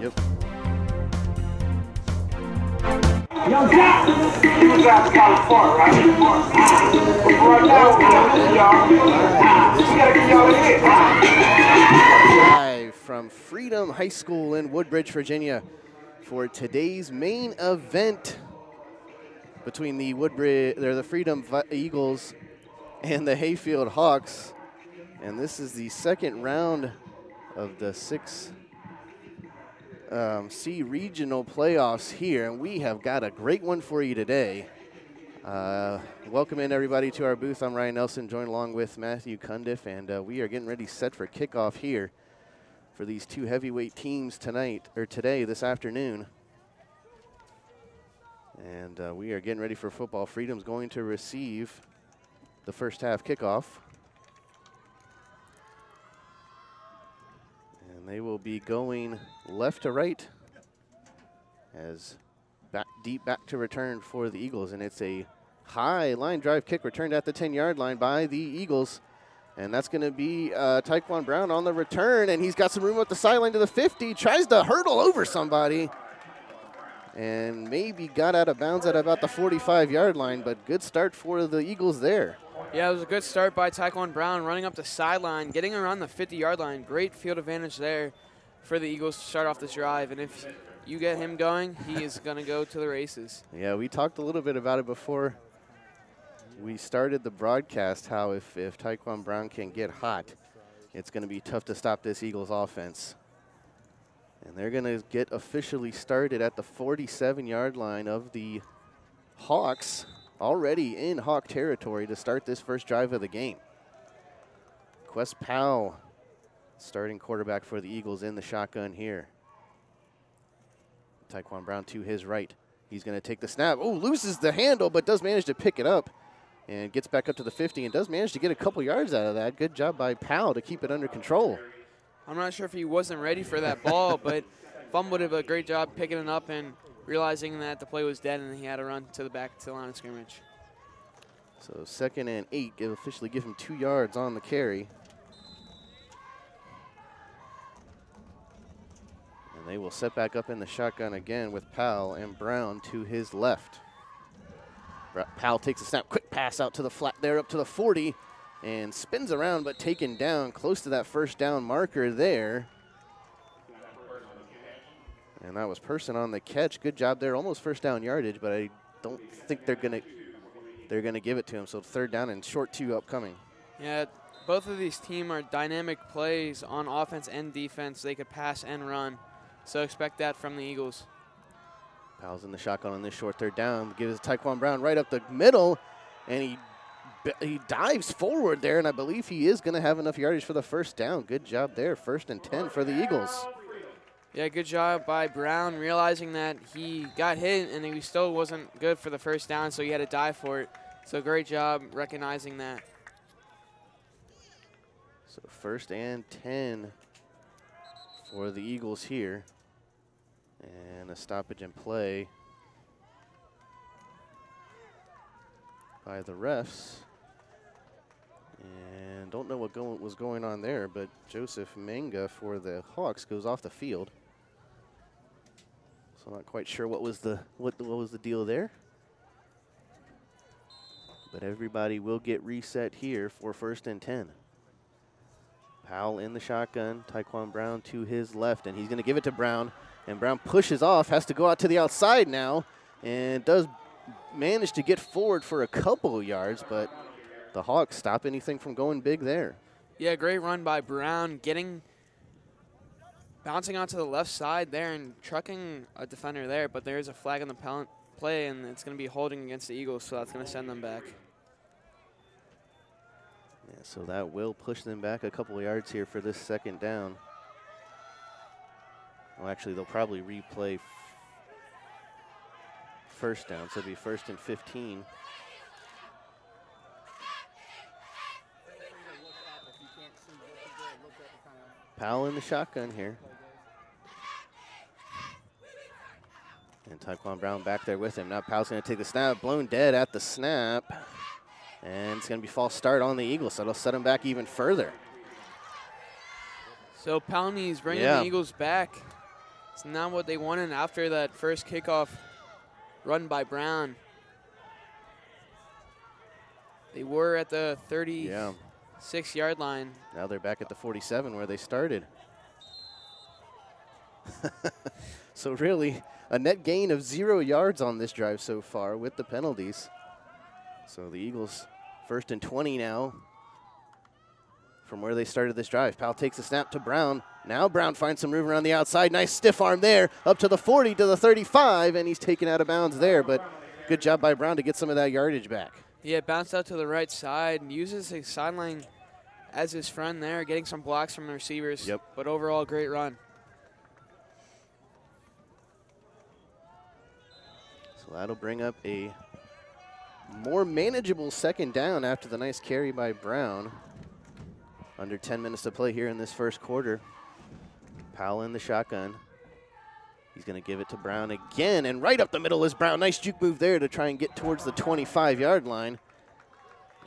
Yep. Yo, Jack! You got California, right? Right now, Live from Freedom High School in Woodbridge, Virginia, for today's main event between the Freedom Eagles and the Hayfield Hawks. And this is the second round of the 6C regional playoffs here, and we have got a great one for you today. Welcome in everybody to our booth. I'm Ryan Nelson, joined along with Matthew Cundiff, and we are getting ready set for kickoff here for these two heavyweight teams today, this afternoon. And we are getting ready for football. Freedom's going to receive the first half kickoff. And they will be going left to right as deep back to return for the Eagles. And it's a high line drive kick returned at the 10-yard line by the Eagles. And that's going to be Tyquan Brown on the return. And he's got some room at the sideline to the 50. Tries to hurdle over somebody. And maybe got out of bounds at about the 45-yard line. But good start for the Eagles there. Yeah, it was a good start by Tyquan Brown, running up the sideline, getting around the 50-yard line. Great field advantage there for the Eagles to start off this drive. And if you get him going, he is going to go to the races. Yeah, we talked a little bit about it before we started the broadcast, how if Tyquan Brown can get hot, it's going to be tough to stop this Eagles offense. And they're going to get officially started at the 47-yard line of the Hawks, already in Hawk territory to start this first drive of the game. Quest Powell, starting quarterback for the Eagles, in the shotgun here. Tyquan Brown to his right. He's going to take the snap. Oh, loses the handle, but does manage to pick it up and gets back up to the 50 and does manage to get a couple yards out of that. Good job by Powell to keep it under control. I'm not sure if he wasn't ready for that ball, but Fum would have a great job picking it up and realizing that the play was dead and he had to run to the back to the line of scrimmage. So 2nd and 8, it'll officially give him 2 yards on the carry. And they will set back up in the shotgun again with Powell and Brown to his left. Powell takes a snap, quick pass out to the flat there up to the 40 and spins around but taken down close to that first down marker there. And that was Person on the catch. Good job there, almost first down yardage, but I don't think they're gonna give it to him. So 3rd down and short 2 upcoming. Yeah, both of these teams are dynamic plays on offense and defense. They could pass and run, so expect that from the Eagles. Powell's in the shotgun on this short 3rd down. Gives Tyquan Brown right up the middle, and he dives forward there, and I believe he is going to have enough yardage for the first down. Good job there, 1st and 10 for the Eagles. Yeah, good job by Brown, realizing that he got hit and he still wasn't good for the first down, so he had to dive for it. So great job recognizing that. So 1st and 10 for the Eagles here. And a stoppage in play by the refs. And don't know what was going on there, but Joseph Manga for the Hawks goes off the field. So I'm not quite sure what was the deal there. But everybody will get reset here for 1st and 10. Powell in the shotgun, Tyquan Brown to his left, and he's going to give it to Brown. And Brown pushes off, has to go out to the outside now, and does manage to get forward for a couple yards, but the Hawks stop anything from going big there. Yeah, great run by Brown, bouncing onto the left side there and trucking a defender there, but there is a flag on the play, and it's going to be holding against the Eagles, so that's going to send them back. Yeah, so that will push them back a couple of yards here for this 2nd down. Well, actually, they'll probably replay 1st down, so it'll be 1st and 15. Powell in the shotgun here. And Tyquan Brown back there with him. Now Powell's going to take the snap, blown dead at the snap. And it's going to be false start on the Eagles, so it'll set him back even further. So Palney's bringing the Eagles back. It's not what they wanted after that first kickoff run by Brown. They were at the 36-yard line. Now they're back at the 47 where they started. So really, a net gain of 0 yards on this drive so far with the penalties. So the Eagles 1st and 20 now from where they started this drive. Powell takes a snap to Brown. Now Brown finds some room around the outside. Nice stiff arm there, up to the 40, to the 35, and he's taken out of bounds there. But good job by Brown to get some of that yardage back. Yeah, bounced out to the right side and uses his sideline as his friend there, getting some blocks from the receivers. Yep. But overall, great run. So that'll bring up a more manageable 2nd down after the nice carry by Brown. Under 10 minutes to play here in this first quarter. Powell in the shotgun. He's going to give it to Brown again, and right up the middle is Brown. Nice juke move there to try and get towards the 25-yard line.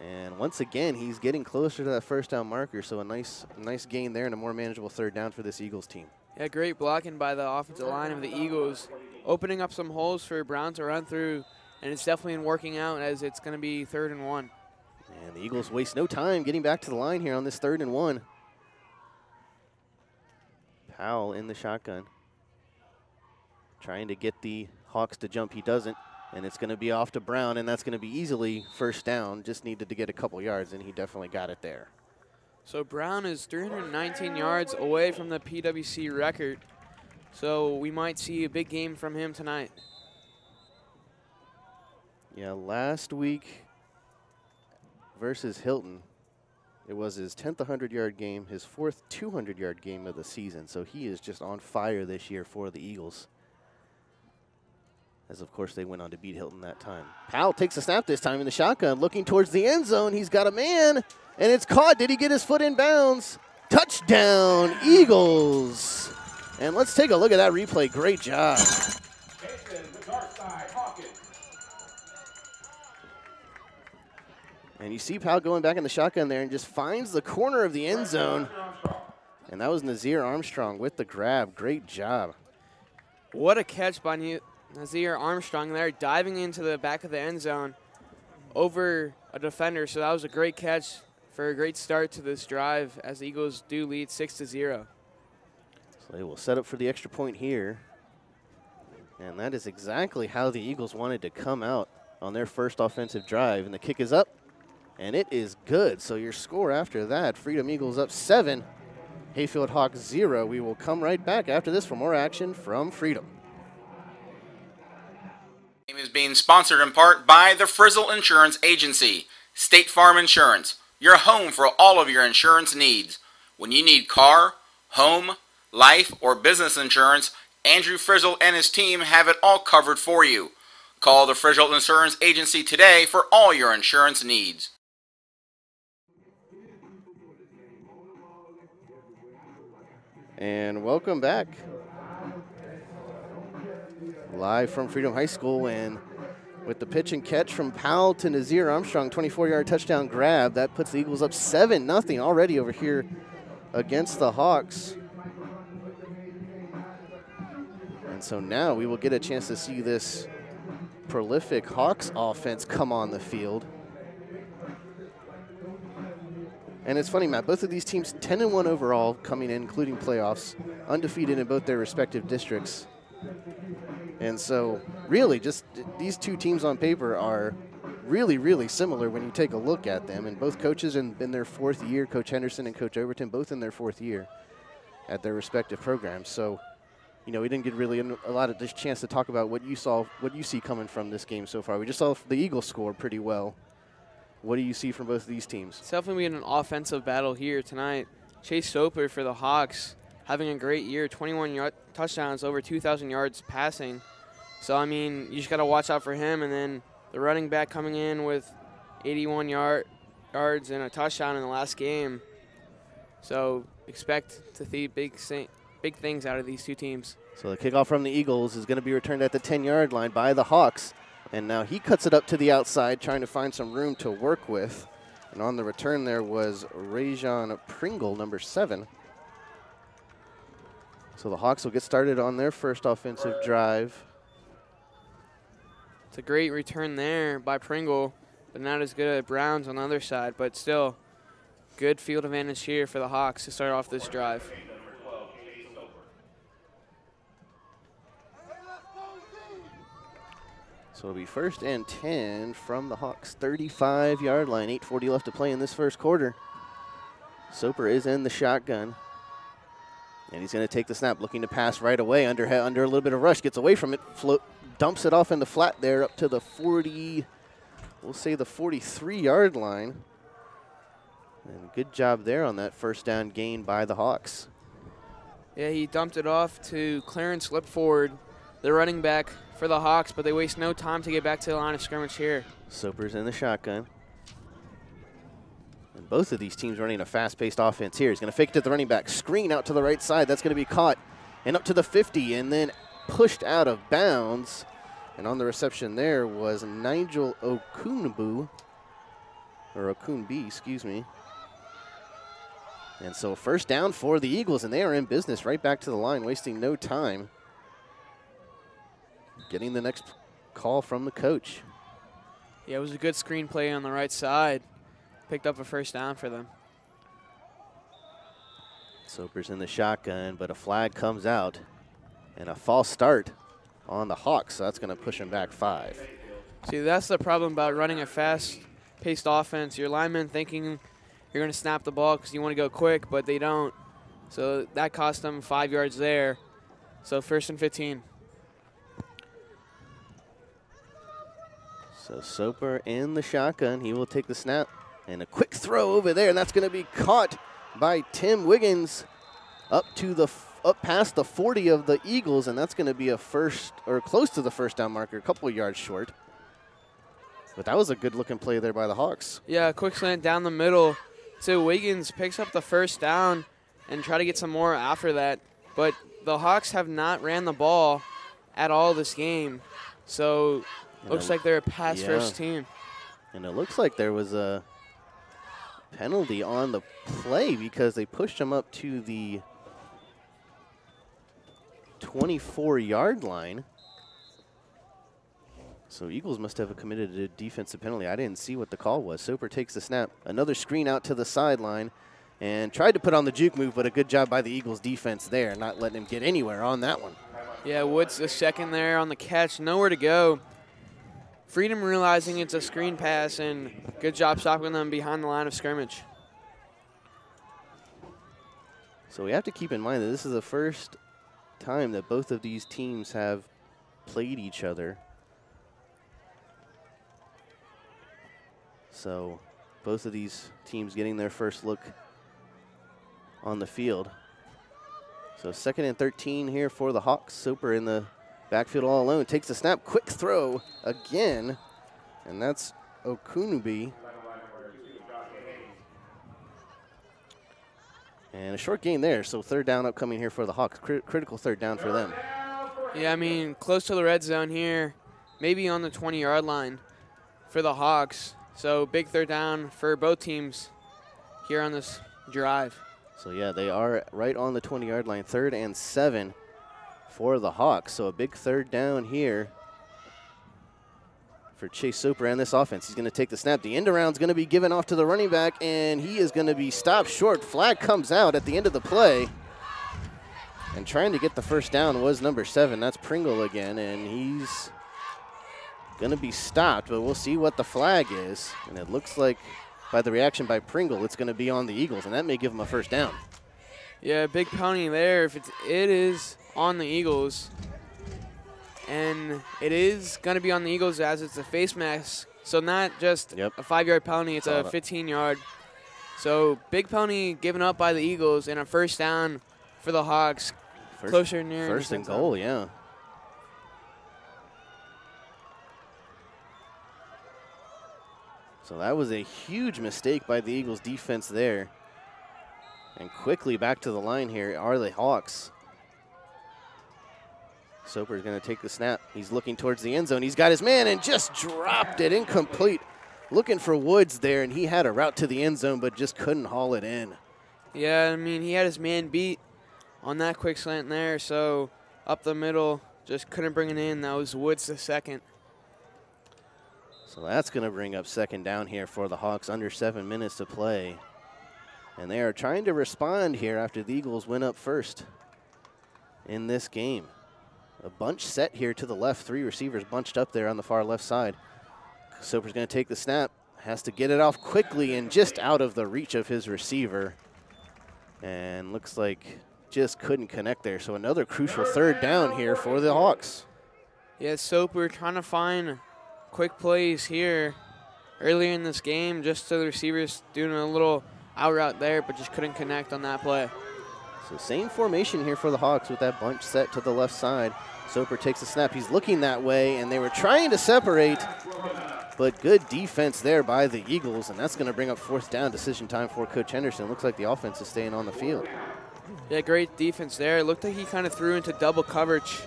And once again, he's getting closer to that 1st down marker, so a nice gain there and a more manageable 3rd down for this Eagles team. Yeah, great blocking by the offensive line of the Eagles, opening up some holes for Brown to run through, and it's definitely been working out as it's going to be 3rd and 1. And the Eagles waste no time getting back to the line here on this 3rd and 1. Powell in the shotgun, trying to get the Hawks to jump. He doesn't, and it's going to be off to Brown, and that's going to be easily 1st down. Just needed to get a couple yards, and he definitely got it there. So Brown is 319 yards away from the PWC record, so we might see a big game from him tonight. Yeah, last week versus Hilton, it was his 10th 100-yard game, his 4th 200-yard game of the season. So he is just on fire this year for the Eagles. As, of course, they went on to beat Hilton that time. Powell takes a snap this time in the shotgun, looking towards the end zone. He's got a man, and it's caught. Did he get his foot in bounds? Touchdown, Eagles. And let's take a look at that replay. Great job. And you see Powell going back in the shotgun there and just finds the corner of the end zone. And that was Nazir Armstrong with the grab. Great job. What a catch by Nazir Armstrong there, diving into the back of the end zone over a defender. So that was a great catch for a great start to this drive as the Eagles do lead 6-0. So they will set up for the extra point here. And that is exactly how the Eagles wanted to come out on their first offensive drive. And the kick is up. And it is good. So your score after that, Freedom Eagles up 7, Hayfield Hawks 0. We will come right back after this for more action from Freedom. Game is being sponsored in part by the Frizzle Insurance Agency, State Farm Insurance, your home for all of your insurance needs. When you need car, home, life, or business insurance, Andrew Frizzle and his team have it all covered for you. Call the Frizzle Insurance Agency today for all your insurance needs. And welcome back. Live from Freedom High School, and with the pitch and catch from Powell to Nazir Armstrong, 24-yard touchdown grab. That puts the Eagles up 7-0 already over here against the Hawks. And so now we will get a chance to see this prolific Hawks offense come on the field. And it's funny, Matt, both of these teams 10-1 overall coming in, including playoffs, undefeated in both their respective districts. And so really just these two teams on paper are really, really similar when you take a look at them. And both coaches in their 4th year, Coach Henderson and Coach Overton, both in their 4th year at their respective programs. So, you know, we didn't get really a lot of this chance to talk about what you see coming from this game so far. We just saw the Eagles score pretty well. What do you see from both of these teams? It's definitely been an offensive battle here tonight. Chase Soper for the Hawks having a great year, 21 touchdowns, over 2,000 yards passing. So, I mean, you just got to watch out for him. And then the running back coming in with 81 yards and a touchdown in the last game. So expect to see big things out of these two teams. So the kickoff from the Eagles is going to be returned at the 10-yard line by the Hawks. And now he cuts it up to the outside, trying to find some room to work with. And on the return there was Rajon Pringle, number 7. So the Hawks will get started on their first offensive drive. It's a great return there by Pringle, but not as good at Browns on the other side. But still, good field advantage here for the Hawks to start off this drive. So it'll be 1st and 10 from the Hawks' 35-yard line. 8:40 left to play in this first quarter. Soper is in the shotgun. And he's going to take the snap, looking to pass right away under a little bit of rush. Gets away from it, dumps it off in the flat there up to the 40, we'll say the 43-yard line. And good job there on that first down gain by the Hawks. Yeah, he dumped it off to Clarence Lipford, the running back for the Hawks, but they waste no time to get back to the line of scrimmage here. Soper's in the shotgun. And both of these teams running a fast-paced offense here. He's going to fake it to the running back. Screen out to the right side. That's going to be caught. And up to the 50, and then pushed out of bounds. And on the reception there was Nigel Okunbu, or Okunbi, excuse me. And so first down for the Eagles, and they are in business right back to the line, wasting no time. Getting the next call from the coach. Yeah, it was a good screen play on the right side. Picked up a first down for them. Soper's in the shotgun, but a flag comes out. And a false start on the Hawks, so that's going to push him back 5. See, that's the problem about running a fast-paced offense. Your linemen thinking you're going to snap the ball because you want to go quick, but they don't. So that cost them 5 yards there. So 1st and 15. So Soper in the shotgun. He will take the snap. And a quick throw over there, and that's going to be caught by Tim Wiggins up past the 40 of the Eagles, and that's going to be a first, or close to the first down marker, a couple of yards short. But that was a good-looking play there by the Hawks. Yeah, a quick slant down the middle to Wiggins, picks up the first down and try to get some more after that. But the Hawks have not ran the ball at all this game, so looks like they're a pass-first team. And it looks like there was a penalty on the play because they pushed him up to the 24-yard line. So Eagles must have committed a defensive penalty. I didn't see what the call was. Soper takes the snap. Another screen out to the sideline and tried to put on the juke move, but a good job by the Eagles defense there, not letting him get anywhere on that one. Yeah, Woods the second there on the catch, nowhere to go. Freedom realizing it's a screen pass, and good job stopping them behind the line of scrimmage. So we have to keep in mind that this is the first time that both of these teams have played each other. So both of these teams getting their first look on the field. So 2nd and 13 here for the Hawks. Soper in the backfield all alone. Takes the snap. Quick throw again. And that's Okunubi. And a short gain there. So 3rd down upcoming here for the Hawks. Critical 3rd down for them. Yeah, I mean, close to the red zone here. Maybe on the 20-yard line for the Hawks. So big 3rd down for both teams here on this drive. So yeah, they are right on the 20-yard line. 3rd and 7 for the Hawks. So a big 3rd down here for Chase Soper and this offense. He's going to take the snap. The end around is going to be given off to the running back, and he is going to be stopped short. Flag comes out at the end of the play. And trying to get the first down was number 7. That's Pringle again, and he's going to be stopped, but we'll see what the flag is. And it looks like by the reaction by Pringle, it's going to be on the Eagles, and that may give them a first down. Yeah, big penalty there. If it is on the Eagles, and it is going to be on the Eagles as it's a face mask. So not just a 5-yard penalty, it's a 15-yard. So big penalty given up by the Eagles and a first down for the Hawks. Closer near. First and goal, yeah. So that was a huge mistake by the Eagles defense there. And quickly back to the line here are the Hawks. Soper's going to take the snap. He's looking towards the end zone. He's got his man and just dropped it incomplete. Looking for Woods there, and he had a route to the end zone but just couldn't haul it in. Yeah, I mean, he had his man beat, on that quick slant there. So up the middle, just couldn't bring it in. That was Woods the second. So that's going to bring up second down here for the Hawks, under 7 minutes to play. And they are trying to respond here after the Eagles went up first in this game. A bunch set here to the left, 3 receivers bunched up there on the far left side. Soper's going to take the snap, has to get it off quickly and just out of the reach of his receiver. And looks like just couldn't connect there. So another crucial third down here for the Hawks. Yeah, Soper trying to find quick plays here earlier in this game, just so the receivers doing a little out route there, but just couldn't connect on that play. So same formation here for the Hawks with that bunch set to the left side. Soper takes the snap. He's looking that way, and they were trying to separate, but good defense there by the Eagles, and that's going to bring up fourth down. Decision time for Coach Henderson. Looks like the offense is staying on the field. Yeah, great defense there. It looked like he kind of threw into double coverage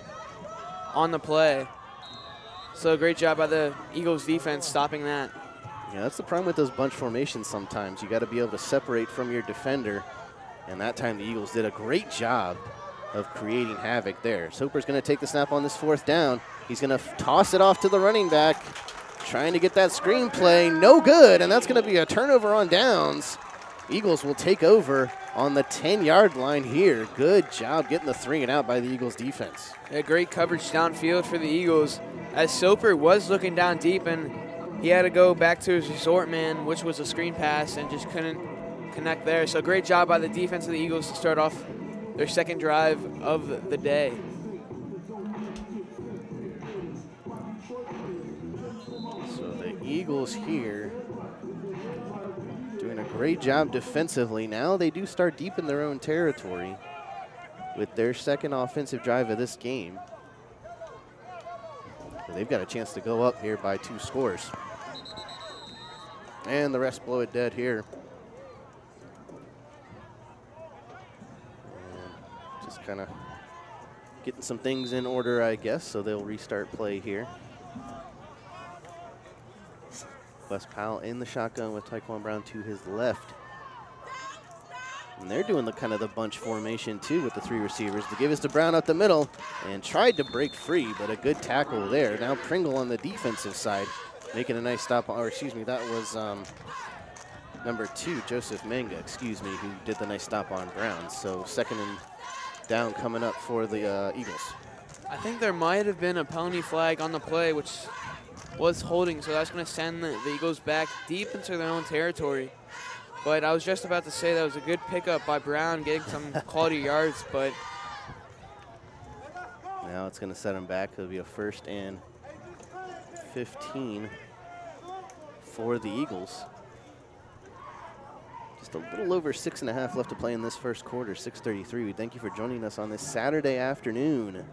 on the play. So great job by the Eagles defense stopping that. Yeah, that's the problem with those bunch formations sometimes. You got to be able to separate from your defender, and that time the Eagles did a great job of creating havoc there. Soper's going to take the snap on this fourth down. He's going to toss it off to the running back, trying to get that screen play. No good, and that's going to be a turnover on downs. Eagles will take over on the 10-yard line here. Good job getting the 3 and out by the Eagles defense. Yeah, great coverage downfield for the Eagles, as Soper was looking down deep, and he had to go back to his resort man, which was a screen pass, and just couldn't connect there. So great job by the defense of the Eagles to start off their second drive of the day. So the Eagles here doing a great job defensively. Now they do start deep in their own territory with their second offensive drive of this game. So they've got a chance to go up here by 2 scores. And the refs blow it dead here. And just kind of getting some things in order, I guess, so they'll restart play here. Wes Powell in the shotgun with Tyquan Brown to his left. And they're doing the kind of the bunch formation too with the 3 receivers. The give is to Brown up the middle and tried to break free, but a good tackle there. Now Pringle on the defensive side making a nice stop, or excuse me, that was number 2, Joseph Manga, who did the nice stop on Brown. So second and down coming up for the Eagles. I think there might have been a penalty flag on the play, which was holding, so that's going to send the Eagles back deep into their own territory. But I was just about to say that was a good pickup by Brown, getting some quality yards, but now it's going to set him back. It'll be a 1st and 15 for the Eagles. Just a little over 6.5 left to play in this first quarter, 6:33. We thank you for joining us on this Saturday afternoon,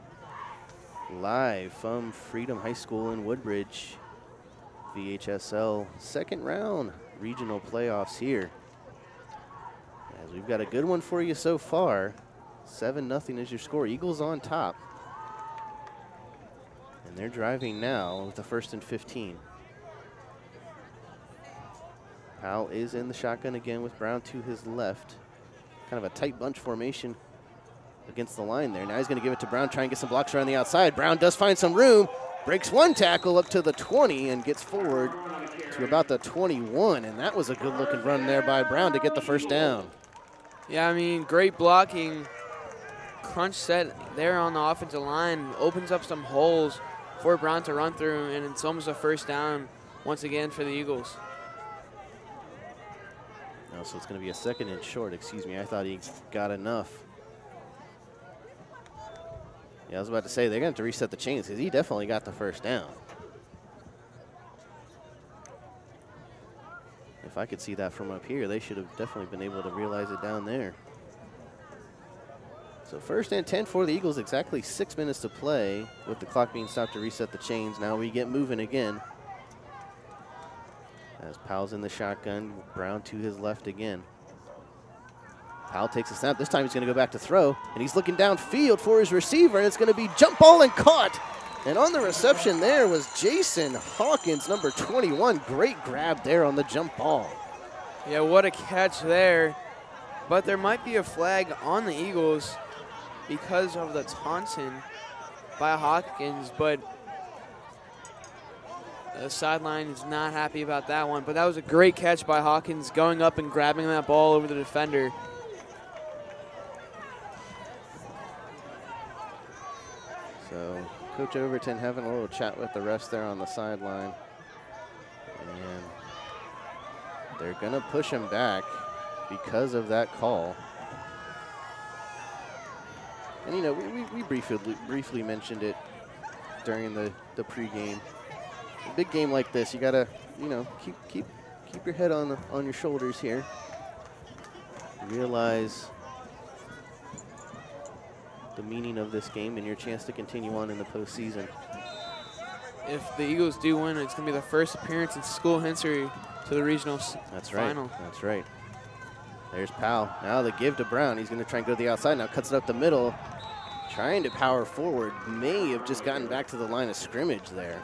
live from Freedom High School in Woodbridge. VHSL second round regional playoffs here. As we've got a good one for you so far. 7-0 is your score. Eagles on top. And they're driving now with the 1st and 15. Powell is in the shotgun again with Brown to his left. Kind of a tight bunch formation against the line there. Now he's going to give it to Brown, try and get some blocks around the outside. Brown does find some room, breaks 1 tackle up to the 20 and gets forward to about the 21. And that was a good looking run there by Brown to get the 1st down. yeah, I mean, great blocking. Crunch set there on the offensive line opens up some holes for Brown to run through, and it's almost a 1st down once again for the Eagles. No, so it's going to be a 2nd and short. I thought he got enough. Yeah, I was about to say they're going to have to reset the chains because he definitely got the 1st down. If I could see that from up here, they should have definitely been able to realize it down there. So 1st and 10 for the Eagles, exactly 6 minutes to play with the clock being stopped to reset the chains. Now we get moving again. As Powell's in the shotgun, Brown to his left again. Powell takes a snap. This time he's going to go back to throw, and he's looking downfield for his receiver, and it's going to be jump ball and caught. And on the reception there was Jason Hawkins, number 21. Great grab there on the jump ball. Yeah, what a catch there. But there might be a flag on the Eagles. because of the taunting by Hawkins, but the sideline is not happy about that one. But that was a great catch by Hawkins, going up and grabbing that ball over the defender. So Coach Overton having a little chat with the refs there on the sideline. And they're going to push him back because of that call. And, you know, we briefly mentioned it during the pregame. A big game like this, you got to, you know, keep your head on your shoulders here. Realize the meaning of this game and your chance to continue on in the postseason. If the Eagles do win, it's going to be the first appearance in school history to the regional final. That's right. There's Powell. Now the give to Brown. He's going to try and go to the outside. Now cuts it up the middle. Trying to power forward. May have just gotten back to the line of scrimmage there.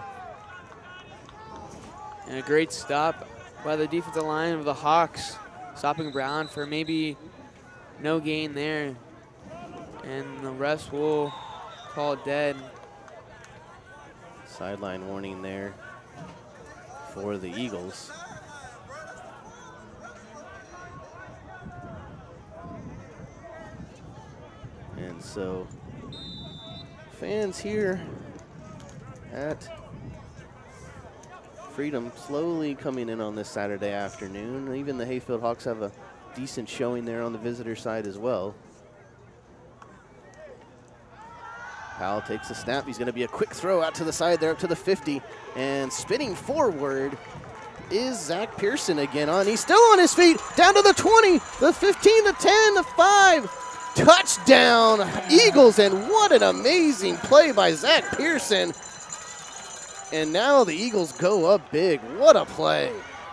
And a great stop by the defensive line of the Hawks, stopping Brown for maybe no gain there. And the refs will call it dead. Sideline warning there for the Eagles. And so fans here at Freedom slowly coming in on this Saturday afternoon. Even the Hayfield Hawks have a decent showing there on the visitor side as well. Powell takes a snap. He's going to be a quick throw out to the side there up to the 50. And spinning forward is Zach Pearson again on. He's still on his feet. Down to the 20, the 15, the 10, the 5. Touchdown, Eagles, and what an amazing play by Zach Pearson. And now the Eagles go up big. What a play.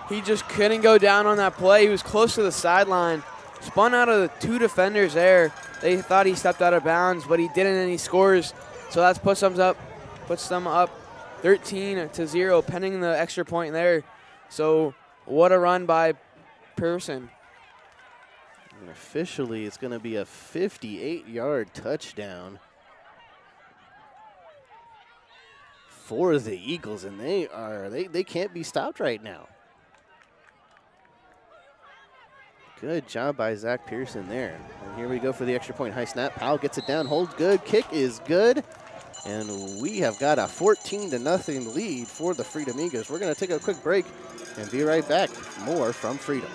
He just couldn't go down on that play. He was close to the sideline. Spun out of the two defenders there. They thought he stepped out of bounds, but he didn't, and he scores. So that puts them up 13-0, pending the extra point there. So what a run by Pearson. And officially, it's going to be a 58-yard touchdown for the Eagles, and they can't be stopped right now. Good job by Zach Pearson there. And here we go for the extra point. High snap. Powell gets it down, holds good. Kick is good. And we have got a 14-0 lead for the Freedom Eagles. We're going to take a quick break and be right back. More from Freedom.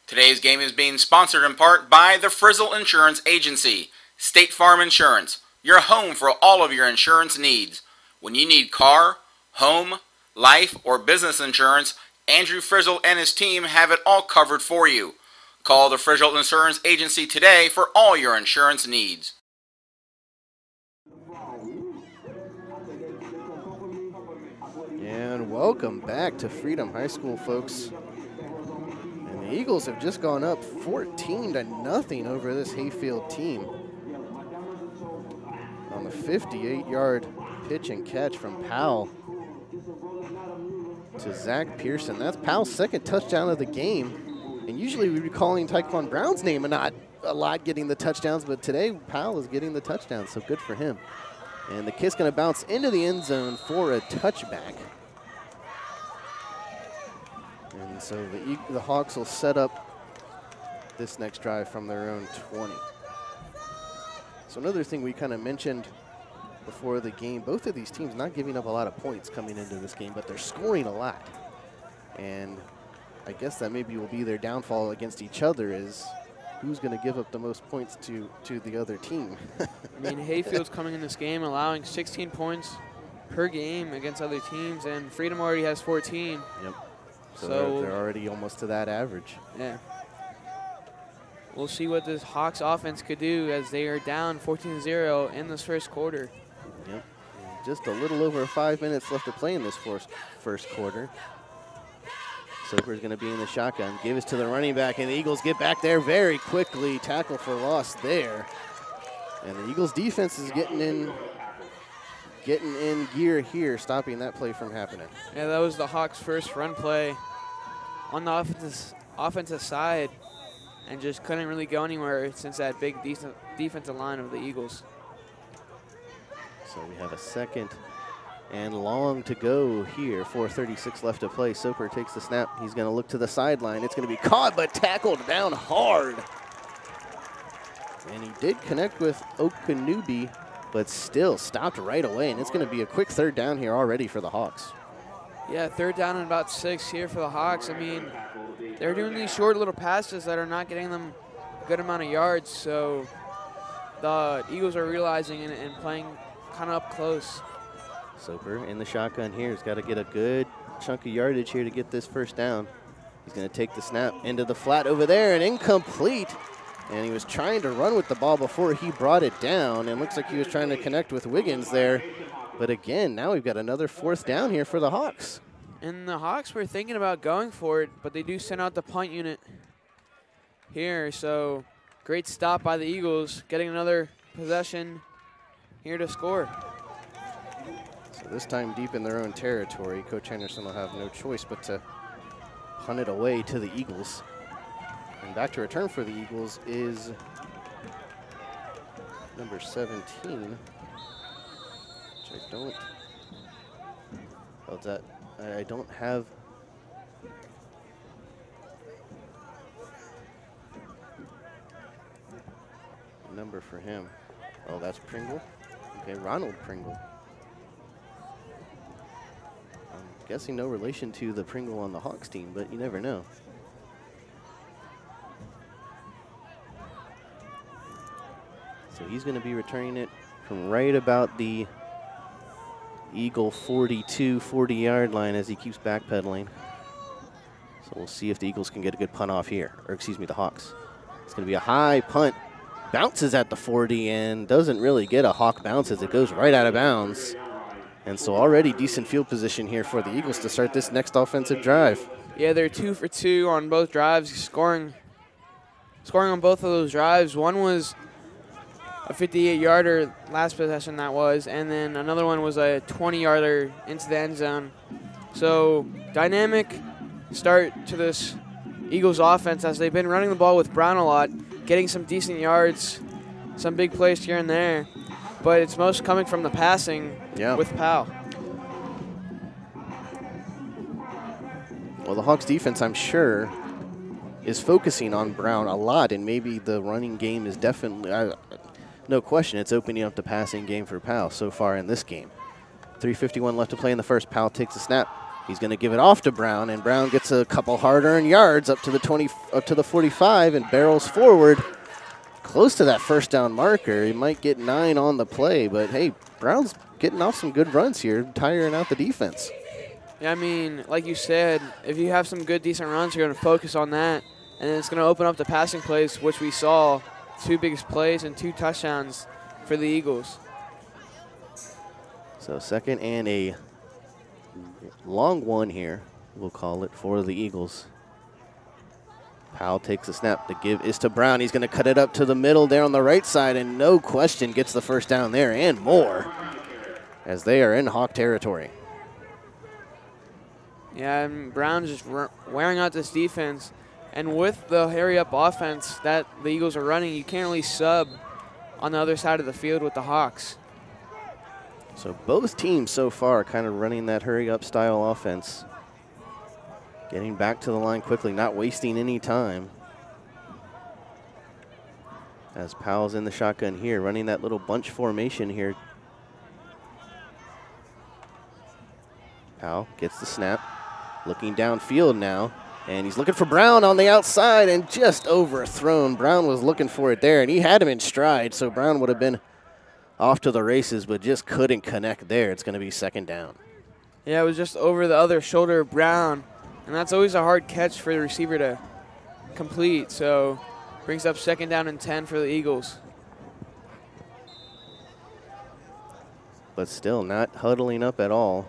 Today's game is being sponsored in part by the Frizzle Insurance Agency. State Farm Insurance, your home for all of your insurance needs. When you need car, home, life, or business insurance, Andrew Frizzle and his team have it all covered for you. Call the Frizzle Insurance Agency today for all your insurance needs. And welcome back to Freedom High School, folks. And the Eagles have just gone up 14-0 over this Hayfield team. On the 58-yard pitch and catch from Powell to Zach Pearson. That's Powell's second touchdown of the game. And usually we'd be calling Taekwon Brown's name and not a lot getting the touchdowns, but today Powell is getting the touchdown, so good for him. And the kick's going to bounce into the end zone for a touchback. And so the Hawks will set up this next drive from their own 20. So another thing we kind of mentioned before the game, both of these teams not giving up a lot of points coming into this game, but they're scoring a lot. And I guess that maybe will be their downfall against each other, is who's going to give up the most points to the other team. I mean, Hayfield's coming in this game allowing 16 points per game against other teams, and Freedom already has 14. Yep. So they're already almost to that average. Yeah. We'll see what this Hawks offense could do as they are down 14-0 in this first quarter. Yep. Just a little over 5 minutes left to play in this first quarter. Soper's going to be in the shotgun. Give it to the running back, and the Eagles get back there very quickly. Tackle for loss there. And the Eagles defense is getting in gear here, stopping that play from happening. Yeah, that was the Hawks' first run play on the offensive side and just couldn't really go anywhere since that big defensive line of the Eagles. So we have a second and long to go here. 4:36 left to play. Soper takes the snap. He's going to look to the sideline. It's going to be caught but tackled down hard. And he did connect with Okanubi, but still stopped right away. And it's going to be a quick third down here already for the Hawks. Yeah, third down and about 6 here for the Hawks. I mean, they're doing these short little passes that are not getting them a good amount of yards. So the Eagles are realizing and playing kind of up close. Soper in the shotgun here. He's got to get a good chunk of yardage here to get this first down. He's going to take the snap into the flat over there and incomplete. And he was trying to run with the ball before he brought it down. And looks like he was trying to connect with Wiggins there. But again, now we've got another fourth down here for the Hawks. And the Hawks were thinking about going for it, but they do send out the punt unit here. So great stop by the Eagles, getting another possession here to score. So this time deep in their own territory, Coach Henderson will have no choice but to punt it away to the Eagles. And back to return for the Eagles is number 17. Which I don't. Oh, that I don't have. A number for him. Oh, that's Pringle. Okay, Ronald Pringle. I'm guessing no relation to the Pringle on the Hawks team, but you never know. So he's going to be returning it from right about the Eagle 42, 40-yard line as he keeps backpedaling. So we'll see if the Eagles can get a good punt off here, or excuse me, the Hawks. It's going to be a high punt. Bounces at the 40 and doesn't really get a Hawk bounce as it goes right out of bounds. And so already decent field position here for the Eagles to start this next offensive drive. Yeah, they're 2 for 2 on both drives, scoring on both of those drives. One was a 58-yarder last possession that was, and then another one was a 20-yarder into the end zone. So dynamic start to this Eagles offense as they've been running the ball with Brown a lot, getting some decent yards, some big plays here and there, but it's most coming from the passing with Powell. Well, the Hawks defense, I'm sure, is focusing on Brown a lot, and maybe the running game is definitely, no question, it's opening up the passing game for Powell so far in this game. 3:51 left to play in the first. Powell takes a snap. He's going to give it off to Brown, and Brown gets a couple hard-earned yards up to the 20, up to the 45, and barrels forward close to that first down marker. He might get 9 on the play, but hey, Brown's getting off some good runs here, tiring out the defense. Yeah, I mean, like you said, if you have some good, decent runs, you're going to focus on that, and it's going to open up the passing plays, which we saw, 2 biggest plays and 2 touchdowns for the Eagles. So second and a long one here, we'll call it, for the Eagles. Powell takes a snap. The give is to Brown. He's going to cut it up to the middle there on the right side, and no question gets the first down there and more as they are in Hawk territory. Yeah, and Brown just wearing out this defense. And with the hurry-up offense that the Eagles are running, you can't really sub on the other side of the field with the Hawks. So both teams so far kind of running that hurry-up style offense. Getting back to the line quickly, not wasting any time. As Powell's in the shotgun here, running that little bunch formation here. Powell gets the snap, looking downfield now. And he's looking for Brown on the outside and just overthrown. Brown was looking for it there, and he had him in stride, so Brown would have been off to the races, but just couldn't connect there. It's going to be second down. Yeah, it was just over the other shoulder of Brown, and that's always a hard catch for the receiver to complete, so brings up second down and 10 for the Eagles. But still not huddling up at all.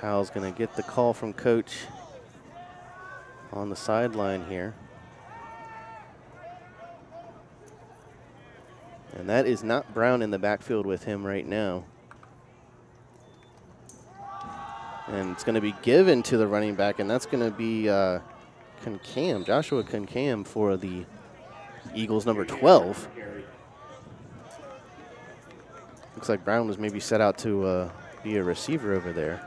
Powell's going to get the call from Coach on the sideline here. And that is not Brown in the backfield with him right now. And it's going to be given to the running back, and that's going to be Kunkam, Joshua Kunkam for the Eagles, number 12. Looks like Brown was maybe set out to be a receiver over there.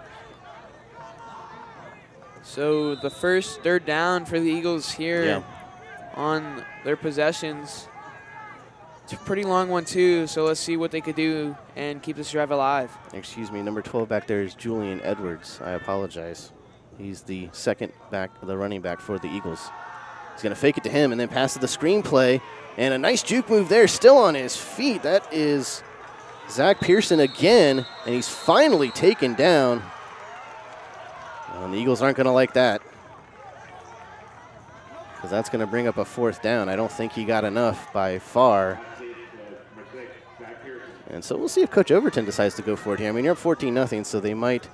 So the first third down for the Eagles here on their possessions. It's a pretty long one, too, so let's see what they could do and keep this drive alive. Excuse me, number 12 back there is Julian Edwards. I apologize. He's the second back, the running back for the Eagles. He's going to fake it to him and then pass to the screenplay. And a nice juke move there, still on his feet. That is Zach Pearson again, and he's finally taken down. And the Eagles aren't going to like that, because that's going to bring up a fourth down. I don't think he got enough by far. And so we'll see if Coach Overton decides to go for it here. I mean, you're up 14-0, so they might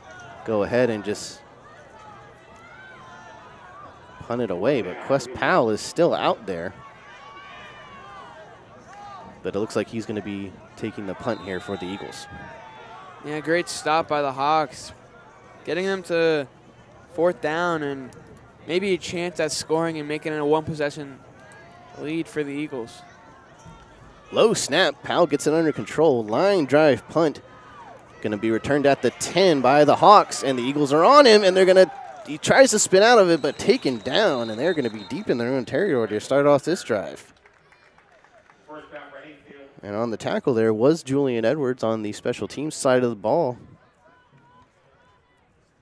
go ahead and just punt it away. But Quest Powell is still out there. But it looks like he's going to be taking the punt here for the Eagles. Yeah, great stop by the Hawks. Getting them to fourth down and maybe a chance at scoring and making it a one-possession lead for the Eagles. Low snap. Powell gets it under control. Line drive punt. Going to be returned at the 10 by the Hawks, and the Eagles are on him, and they're going to, he tries to spin out of it, but taken down, and they're going to be deep in their own territory to start off this drive. And on the tackle there was Julian Edwards on the special teams side of the ball.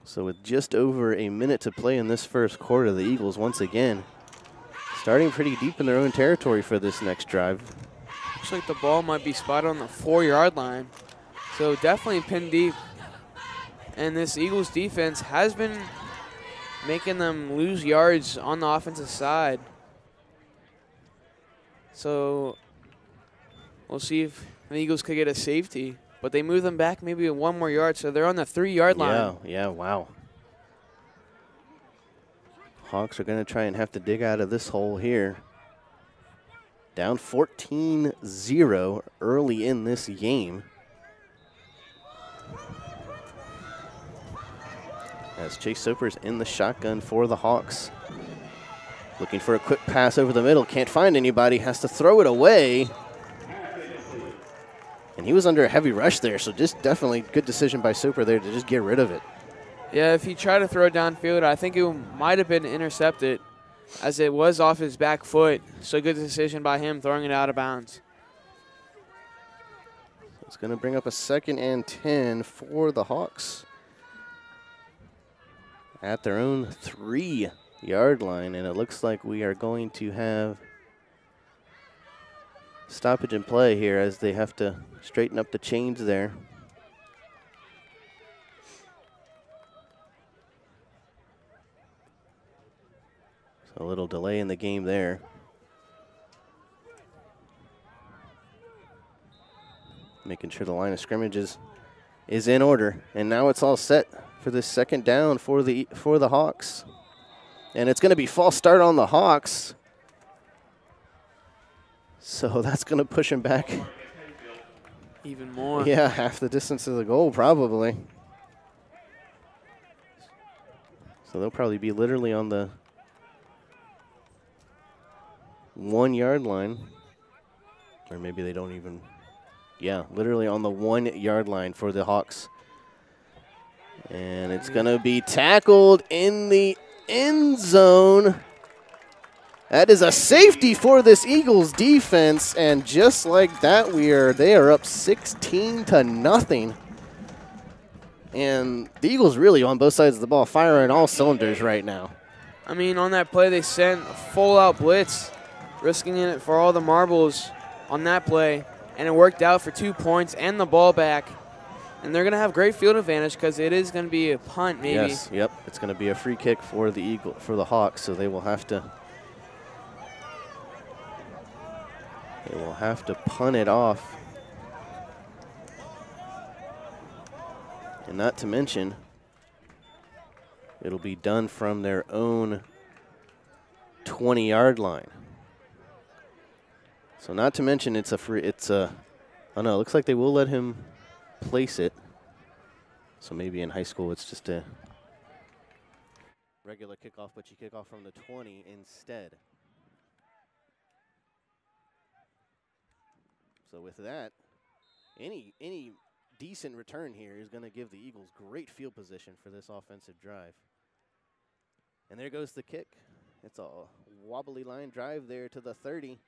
So with just over a minute to play in this first quarter, the Eagles once again starting pretty deep in their own territory for this next drive. Looks like the ball might be spotted on the 4-yard line. So definitely pinned deep. And this Eagles defense has been making them lose yards on the offensive side. So we'll see if the Eagles could get a safety. But they move them back maybe 1 more yard, so they're on the 3-yard line. Yeah, wow. Hawks are going to try and have to dig out of this hole here. Down 14-0 early in this game. As Chase Soper's in the shotgun for the Hawks. Looking for a quick pass over the middle. Can't find anybody. Has to throw it away. And he was under a heavy rush there, so just definitely good decision by Soper there to just get rid of it. Yeah, if he tried to throw it downfield, I think it might have been intercepted as it was off his back foot. So good decision by him throwing it out of bounds. It's going to bring up a 2nd and 10 for the Hawks at their own 3-yard line, and it looks like we are going to have stoppage in play here as they have to straighten up the chains there. So a little delay in the game there. Making sure the line of scrimmage is in order, and now it's all set for this 2nd down for the Hawks. And it's going to be false start on the Hawks. So that's going to push him back even more. Yeah, half the distance to the goal probably. So they'll probably be literally on the 1-yard line. Or maybe they don't even. Yeah, literally on the 1-yard line for the Hawks. And it's going to be tackled in the end zone. That is a safety for this Eagles defense, and just like that, they are up 16-0. And the Eagles really on both sides of the ball, firing all cylinders right now. I mean, on that play, they sent a full-out blitz, risking it for all the marbles on that play, and it worked out for 2 points and the ball back. And they're going to have great field advantage because it is going to be a punt, maybe. Yes, yep. It's going to be a free kick for the Hawks, so they will have to. They will have to punt it off. And not to mention, it'll be done from their own 20-yard line. So not to mention oh no, it looks like they will let him place it. So maybe in high school it's just a regular kickoff, but you kick off from the 20 instead. So with that, any decent return here is going to give the Eagles great field position for this offensive drive. And there goes the kick. It's a wobbly line drive there to the 30,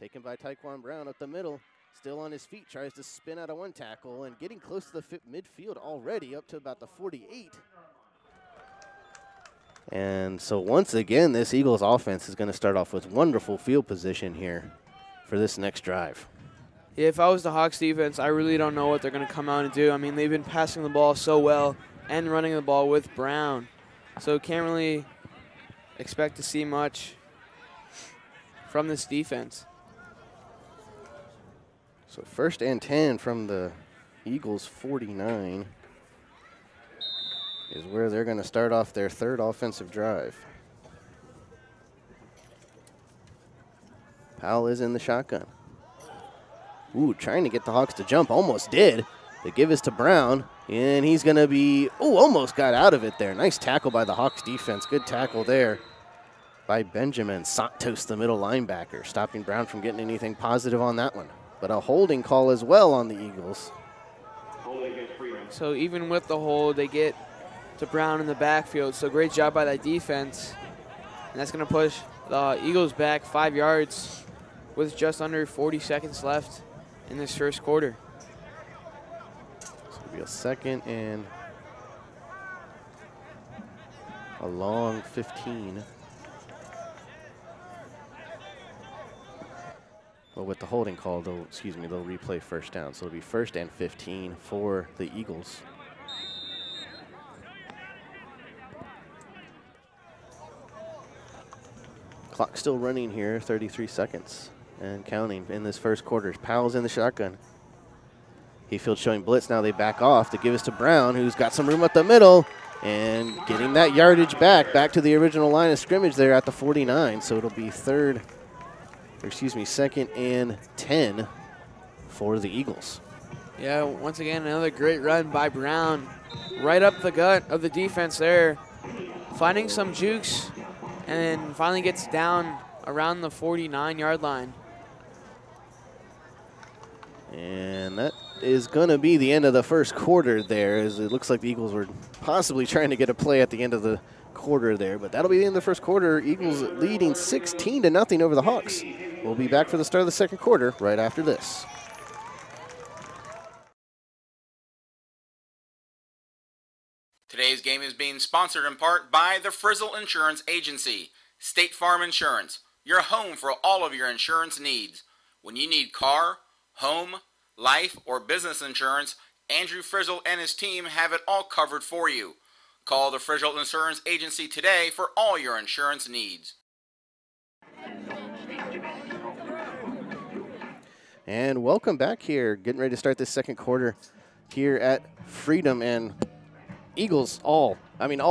taken by Taekwon Brown up the middle. Still on his feet, tries to spin out of one tackle and getting close to the midfield already, up to about the 48. And so once again, this Eagles offense is going to start off with wonderful field position here for this next drive. If I was the Hawks defense, I really don't know what they're going to come out and do. I mean, they've been passing the ball so well and running the ball with Brown. So can't really expect to see much from this defense. So 1st and 10 from the Eagles 49 is where they're going to start off their 3rd offensive drive. Powell is in the shotgun. Ooh, trying to get the Hawks to jump. Almost did. They give this to Brown, and he's going to be, almost got out of it there. Nice tackle by the Hawks defense. Good tackle there by Benjamin Santos, the middle linebacker, stopping Brown from getting anything positive on that one. But a holding call as well on the Eagles. So even with the hold, they get to Brown in the backfield. So great job by that defense. And that's going to push the Eagles back 5 yards with just under 40 seconds left in this first quarter. So it'll be a 2nd and a long 15. Well, with the holding call, they'll replay 1st down. So it'll be 1st and 15 for the Eagles. Clock still running here, 33 seconds and counting in this first quarter. Powell's in the shotgun. Hayfield showing blitz. Now they back off to give us to Brown, who's got some room up the middle and getting that yardage back to the original line of scrimmage there at the 49. So it'll be 2nd and 10 for the Eagles. Yeah, once again, another great run by Brown. Right up the gut of the defense there. Finding some jukes and then finally gets down around the 49-yard line. And that is going to be the end of the first quarter there, as it looks like the Eagles were possibly trying to get a play at the end of the quarter there. But that'll be the end of the first quarter. Eagles leading 16-0 over the Hawks. We'll be back for the start of the second quarter right after this. Today's game is being sponsored in part by the Frizzle Insurance Agency. State Farm Insurance, your home for all of your insurance needs. When you need car, home, life, or business insurance, Andrew Frizzle and his team have it all covered for you. Call the Frizzle Insurance Agency today for all your insurance needs. And welcome back here. Getting ready to start this second quarter here at Freedom, and Eagles all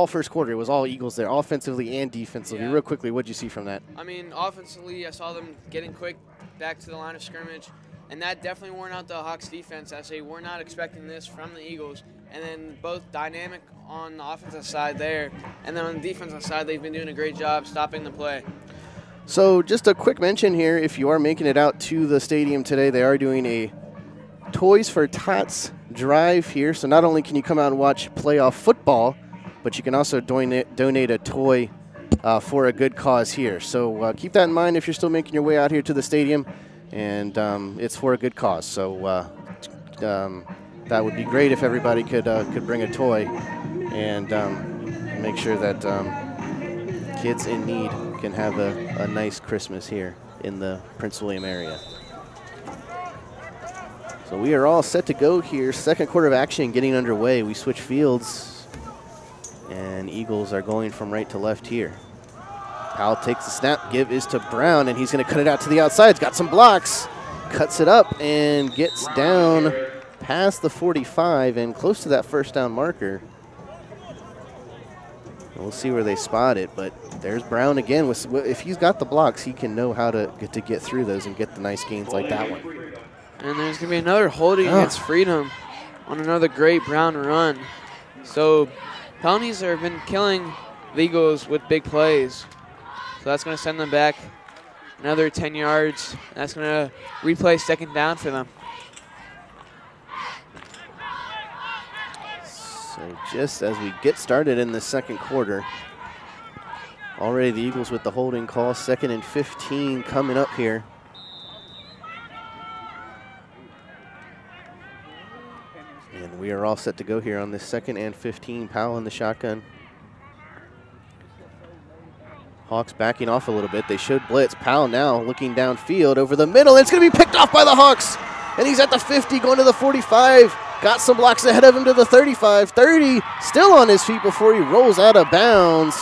first quarter, it was all Eagles there, offensively and defensively. Yeah. Real quickly, what did you see from that? I mean, offensively, I saw them getting quick back to the line of scrimmage, and that definitely worn out the Hawks defense, as they were not expecting this from the Eagles. And then both dynamic on the offensive side there, and then on the defensive side, they've been doing a great job stopping the play. So just a quick mention here, if you are making it out to the stadium today, they are doing a Toys for Tots drive here. So not only can you come out and watch playoff football, but you can also donate a toy for a good cause here. So keep that in mind if you're still making your way out here to the stadium, and it's for a good cause. So that would be great if everybody could bring a toy and make sure that kids in need can have a nice Christmas here in the Prince William area. So we are all set to go here. Second quarter of action getting underway. We switch fields, and Eagles are going from right to left here. Powell takes the snap. Give is to Brown, and he's going to cut it out to the outside. He's got some blocks. Cuts it up and gets down past the 45 and close to that first down marker. We'll see where they spot it, but there's Brown again. If he's got the blocks, he can know how to get through those and get the nice gains like that one. And there's going to be another holding against Freedom on another great Brown run. So penalties have been killing the Eagles with big plays. So that's going to send them back another 10 yards. That's going to replay second down for them. So just as we get started in the second quarter, already the Eagles with the holding call, 2nd and 15 coming up here. And we are all set to go here on this 2nd and 15. Powell in the shotgun. Hawks backing off a little bit. They showed blitz. Powell now looking downfield over the middle. It's going to be picked off by the Hawks. And he's at the 50, going to the 45. Got some blocks ahead of him to the 35. 30, still on his feet before he rolls out of bounds.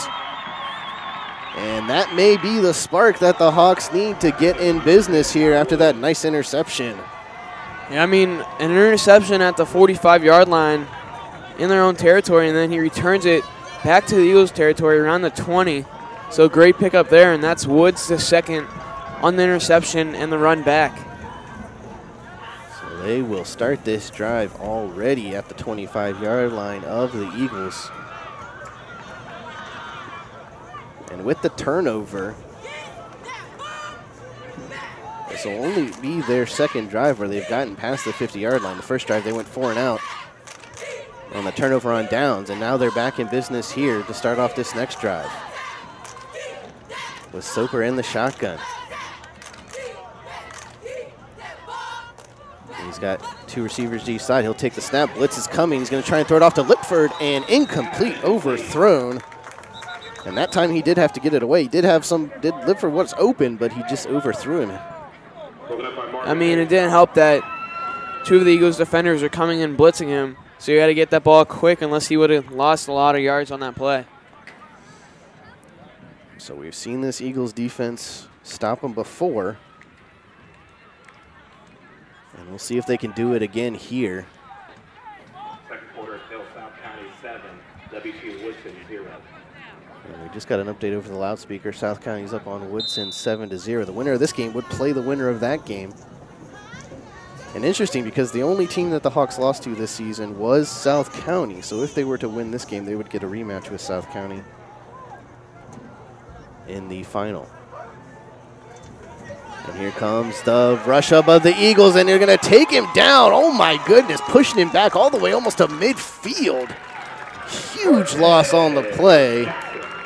And that may be the spark that the Hawks need to get in business here after that nice interception. Yeah, I mean, an interception at the 45-yard line in their own territory, and then he returns it back to the Eagles' territory around the 20. So great pickup there, and that's Woods the second on the interception and the run back. So they will start this drive already at the 25-yard line of the Eagles. And with the turnover, this will only be their second drive where they've gotten past the 50-yard line. The first drive, they went 4 and out on the turnover on downs, and now they're back in business here to start off this next drive with Soper in the shotgun. He's got 2 receivers to each side. He'll take the snap. Blitz is coming. He's going to try and throw it off to Lipford, and incomplete, overthrown. And that time he did have to get it away. He did Lipford was open, but he just overthrew him. I mean, it didn't help that 2 of the Eagles defenders are coming and blitzing him. So you got to get that ball quick unless he would have lost a lot of yards on that play. So we've seen this Eagles defense stop them before. And we'll see if they can do it again here. Second quarter, still South County 7, WP Woodson 0. And we just got an update over the loudspeaker. South County's up on Woodson 7-0. The winner of this game would play the winner of that game. And interesting because the only team that the Hawks lost to this season was South County. So if they were to win this game, they would get a rematch with South County in the final. And here comes the rush up of the Eagles, and they're going to take him down. Oh my goodness, pushing him back all the way almost to midfield. Huge loss on the play.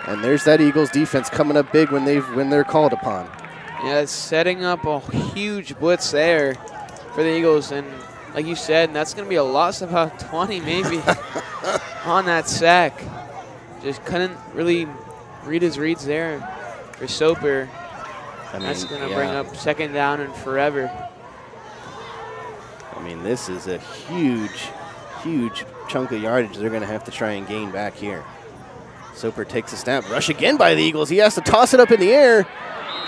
And there's that Eagles defense coming up big when they're called upon. Yeah, it's setting up a huge blitz there for the Eagles, and like you said, that's going to be a loss of about 20 maybe on that sack. Just couldn't really read his reads there for Soper. I mean, that's going to bring up second down and forever. I mean, this is a huge, huge chunk of yardage they're going to have to try and gain back here. Soper takes a snap. Rush again by the Eagles. He has to toss it up in the air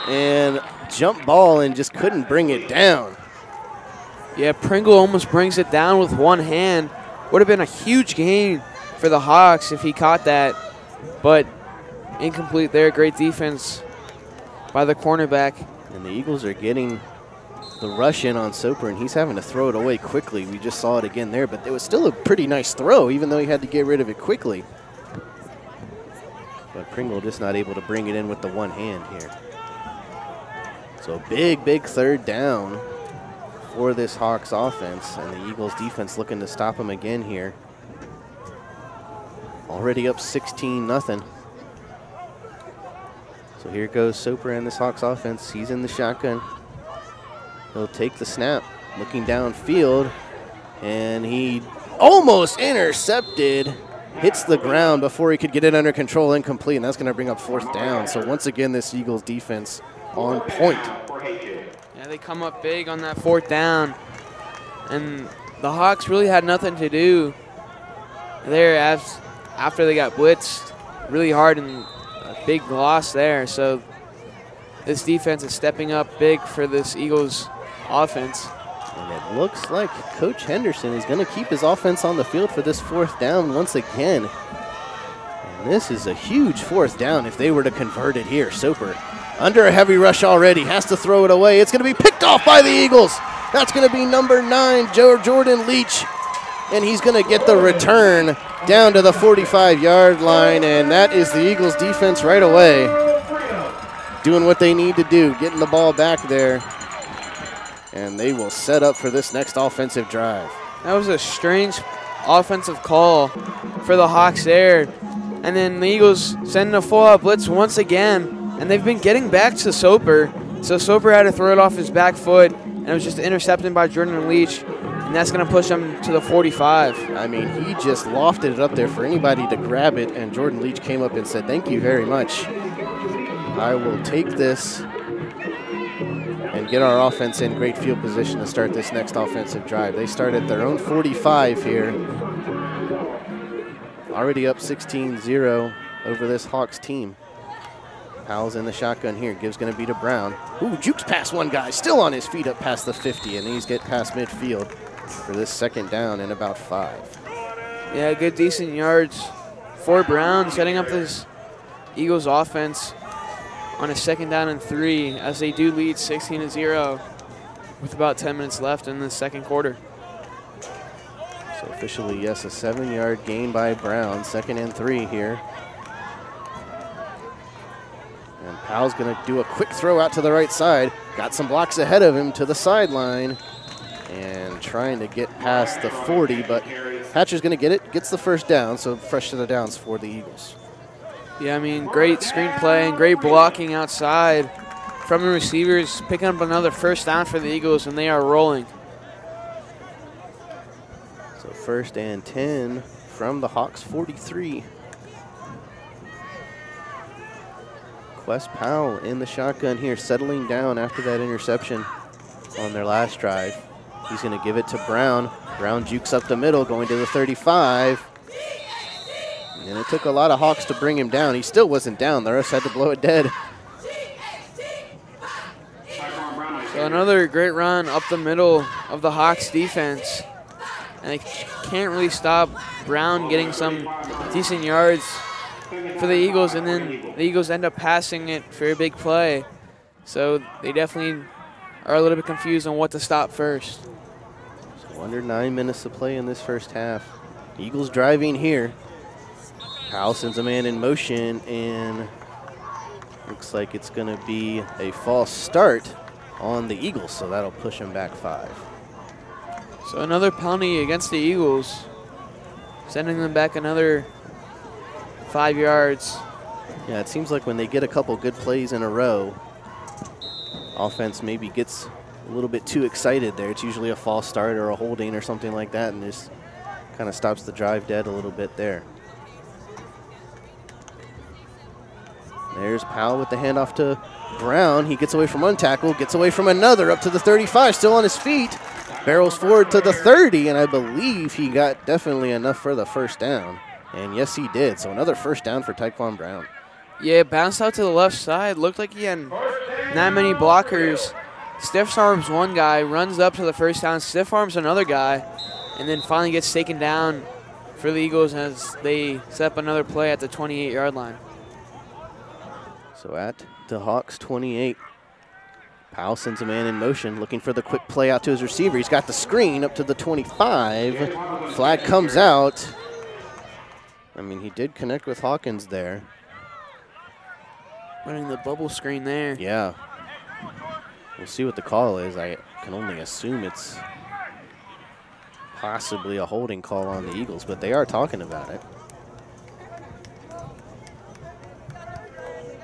and jump ball and just couldn't bring it down. Yeah, Pringle almost brings it down with one hand. Would have been a huge gain for the Hawks if he caught that, but incomplete there. Great defense by the cornerback. And the Eagles are getting the rush in on Soper, and he's having to throw it away quickly. We just saw it again there, but it was still a pretty nice throw, even though he had to get rid of it quickly. But Pringle just not able to bring it in with the one hand here. So big, big third down for this Hawks offense, and the Eagles defense looking to stop him again here. Already up 16-0. So here goes Soper and this Hawks offense. He's in the shotgun. He'll take the snap, looking downfield, and he almost intercepted. Hits the ground before he could get it under control, incomplete, and that's going to bring up fourth down. So once again, this Eagles defense on point. Yeah, they come up big on that fourth down, and the Hawks really had nothing to do there after they got blitzed really hard, and a big loss there. So this defense is stepping up big for this Eagles offense. And it looks like Coach Henderson is going to keep his offense on the field for this fourth down once again. And this is a huge fourth down if they were to convert it here. Soper under a heavy rush already, has to throw it away. It's going to be picked off by the Eagles. That's going to be number 9, Jordan Leach. And he's going to get the return down to the 45-yard line, and that is the Eagles defense right away, doing what they need to do, getting the ball back there, and they will set up for this next offensive drive. That was a strange offensive call for the Hawks there. And then the Eagles send a full-out blitz once again, and they've been getting back to Soper. So Soper had to throw it off his back foot, and it was just intercepted by Jordan Leach, and that's going to push him to the 45. I mean, he just lofted it up there for anybody to grab it, and Jordan Leach came up and said, "Thank you very much. I will take this and get our offense in great field position to start this next offensive drive." They start at their own 45 here. Already up 16-0 over this Hawks team. Powell's in the shotgun here. Gibbs going to be to Brown. Ooh, jukes past one guy. Still on his feet up past the 50, and he's get past midfield for this second down and about 5. Yeah, good, decent yards for Brown, setting up this Eagles offense on a second down and 3 as they do lead 16-0 with about 10 minutes left in the second quarter. So officially, yes, a 7-yard gain by Brown. 2nd and 3 here. And Powell's going to do a quick throw out to the right side. Got some blocks ahead of him to the sideline. And trying to get past the 40, but Hatcher's going to get it. Gets the first down, so fresh to the downs for the Eagles. Yeah, I mean, great screenplay and great blocking outside from the receivers, picking up another first down for the Eagles, and they are rolling. So 1st and 10 from the Hawks 43. Quest Powell in the shotgun here, settling down after that interception on their last drive. He's going to give it to Brown. Brown jukes up the middle, going to the 35. And it took a lot of Hawks to bring him down. He still wasn't down. The rest had to blow it dead. So another great run up the middle of the Hawks defense. And they can't really stop Brown getting some decent yards for the Eagles. And then the Eagles end up passing it for a big play. So they definitely are a little bit confused on what to stop first. So under 9 minutes to play in this first half. Eagles driving here. Powell sends a man in motion, and looks like it's going to be a false start on the Eagles, so that'll push him back 5. So another penalty against the Eagles, sending them back another 5 yards. Yeah, it seems like when they get a couple good plays in a row, offense maybe gets a little bit too excited there. It's usually a false start or a holding or something like that, and just kind of stops the drive dead a little bit there. There's Powell with the handoff to Brown. He gets away from one tackle, gets away from another, up to the 35, still on his feet. Barrels forward to the 30, and I believe he got definitely enough for the first down. And yes, he did. So another first down for Tyquan Brown. Yeah, bounced out to the left side. Looked like he had not many blockers. Stiff arms one guy, runs up to the first down, stiff arms another guy, and then finally gets taken down for the Eagles as they set up another play at the 28-yard line. So at the Hawks 28, Powell sends a man in motion, looking for the quick play out to his receiver. He's got the screen up to the 25. Flag comes out. I mean, he did connect with Hawkins there. Running the bubble screen there. Yeah. We'll see what the call is. I can only assume it's possibly a holding call on the Eagles, but they are talking about it.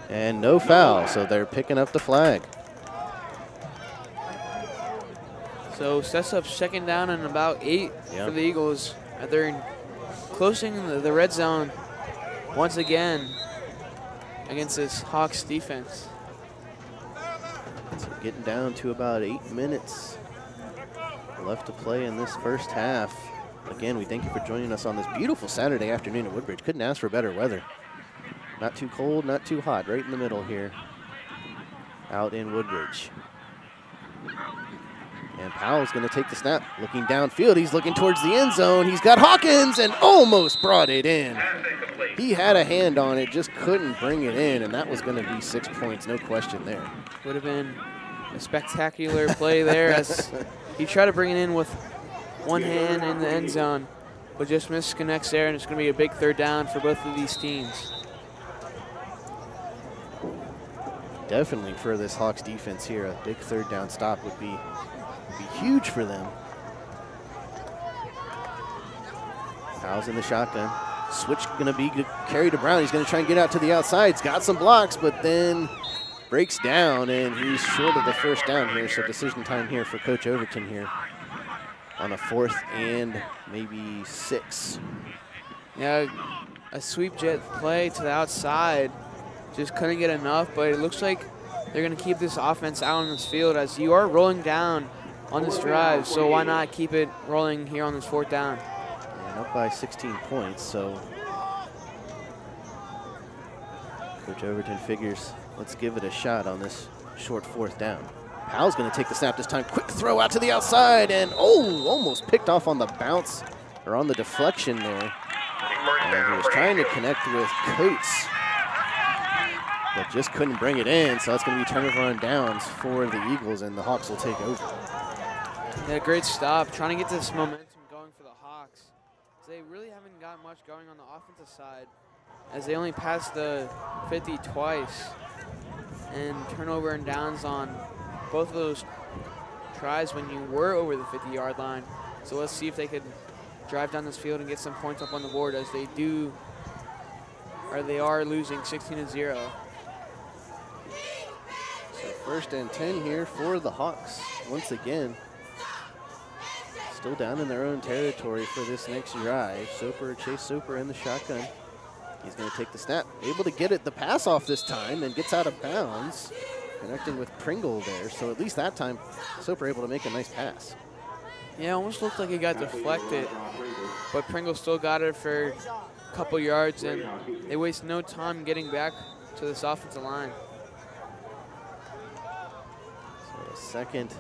And no foul, so they're picking up the flag. So sets up second down and about 8 for the Eagles. They're closing the red zone once again against this Hawks defense. So getting down to about 8 minutes left to play in this first half. Again, we thank you for joining us on this beautiful Saturday afternoon at Woodbridge. Couldn't ask for better weather. Not too cold, not too hot, right in the middle here out in Woodbridge. And Powell's going to take the snap, looking downfield. He's looking towards the end zone. He's got Hawkins and almost brought it in. He had a hand on it, just couldn't bring it in, and that was going to be 6 points, no question there. Would have been a spectacular play there as he tried to bring it in with one hand in the end zone. but just misconnects there, and it's going to be a big third down for both of these teams. Definitely for this Hawks defense here, a big third down stop would be huge for them. Powell's in the shotgun. Switch going to be carried to Brown. He's going to try and get out to the outside. He's got some blocks, but then breaks down, and he's short of the first down here, so decision time here for Coach Overton here on a 4th and maybe 6. Yeah, a sweep jet play to the outside. Just couldn't get enough, but it looks like they're going to keep this offense out on this field as you are rolling down on this drive, so why not keep it rolling here on this 4th down? And up by 16 points, so Coach Overton figures, let's give it a shot on this short 4th down. Powell's going to take the snap this time. Quick throw out to the outside, and almost picked off on the bounce, or on the deflection there. And he was trying to connect with Coates, but just couldn't bring it in, so that's going to be turnover on downs for the Eagles, and the Hawks will take over. Yeah, great stop. Trying to get this momentum going for the Hawks. They really haven't got much going on the offensive side, as they only passed the 50 twice, and turnover and downs on both of those tries when you were over the 50-yard line. So let's see if they could drive down this field and get some points up on the board, as they do, or they are losing 16-0. So 1st and 10 here for the Hawks once again. Still down in their own territory for this next drive. Chase Soper in the shotgun. He's going to take the snap, able to get it the pass off this time, and gets out of bounds, connecting with Pringle there. So at least that time, Soper able to make a nice pass. Yeah, almost looked like he got deflected, but Pringle still got it for a couple yards, and they waste no time getting back to this offensive line. So 2nd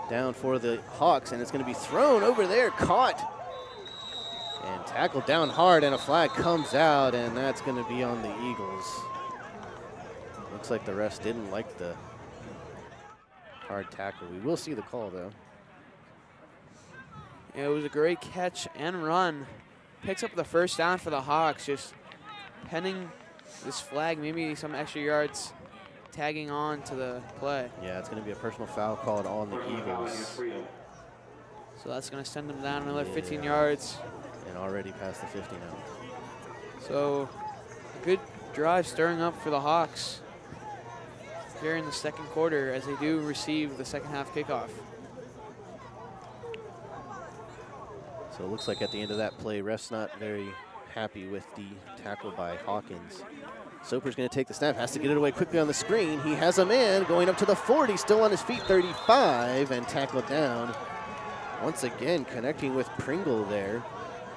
down for the Hawks, and it's going to be thrown over there, caught, and tackled down hard, and a flag comes out, and that's going to be on the Eagles. Looks like the refs didn't like the hard tackle. We will see the call, though. Yeah, it was a great catch and run. Picks up the 1st down for the Hawks, just penning this flag, maybe some extra yards tagging on to the play. Yeah, it's going to be a personal foul called on the Eagles. So that's going to send them down another 15 yards. And already past the 50 now. So a good drive stirring up for the Hawks here in the 2nd quarter, as they do receive the 2nd half kickoff. So it looks like at the end of that play, refs not very happy with the tackle by Hawkins. Soper's going to take the snap, has to get it away quickly on the screen. He has a man going up to the 40, still on his feet, 35, and tackled down. Once again, connecting with Pringle there.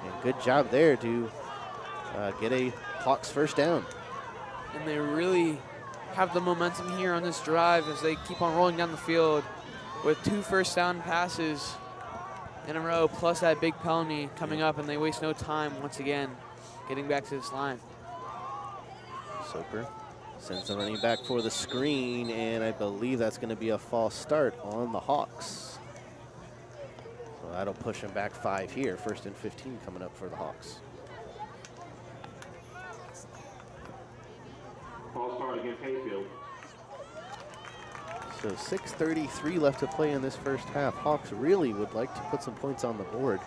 And good job there to get a Hawks 1st down. And they really have the momentum here on this drive as they keep on rolling down the field with 2 1st down passes in a row, plus that big penalty coming up, and they waste no time once again getting back to this line. Soper sends the running back for the screen, and I believe that's going to be a false start on the Hawks. So that'll push him back 5 here. 1st and 15 coming up for the Hawks. False start against Hayfield. So 6:33 left to play in this 1st half. Hawks really would like to put some points on the board.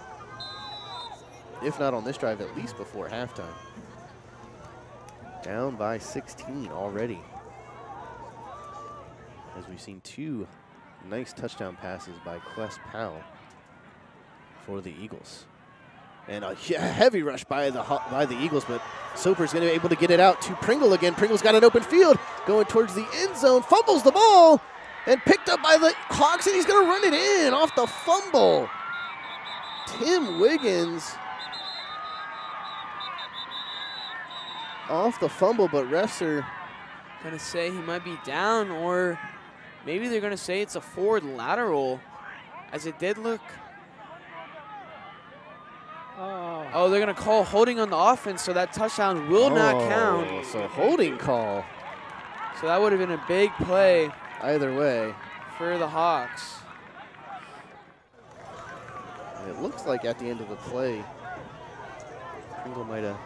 If not on this drive, at least before halftime. Down by 16 already, as we've seen 2 nice touchdown passes by Quest Powell for the Eagles. And a heavy rush by the Eagles, but Soper's going to be able to get it out to Pringle again. Pringle's got an open field, going towards the end zone, fumbles the ball, and picked up by the Hawks, and he's going to run it in off the fumble. Tim Wiggins off the fumble, but refs are going to say he might be down, or maybe they're going to say it's a forward lateral, as it did look. Oh, they're going to call holding on the offense, so that touchdown will not count. So holding call. So that would have been a big play either way for the Hawks. It looks like at the end of the play, Pringle might have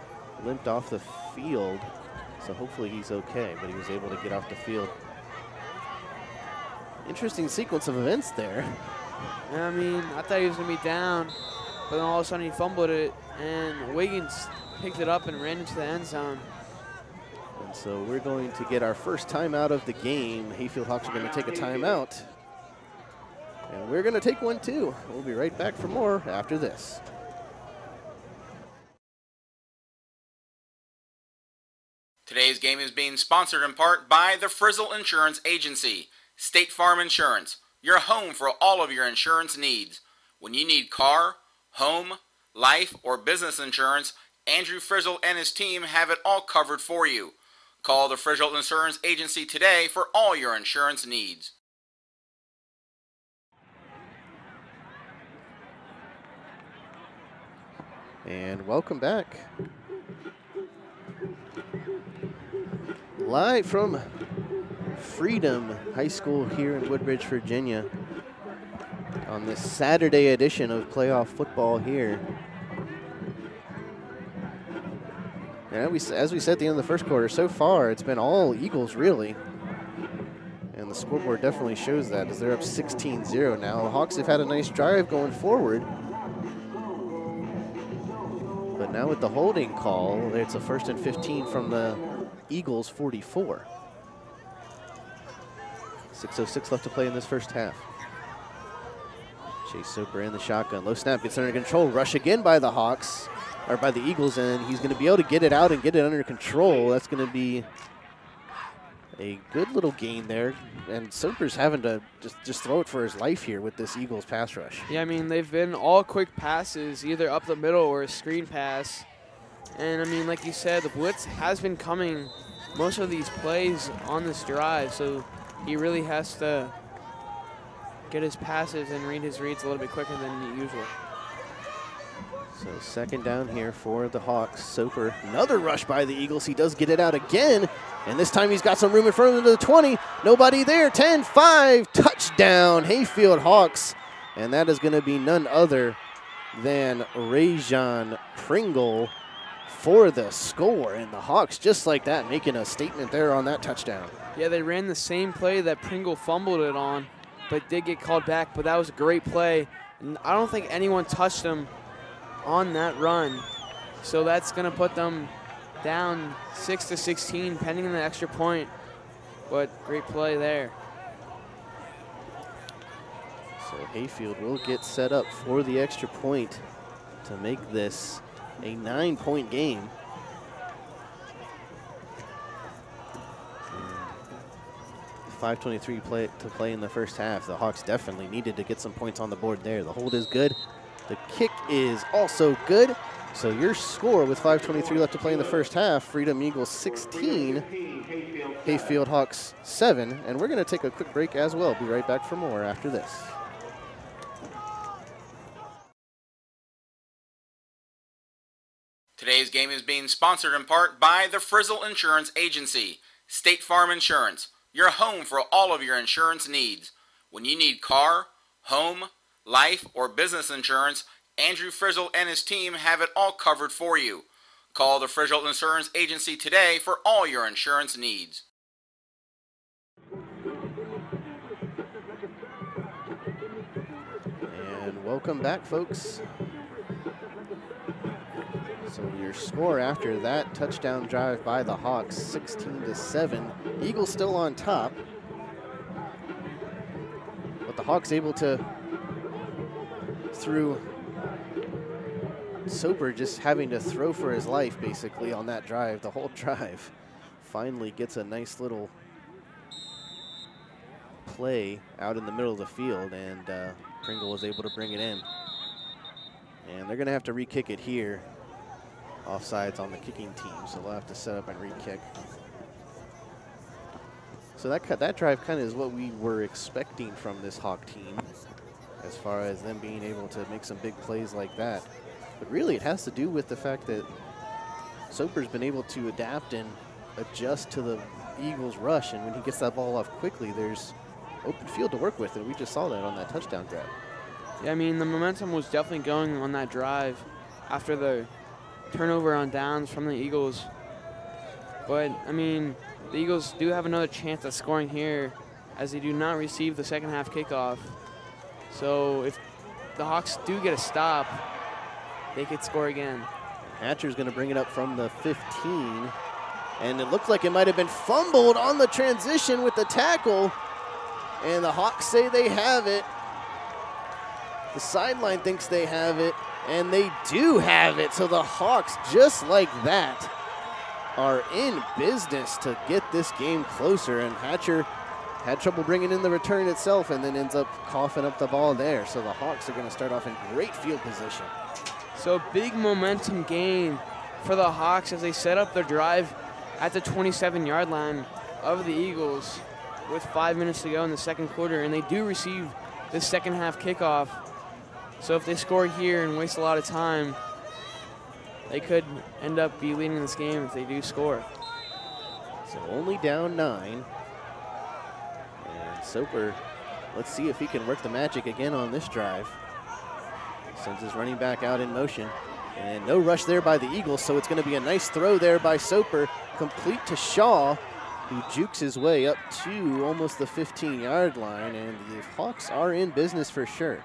limped off the field, so hopefully he's okay, but he was able to get off the field. Interesting sequence of events there. I mean, I thought he was going to be down, but then all of a sudden he fumbled it, and Wiggins picked it up and ran into the end zone. And so we're going to get our first timeout of the game. Hayfield Hawks are going to take a timeout. And we're going to take one too. We'll be right back for more after this. Today's game is being sponsored in part by the Frizzle Insurance Agency, State Farm Insurance, your home for all of your insurance needs. When you need car, home, life, or business insurance, Andrew Frizzle and his team have it all covered for you. Call the Frizzle Insurance Agency today for all your insurance needs. And welcome back. Live from Freedom High School here in Woodbridge, Virginia, on this Saturday edition of playoff football here. And as we said at the end of the first quarter, so far it's been all Eagles really. And the scoreboard definitely shows that as they're up 16-0 now. The Hawks have had a nice drive going forward. But now with the holding call, it's a 1st and 15 from the Eagles 44. 6:06 left to play in this first half. Chase Soper in the shotgun. Low snap gets under control. Rush again by the Hawks, or by the Eagles, and he's going to be able to get it out and get it under control. That's going to be a good little gain there. And Soper's having to just throw it for his life here with this Eagles pass rush. Yeah, I mean, they've been all quick passes, either up the middle or a screen pass. And, I mean, like you said, the blitz has been coming most of these plays on this drive, so he really has to get his passes and read his reads a little bit quicker than usual. So second down here for the Hawks. Soper, another rush by the Eagles. He does get it out again, and this time he's got some room in front of him to the 20. Nobody there, 10-5, touchdown, Hayfield Hawks. And that is going to be none other than Rajon Pringle for the score. And the Hawks, just like that, making a statement there on that touchdown. Yeah, they ran the same play that Pringle fumbled it on, but did get called back. But that was a great play. And I don't think anyone touched him on that run. So that's going to put them down 6-16, pending the extra point. But great play there. So Hayfield will get set up for the extra point to make this a 9-point game. 5:23 to play in the first half. The Hawks definitely needed to get some points on the board there. The hold is good. The kick is also good. So your score with 5:23 left to play in the first half, Freedom Eagles 16, Hayfield Hawks 7. And we're going to take a quick break as well. Be right back for more after this. Today's game is being sponsored in part by the Frizzle Insurance Agency, State Farm Insurance, your home for all of your insurance needs. When you need car, home, life, or business insurance, Andrew Frizzle and his team have it all covered for you. Call the Frizzle Insurance Agency today for all your insurance needs. And welcome back, folks. So your score after that touchdown drive by the Hawks, 16-7. Eagles still on top. But the Hawks able to, through Soper just having to throw for his life basically on that drive, the whole drive, finally gets a nice little play out in the middle of the field, and Pringle was able to bring it in. And they're going to have to re-kick it here. Offsides on the kicking team, so they'll have to set up and re-kick. So that drive kind of is what we were expecting from this Hawk team, as far as them being able to make some big plays like that. But really it has to do with the fact that Soper's been able to adapt and adjust to the Eagles' rush, and when he gets that ball off quickly, there's open field to work with, and we just saw that on that touchdown grab. Yeah, I mean, the momentum was definitely going on that drive after the turnover on downs from the Eagles. But, I mean, the Eagles do have another chance at scoring here as they do not receive the second half kickoff. So if the Hawks do get a stop, they could score again. Hatcher's going to bring it up from the 15. And it looked like it might have been fumbled on the transition with the tackle. And the Hawks say they have it. The sideline thinks they have it. And they do have it. So the Hawks, just like that, are in business to get this game closer. And Hatcher had trouble bringing in the return itself and then ends up coughing up the ball there. So the Hawks are going to start off in great field position. So big momentum gain for the Hawks as they set up their drive at the 27-yard line of the Eagles with 5 minutes to go in the second quarter. And they do receive the second half kickoff. So if they score here and waste a lot of time, they could end up be leading this game if they do score. So only down 9. And Soper, let's see if he can work the magic again on this drive. Sends his running back out in motion. And no rush there by the Eagles, so it's going to be a nice throw there by Soper, complete to Shaw, who jukes his way up to almost the 15-yard line, and the Hawks are in business for sure.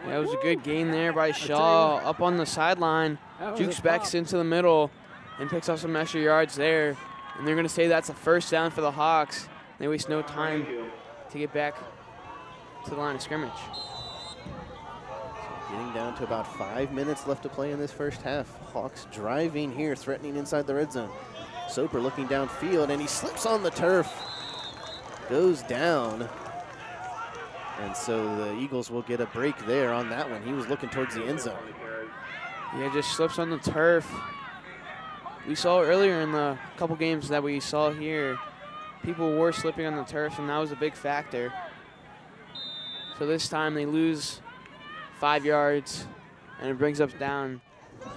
Yeah, it was a good gain there by Shaw up on the sideline. Jukes back into the middle and picks up some extra yards there. And they're going to say that's a first down for the Hawks. They waste no time to get back to the line of scrimmage. Getting down to about 5 minutes left to play in this first half. Hawks driving here, threatening inside the red zone. Soper looking downfield, and he slips on the turf. Goes down. And so the Eagles will get a break there on that one. He was looking towards the end zone. Yeah, just slips on the turf. We saw earlier in the couple games that we saw here, people were slipping on the turf, and that was a big factor. So this time they lose 5 yards, and it brings us down,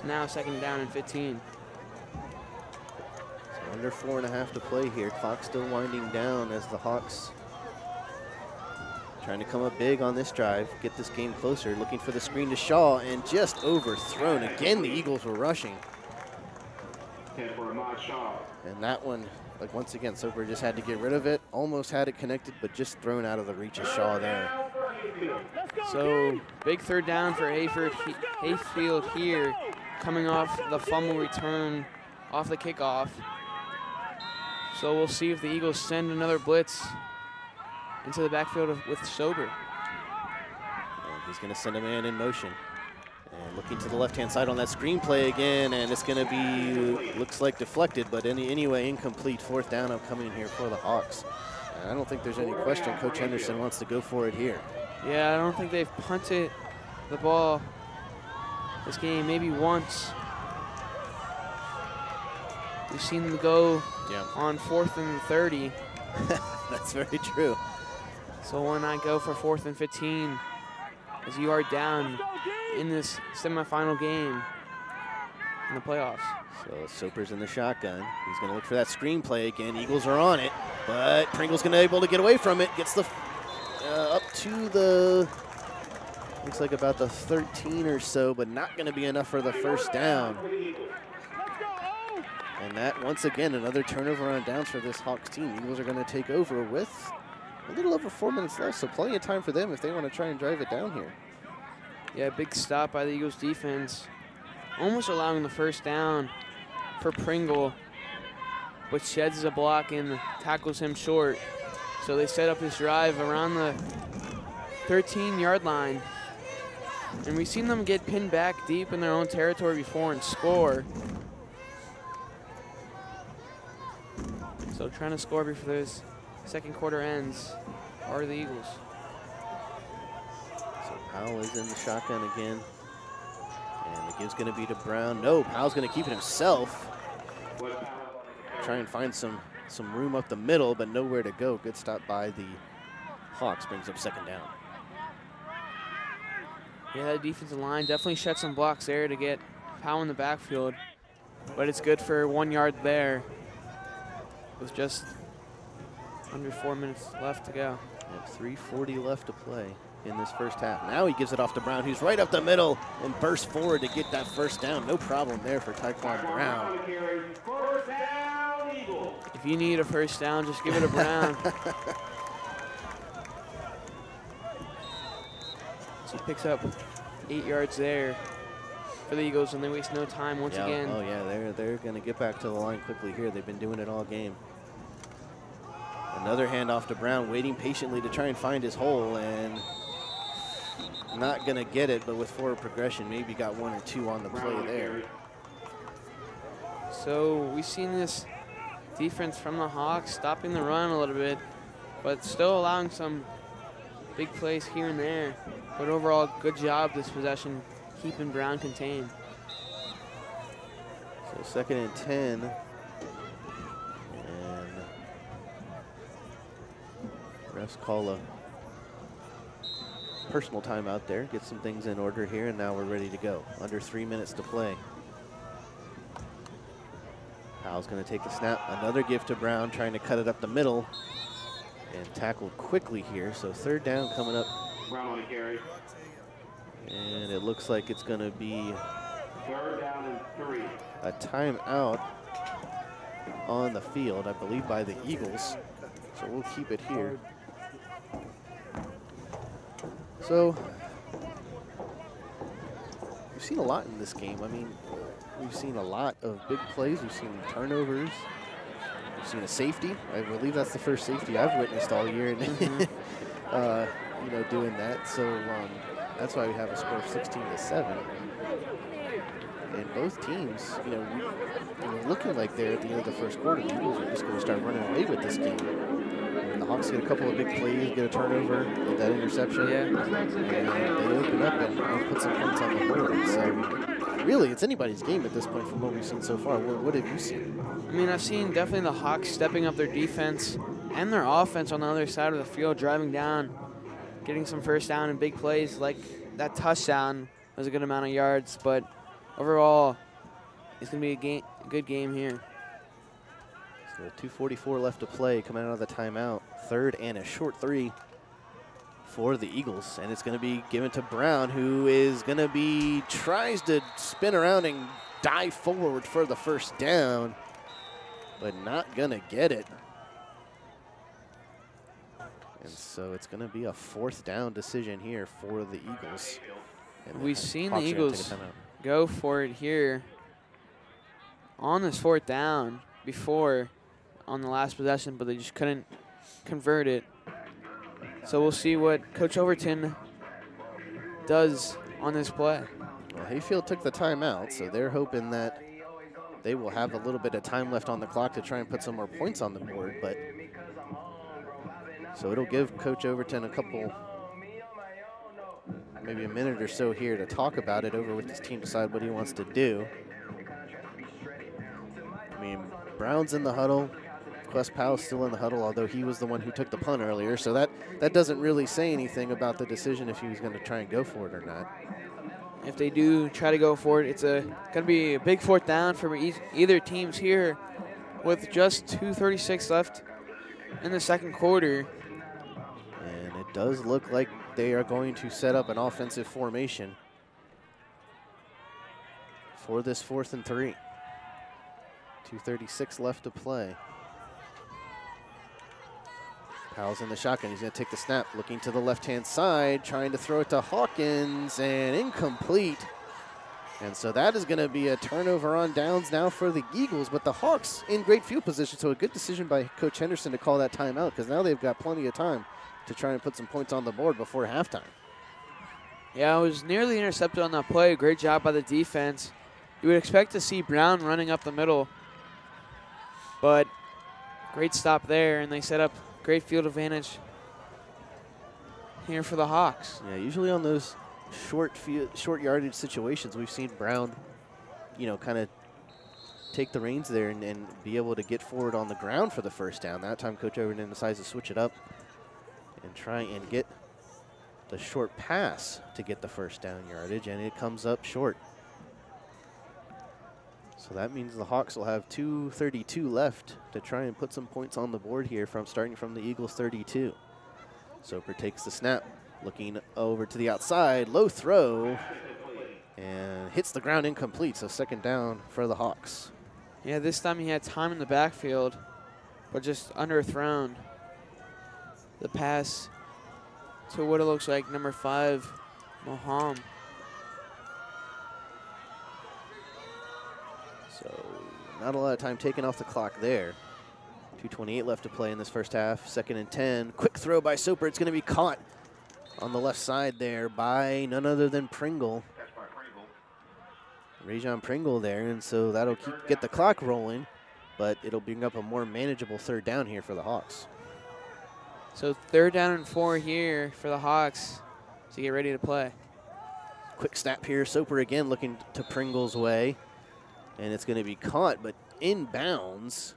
now second down and 15. So under 4.5 to play here. Clock still winding down as the Hawks trying to come up big on this drive, get this game closer, looking for the screen to Shaw, and just overthrown. Again, the Eagles were rushing. And that one, like once again, Soper just had to get rid of it. Almost had it connected, but just thrown out of the reach of Shaw there. So big third down for Hayfield here, coming off the fumble return off the kickoff. So we'll see if the Eagles send another blitz into the backfield with Soper. And he's going to send a man in motion. And looking to the left-hand side on that screen play again, and it's going to be, looks like deflected, but anyway, incomplete. Fourth down upcoming here for the Hawks. And I don't think there's any question Coach Henderson wants to go for it here. Yeah, I don't think they've punted the ball this game, maybe once. We've seen them go on 4th and 30. That's very true. So why not go for 4th and 15 as you are down in this semifinal game in the playoffs. So Soper's in the shotgun. He's going to look for that screen play again. Eagles are on it, but Pringle's going to be able to get away from it. Gets the up to the, looks like about the 13 or so, but not going to be enough for the first down. And that, once again, another turnover on downs for this Hawks team. Eagles are going to take over with a little over 4 minutes left, so plenty of time for them if they want to try and drive it down here. Yeah, big stop by the Eagles defense. Almost allowing the first down for Pringle, but sheds a block and tackles him short. So they set up his drive around the 13-yard line. And we've seen them get pinned back deep in their own territory before and score. So trying to score before this second quarter ends are the Eagles. So Powell is in the shotgun again. And the give's going to be to Brown. No, Powell's going to keep it himself. Try and find some room up the middle, but nowhere to go. Good stop by the Hawks, brings up second down. Yeah, that defensive line definitely shed some blocks there to get Powell in the backfield, but it's good for 1 yard there with just under 4 minutes left to go. Yep, 3:40 left to play. in this first half. Now he gives it off to Brown, who's right up the middle and bursts forward to get that first down. No problem there for Tyquan Brown. First down, Eagles. If you need a first down, just give it to Brown. So he picks up 8 yards there for the Eagles, and they waste no time once again. Oh yeah, they're going to get back to the line quickly here. They've been doing it all game. Another handoff to Brown, waiting patiently to try and find his hole, and not going to get it, but with forward progression, maybe got 1 or 2 on the play there. So we've seen this defense from the Hawks stopping the run a little bit, but still allowing some big plays here and there. But overall, good job this possession, keeping Brown contained. So 2nd and 10. And refs call a personal timeout there, get some things in order here, and now we're ready to go. Under 3 minutes to play. Powell's going to take the snap. Another give to Brown, trying to cut it up the middle, and tackled quickly here. So 3rd down coming up. Brown on the carry. And it looks like it's going to be 3rd down and 3. a timeout on the field, I believe, by the Eagles. So we'll keep it here. So we've seen a lot in this game. I mean, we've seen a lot of big plays. We've seen turnovers. We've seen a safety. I believe that's the first safety I've witnessed all year, and you know, doing that. So that's why we have a score of 16-7. And both teams, you know, looking like they're at the end of the first quarter, the Eagles are just going to start running away with this game. And the Hawks get a couple of big plays, get a turnover, get that interception, and they open up and put some points on the board. So really, it's anybody's game at this point from what we've seen so far. What have you seen? I mean, I've seen definitely the Hawks stepping up their defense and their offense on the other side of the field, driving down, getting some first down and big plays. Like that touchdown was a good amount of yards, but overall, it's going to be a good game here. So 2:44 left to play, coming out of the timeout. 3rd and a short 3 for the Eagles, and it's going to be given to Brown, who is going to tries to spin around and dive forward for the first down, but not going to get it. And so it's going to be a 4th down decision here for the Eagles. And We've seen the Hawks are gonna take a Eagles timeout. go for it here on this 4th down before on the last possession, but they just couldn't convert it. So we'll see what Coach Overton does on this play. Well, Hayfield took the timeout, so they're hoping that they will have a little bit of time left on the clock to try and put some more points on the board. But so it'll give Coach Overton a couple, maybe a minute or so here to talk about it over with his team, decide what he wants to do. I mean, Brown's in the huddle. Quest Powell's still in the huddle, although he was the one who took the punt earlier. So that doesn't really say anything about the decision if he was going to try and go for it or not. If they do try to go for it, it's going to be a big 4th down for either teams here with just 2:36 left in the 2nd quarter. And it does look like they are going to set up an offensive formation for this 4th and 3. 2:36 left to play. Powell's in the shotgun. He's going to take the snap, looking to the left-hand side, trying to throw it to Hawkins, and incomplete. And so that is going to be a turnover on downs now for the Eagles, but the Hawks in great field position, so a good decision by Coach Henderson to call that timeout, because now they've got plenty of time to try and put some points on the board before halftime. Yeah, it was nearly intercepted on that play. Great job by the defense. You would expect to see Brown running up the middle, but great stop there, and they set up great field advantage here for the Hawks. Yeah, usually on those short yardage situations, we've seen Brown, you know, kind of take the reins there and be able to get forward on the ground for the first down. That time Coach Overton decides to switch it up and try and get the short pass to get the first down yardage, and it comes up short. So that means the Hawks will have 2:32 left to try and put some points on the board here starting from the Eagles 32. Soper takes the snap, Looking over to the outside, low throw, and hits the ground incomplete, so second down for the Hawks. Yeah, this time he had time in the backfield, but just underthrown. The pass to what it looks like number 5, Moham. So not a lot of time taken off the clock there. 2:28 left to play in this first half. 2nd and 10. Quick throw by Soper. It's going to be caught on the left side there by none other than Pringle. Rajon Pringle there, and so that'll get the clock rolling, but it'll bring up a more manageable third down here for the Hawks. So 3rd down and 4 here for the Hawks to get ready to play. Quick snap here. Soper again looking to Pringle's way, and it's going to be caught, but inbounds.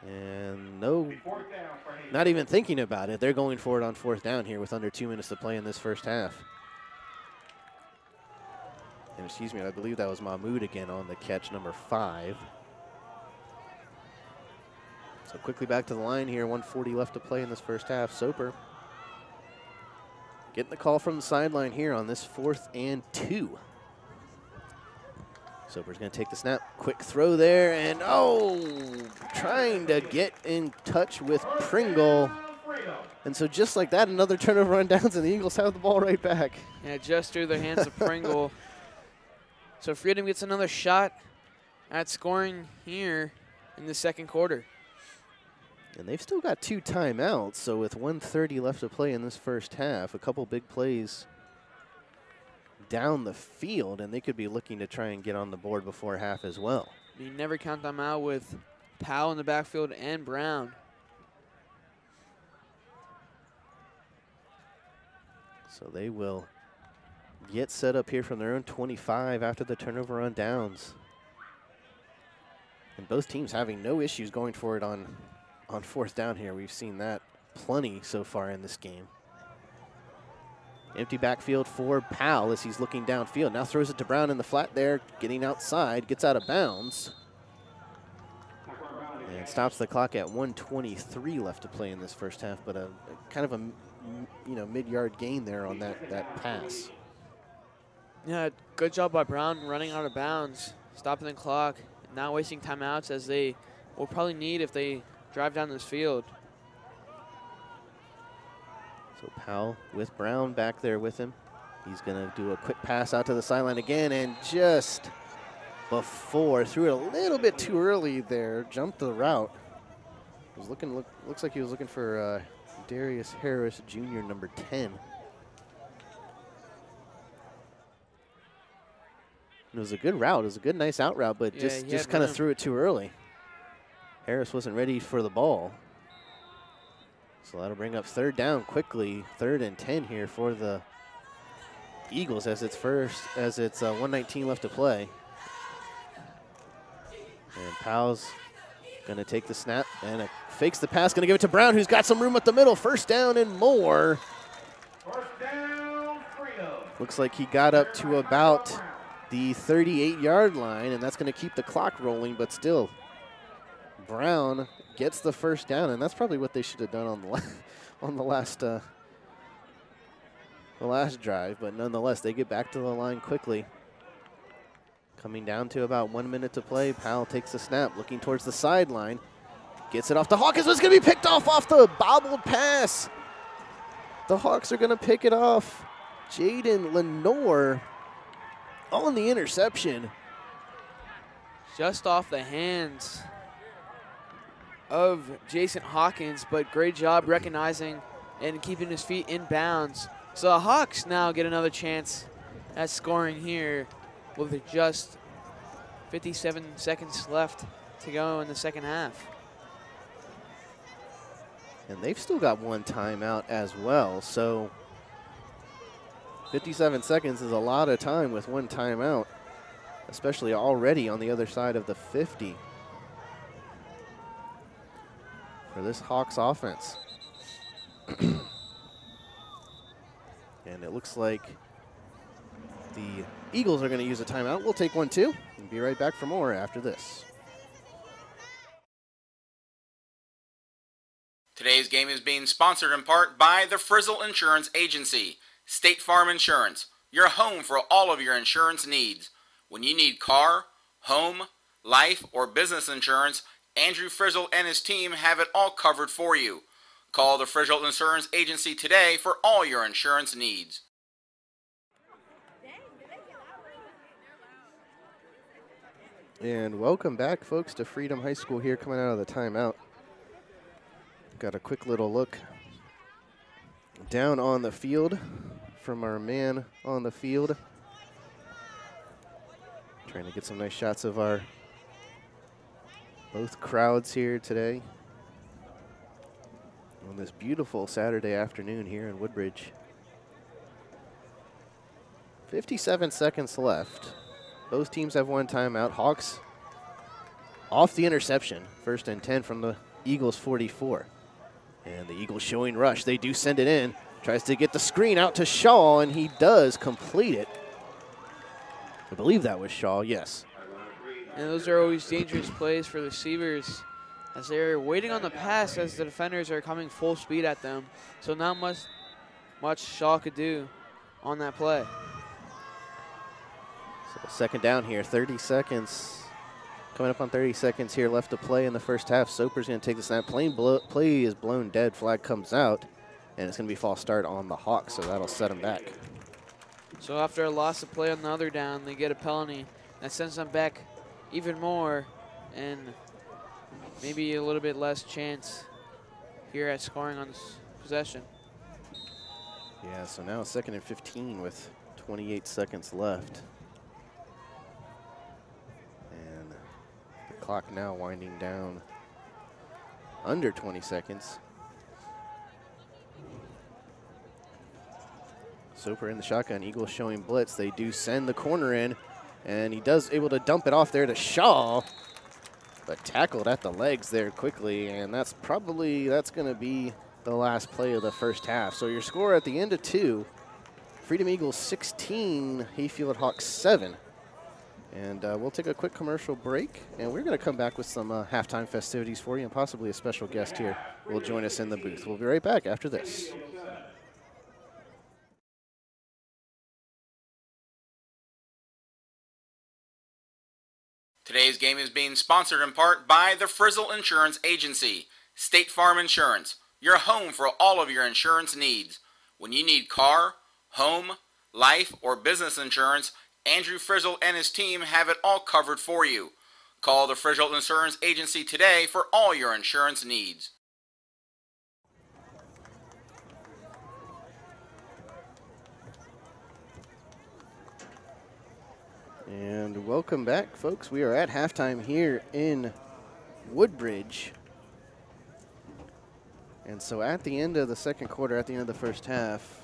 And no, not even thinking about it. They're going for it on 4th down here with under 2 minutes to play in this first half. And excuse me, I believe that was Mahmoud again on the catch, number 5. So quickly back to the line here, 1:40 left to play in this first half. Soper getting the call from the sideline here on this 4th and 2. Soper's going to take the snap. Quick throw there, and trying to get in touch with Pringle. And so just like that, another turnover on downs, and the Eagles have the ball right back. Yeah, just through the hands of Pringle. So Freedom gets another shot at scoring here in the second quarter. And they've still got 2 timeouts, so with 1:30 left to play in this first half, a couple big plays down the field, and they could be looking to try and get on the board before half as well. You never count them out with Powell in the backfield and Brown. So they will get set up here from their own 25 after the turnover on downs. And both teams having no issues going for it on 4th down here. We've seen that plenty so far in this game. Empty backfield for Powell as he's looking downfield. Now throws it to Brown in the flat there, getting outside, gets out of bounds. And stops the clock at 1:23 left to play in this first half, but a kind of a mid-yard gain there on that pass. Yeah, good job by Brown running out of bounds, stopping the clock, not wasting timeouts as they will probably need if they drive down this field. So Powell with Brown back there with him. He's going to do a quick pass out to the sideline again, and just before, threw it a little bit too early there, jumped the route. Looks like he was looking for Darius Harris Jr., number 10. It was a good route. It was a good, nice out route, but just kind of threw it too early. Harris wasn't ready for the ball. So that'll bring up 3rd down quickly. 3rd and 10 here for the Eagles as it's 1:19 left to play. And Powell's going to take the snap and fakes the pass, going to give it to Brown, who's got some room at the middle. 1st down and more. 1st down, Freedom. Looks like he got up to about the 38-yard line, and that's going to keep the clock rolling, but still, Brown gets the 1st down, and that's probably what they should have done on the last drive, but nonetheless, they get back to the line quickly. Coming down to about 1 minute to play, Powell takes the snap, looking towards the sideline, gets it off to Hawkins, but it's going to be picked off the bobbled pass. The Hawks are going to pick it off. Jaden Lenore on the interception. Just off the hands of Jason Hawkins, but great job recognizing and keeping his feet in bounds. So the Hawks now get another chance at scoring here with just 57 seconds left to go in the second half. And they've still got 1 timeout as well, so 57 seconds is a lot of time with 1 timeout, especially already on the other side of the 50 for this Hawks offense. And it looks like the Eagles are going to use a timeout. We'll take one too and be right back for more after this. Today's game is being sponsored in part by the Frizzle Insurance Agency, State Farm Insurance, your home for all of your insurance needs. When you need car, home, life, or business insurance, Andrew Frizzle and his team have it all covered for you. Call the Frizzle Insurance Agency today for all your insurance needs. And welcome back, folks, to Freedom High School here coming out of the timeout. Got a quick little look down on the field from our man on the field. Trying to get some nice shots of our both crowds here today on this beautiful Saturday afternoon here in Woodbridge. 57 seconds left. Both teams have one timeout. Hawks off the interception. 1st and 10 from the Eagles 44. And the Eagles showing rush. They do send it in. Tries to get the screen out to Shaw, and he does complete it. I believe that was Shaw, yes. And those are always dangerous plays for the receivers as they're waiting on the pass as the defenders are coming full speed at them. So not much Shaw could do on that play. So 2nd down here, 30 seconds. Coming up on 30 seconds here left to play in the first half. Soper's going to take the snap. Play is blown dead. Flag comes out, and it's going to be false start on the Hawks, so that'll set them back. So after a loss of play on the other down, they get a penalty. That sends them back even more, and maybe a little bit less chance here at scoring on this possession. Yeah, so now 2nd and 15 with 28 seconds left. And the clock now winding down under 20 seconds. Soper in the shotgun, Eagles showing blitz. They do send the corner in, and he does able to dump it off there to Shaw, but tackled at the legs there quickly, and that's going to be the last play of the first half. So your score at the end of 2, Freedom Eagles 16, Hayfield Hawks 7. And we'll take a quick commercial break, and we're going to come back with some halftime festivities for you, and possibly a special guest here will join us in the booth. We'll be right back after this. Today's game is being sponsored in part by the Frizzle Insurance Agency, State Farm Insurance, your home for all of your insurance needs. When you need car, home, life, or business insurance, Andrew Frizzle and his team have it all covered for you. Call the Frizzle Insurance Agency today for all your insurance needs. And welcome back, folks. We are at halftime here in Woodbridge. And so at the end of the second quarter, at the end of the first half,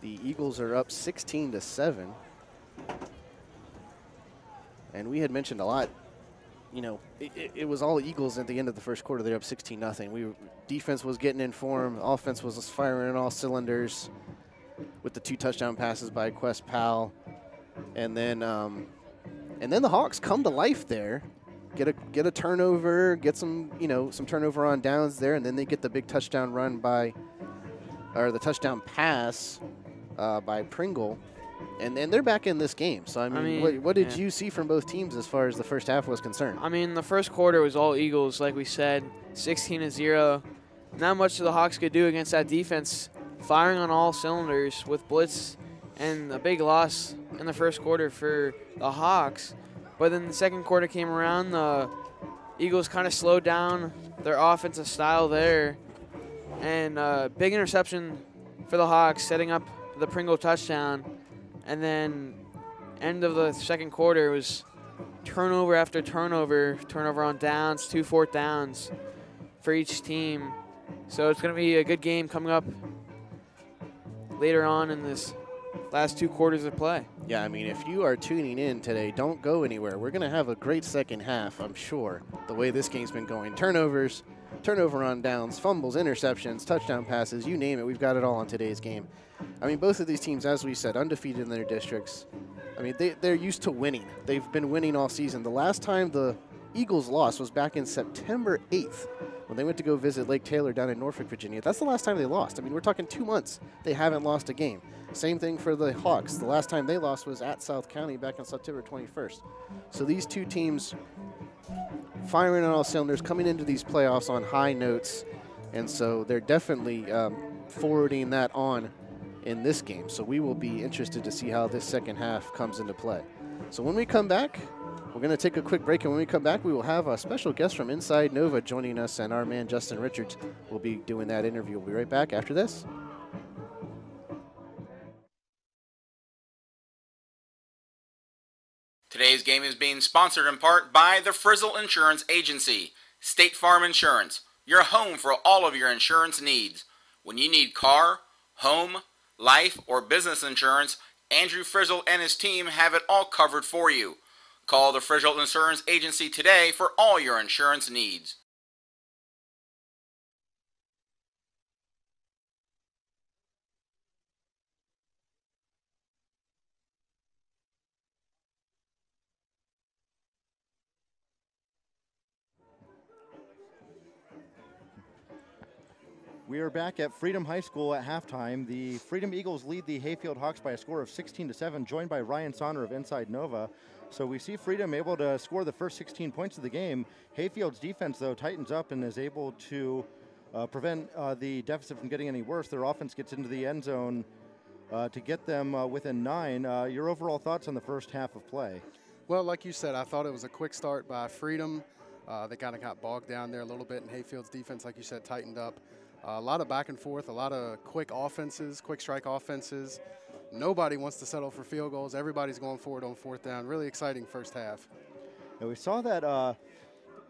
the Eagles are up 16-7. And we had mentioned a lot, you know, it was all Eagles at the end of the first quarter. They're up 16-0. Defense was getting in form. Offense was firing on all cylinders with the 2 touchdown passes by Quest Powell. And then the Hawks come to life there, get a turnover, get some turnover on downs there, and then they get the big touchdown run the touchdown pass by Pringle, and they're back in this game. So I mean what did you see from both teams as far as the first half was concerned? I mean, the first quarter was all Eagles, like we said, 16-0. Not much the Hawks could do against that defense, firing on all cylinders with blitz, and a big loss in the first quarter for the Hawks. But then the second quarter came around, the Eagles kind of slowed down their offensive style there. And big interception for the Hawks, setting up the Pringle touchdown. And then end of the second quarter was turnover after turnover on downs, 2 4th downs for each team. So it's going to be a good game coming up later on in this last 2 quarters of play. Yeah, I mean, if you are tuning in today, don't go anywhere. We're going to have a great second half, I'm sure, the way this game's been going. Turnovers, turnover on downs, fumbles, interceptions, touchdown passes, you name it. We've got it all in today's game. I mean, both of these teams, as we said, undefeated in their districts. I mean, they're used to winning. They've been winning all season. The last time the Eagles lost was back in September 8th when they went to go visit Lake Taylor down in Norfolk, Virginia, that's the last time they lost. I mean, we're talking 2 months. They haven't lost a game. Same thing for the Hawks. The last time they lost was at South County back on September 21st. So these two teams firing on all cylinders, coming into these playoffs on high notes, and so they're definitely forwarding that on in this game. So we will be interested to see how this second half comes into play. So when we come back, we're going to take a quick break, and when we come back, we will have a special guest from Inside Nova joining us, and our man Justin Richards will be doing that interview. We'll be right back after this. Today's game is being sponsored in part by the Frizzle Insurance Agency, State Farm Insurance, your home for all of your insurance needs. When you need car, home, life, or business insurance, Andrew Frizzle and his team have it all covered for you. Call the Frizzle Insurance Agency today for all your insurance needs. We are back at Freedom High School at halftime. The Freedom Eagles lead the Hayfield Hawks by a score of 16-7, joined by Ryan Sonner of Inside Nova. So we see Freedom able to score the first 16 points of the game. Hayfield's defense, though, tightens up and is able to prevent the deficit from getting any worse. Their offense gets into the end zone to get them within 9. Your overall thoughts on the first half of play? Well, like you said, I thought it was a quick start by Freedom. They kind of got bogged down there a little bit, and Hayfield's defense, like you said, tightened up. A lot of back and forth, a lot of quick offenses, quick strike offenses. Nobody wants to settle for field goals. Everybody's going forward on fourth down. Really exciting first half. And we saw that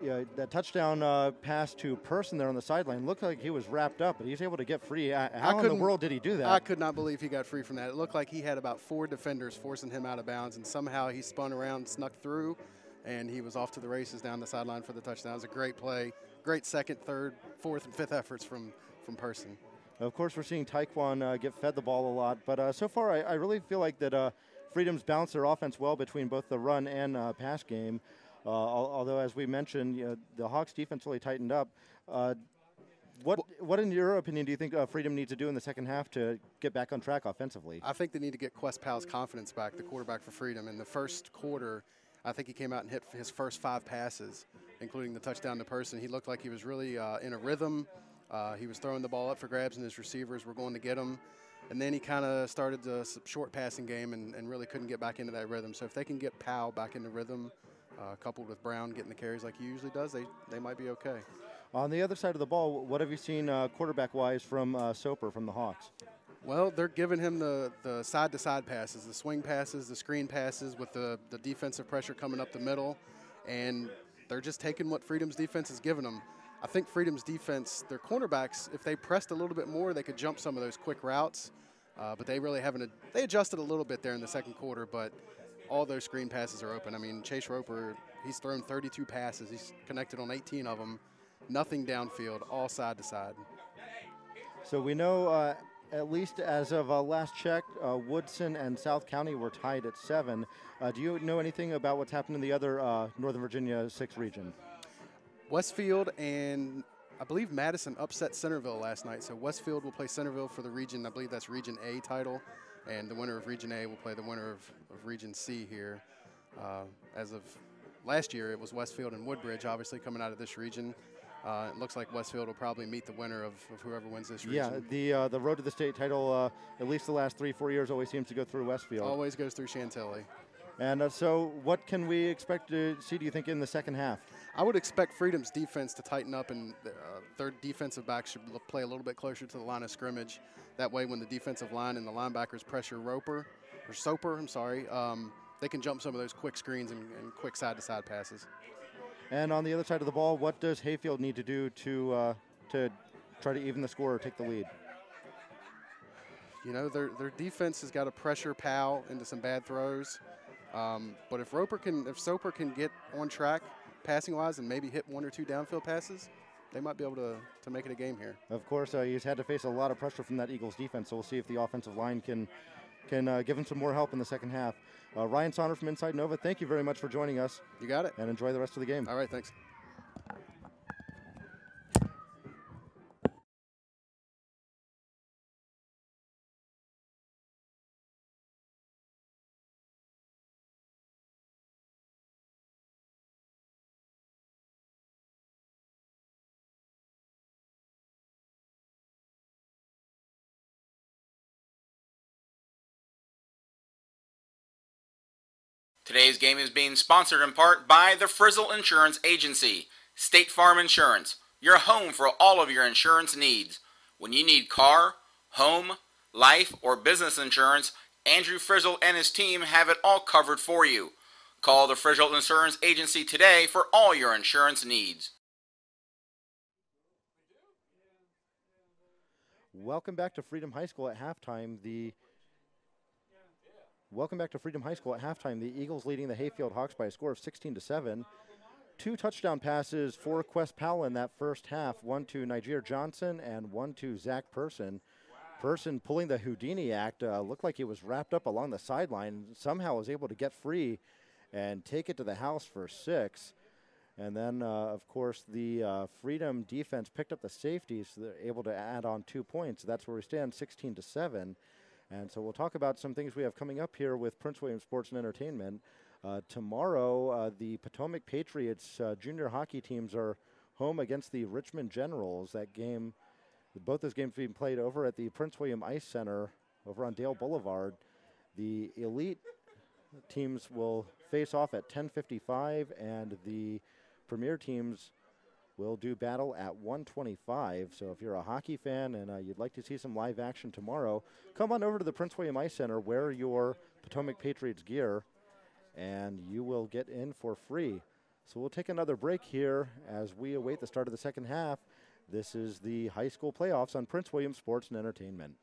that touchdown pass to Person there on the sideline. Looked like he was wrapped up, but he was able to get free. How in the world did he do that? I could not believe he got free from that. It looked like he had about 4 defenders forcing him out of bounds, and somehow he spun around, snuck through, and he was off to the races down the sideline for the touchdown. It was a great play. Great second, third, fourth, and fifth efforts from Person. Of course, we're seeing Taekwon get fed the ball a lot, but so far I really feel like that Freedom's balanced their offense well between both the run and pass game. Although, as we mentioned, the Hawks defense really tightened up. What, in your opinion, do you think Freedom needs to do in the second half to get back on track offensively? I think they need to get Quest Powell's confidence back, the quarterback for Freedom. In the first quarter, I think he came out and hit his first 5 passes, including the touchdown to Person. He looked like he was really in a rhythm. He was throwing the ball up for grabs, and his receivers were going to get him. And then he kind of started the short passing game and really couldn't get back into that rhythm. So if they can get Powell back into rhythm, coupled with Brown getting the carries like he usually does, they might be okay. On the other side of the ball, what have you seen quarterback-wise from Soper, from the Hawks? Well, they're giving him the side-to-side passes, the swing passes, the screen passes with the defensive pressure coming up the middle. And they're just taking what Freedom's defense is giving them. I think Freedom's defense, their cornerbacks, if they pressed a little bit more, they could jump some of those quick routes. But they really haven't. They adjusted a little bit there in the second quarter, but all those screen passes are open. I mean, Chase Roper, he's thrown 32 passes. He's connected on 18 of them. Nothing downfield, all side to side. So we know, at least as of last check, Woodson and South County were tied at 7. Do you know anything about what's happened in the other Northern Virginia 6 region? Westfield and I believe Madison upset Centerville last night. So Westfield will play Centerville for the region. I believe that's Region A title. And the winner of Region A will play the winner of Region C here. As of last year, it was Westfield and Woodbridge, obviously coming out of this region. It looks like Westfield will probably meet the winner of whoever wins this region. Yeah, the road to the state title, at least the last 3-4 years, always seems to go through Westfield. Always goes through Chantilly. And so what can we expect to see, do you think, in the second half? I would expect Freedom's defense to tighten up, and their defensive back should play a little bit closer to the line of scrimmage. That way, when the defensive line and the linebackers pressure Soper, they can jump some of those quick screens and quick side-to-side passes. And on the other side of the ball, what does Hayfield need to do to try to even the score or take the lead? You know, their defense has got to pressure Powell into some bad throws. But if Soper can get on track passing-wise and maybe hit 1 or 2 downfield passes, they might be able to make it a game here. Of course, he's had to face a lot of pressure from that Eagles defense, so we'll see if the offensive line can give him some more help in the second half. Ryan Sonner from Inside Nova, thank you very much for joining us. You got it. And enjoy the rest of the game. All right, thanks. Today's game is being sponsored in part by the Frizzle Insurance Agency, State Farm Insurance, your home for all of your insurance needs. When you need car, home, life, or business insurance, Andrew Frizzle and his team have it all covered for you. Call the Frizzle Insurance Agency today for all your insurance needs. Welcome back to Freedom High School at halftime. The Eagles leading the Hayfield Hawks by a score of 16-7. 2 touchdown passes for Quest Powell in that first half, one to Niger Johnson and one to Zach Person. Person pulling the Houdini act, looked like he was wrapped up along the sideline, somehow was able to get free and take it to the house for 6. And then, of course, the Freedom defense picked up the safety, so they're able to add on 2 points. That's where we stand, 16-7. And so we'll talk about some things we have coming up here with Prince William Sports and Entertainment. Tomorrow, the Potomac Patriots junior hockey teams are home against the Richmond Generals. That game, both those games being played over at the Prince William Ice Center over on Dale Boulevard. The elite teams will face off at 10:55, and the premier teams will do battle at 1:25. So if you're a hockey fan and you'd like to see some live action tomorrow, come on over to the Prince William Ice Center, wear your Potomac Patriots gear, and you will get in for free. So we'll take another break here as we await the start of the second half. This is the high school playoffs on Prince William Sports and Entertainment.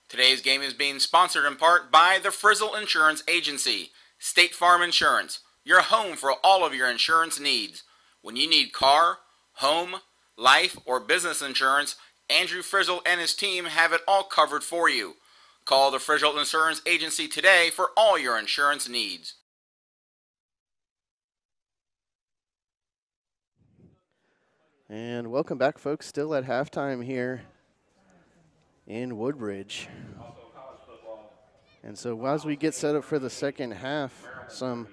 Today's game is being sponsored in part by the Frizzle Insurance Agency, State Farm Insurance, your home for all of your insurance needs. When you need car, home, life, or business insurance, Andrew Frizzle and his team have it all covered for you. Call the Frizzle Insurance Agency today for all your insurance needs. And welcome back, folks. Still at halftime here in Woodbridge. And so as we get set up for the second half, some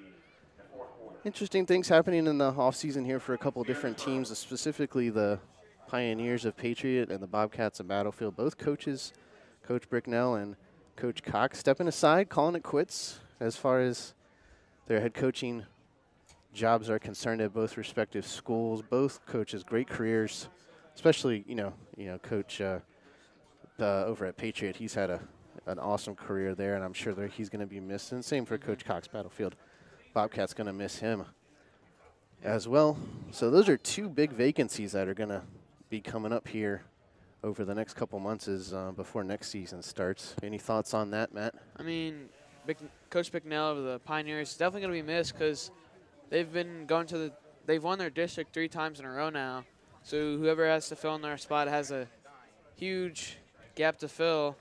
interesting things happening in the offseason here for a couple different teams, specifically the Pioneers of Patriot and the Bobcats of Battlefield. Both coaches, Coach Bricknell and Coach Cox, stepping aside, calling it quits as far as their head coaching jobs are concerned at both respective schools. Both coaches, great careers, especially, Coach over at Patriot. He's had an awesome career there, and I'm sure that he's going to be missed. And same for Coach Cox, Battlefield. Bobcat's going to miss him as well. So those are 2 big vacancies that are going to be coming up here over the next couple months before next season starts. Any thoughts on that, Matt? I mean, Coach Bicknell of the Pioneers is definitely going to be missed because they've been going to they've won their district 3 times in a row now. So whoever has to fill in their spot has a huge gap to fill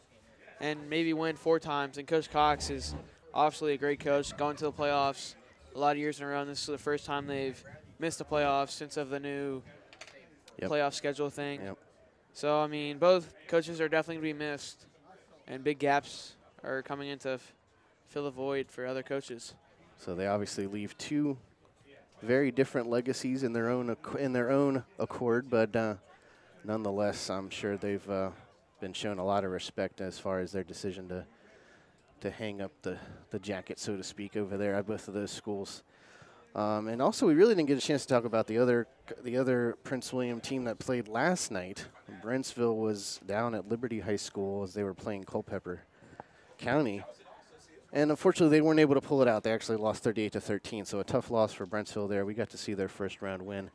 and maybe win 4 times. And Coach Cox is obviously a great coach, going to the playoffs a lot of years in a row. And this is the first time they've missed the playoffs since of the new playoff schedule thing. Yep. So, I mean, both coaches are definitely going to be missed, and big gaps are coming in to fill the void for other coaches. So they obviously leave 2 very different legacies in their own accord, but nonetheless, I'm sure they've been shown a lot of respect as far as their decision to hang up the jacket, so to speak, over there at both of those schools. And also, we really didn't get a chance to talk about the other Prince William team that played last night. Brentsville was down at Liberty High School as they were playing Culpeper County. And unfortunately, they weren't able to pull it out. They actually lost 38-13, so a tough loss for Brentsville there. We got to see their first round win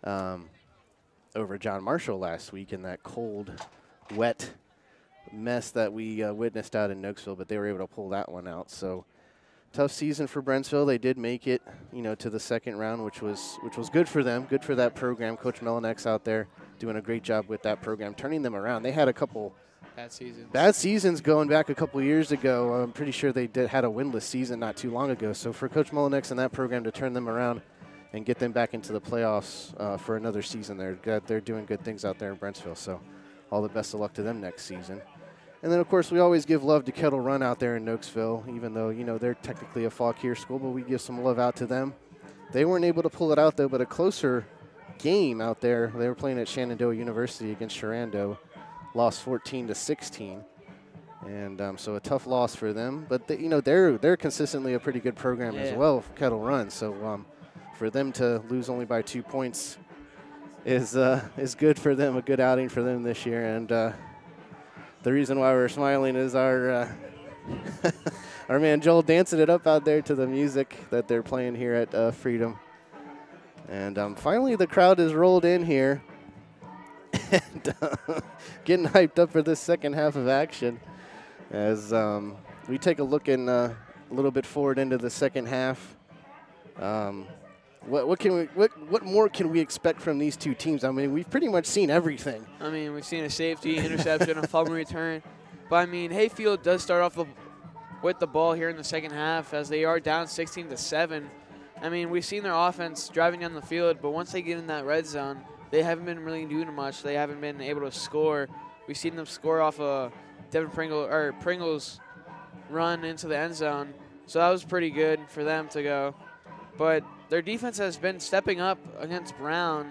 over John Marshall last week in that cold, wet mess that we witnessed out in Nokesville, but they were able to pull that one out. So tough season for Brentsville. They did make it, to the second round, which was good for them, good for that program. Coach Melinex out there doing a great job with that program, turning them around. They had a couple bad seasons going back a couple years ago. I'm pretty sure they had a winless season not too long ago. So for Coach Melinex and that program to turn them around and get them back into the playoffs for another season, they're doing good things out there in Brentsville. So all the best of luck to them next season. And then, of course, we always give love to Kettle Run out there in Nokesville, even though, they're technically a Fauquier school, but we give some love out to them. They weren't able to pull it out, though, but a closer game out there. They were playing at Shenandoah University against Shenandoah, lost 14-16. And so a tough loss for them. But, they're consistently a pretty good program as well, Kettle Run. So for them to lose only by 2 points is good for them, a good outing for them this year. And the reason why we're smiling is our our man Joel dancing it up out there to the music that they're playing here at Freedom. And finally the crowd has rolled in here and getting hyped up for this second half of action as we take a look in a little bit forward into the second half. What more can we expect from these two teams? I mean, we've pretty much seen everything. I mean, we've seen a safety, interception, a fumble return. But, I mean, Hayfield does start off with the ball here in the second half as they are down 16-7. I mean, we've seen their offense driving down the field, but once they get in that red zone, they haven't been really doing much. They haven't been able to score. We've seen them score off a Pringle's run into the end zone. So that was pretty good for them to go. But their defense has been stepping up against Brown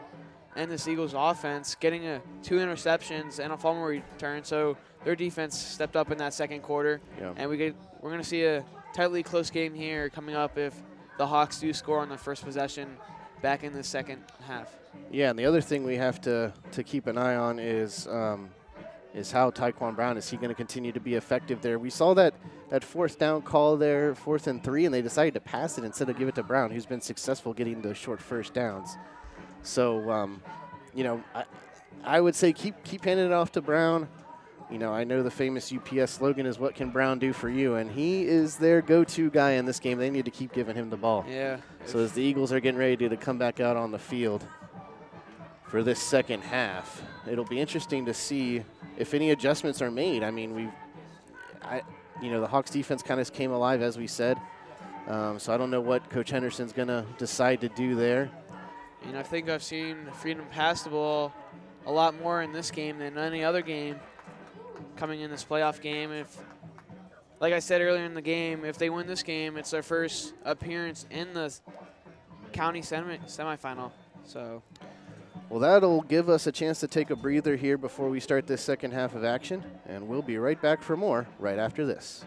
and this Eagles offense, getting 2 interceptions and a fumble return. So their defense stepped up in that second quarter. Yeah. And we're going to see a tightly close game here coming up if the Hawks do score on the first possession back in the second half. Yeah, and the other thing we have to keep an eye on is how Tyquan Brown, is he going to continue to be effective there? We saw that fourth down call there, 4th and 3, and they decided to pass it instead of give it to Brown, who's been successful getting those short first downs. So, I would say keep handing it off to Brown. I know the famous UPS slogan is, "What can Brown do for you?" And he is their go-to guy in this game. They need to keep giving him the ball. Yeah. So as the Eagles are getting ready to come back out on the field for this second half, it'll be interesting to see if any adjustments are made. I mean, the Hawks defense kind of came alive, as we said. So I don't know what Coach Henderson's going to decide to do there. And I think I've seen Freedom pass the ball a lot more in this game than any other game coming in this playoff game. Like I said earlier in the game, if they win this game, it's their first appearance in the county semifinal. So, well, that'll give us a chance to take a breather here before we start this second half of action, and we'll be right back for more right after this.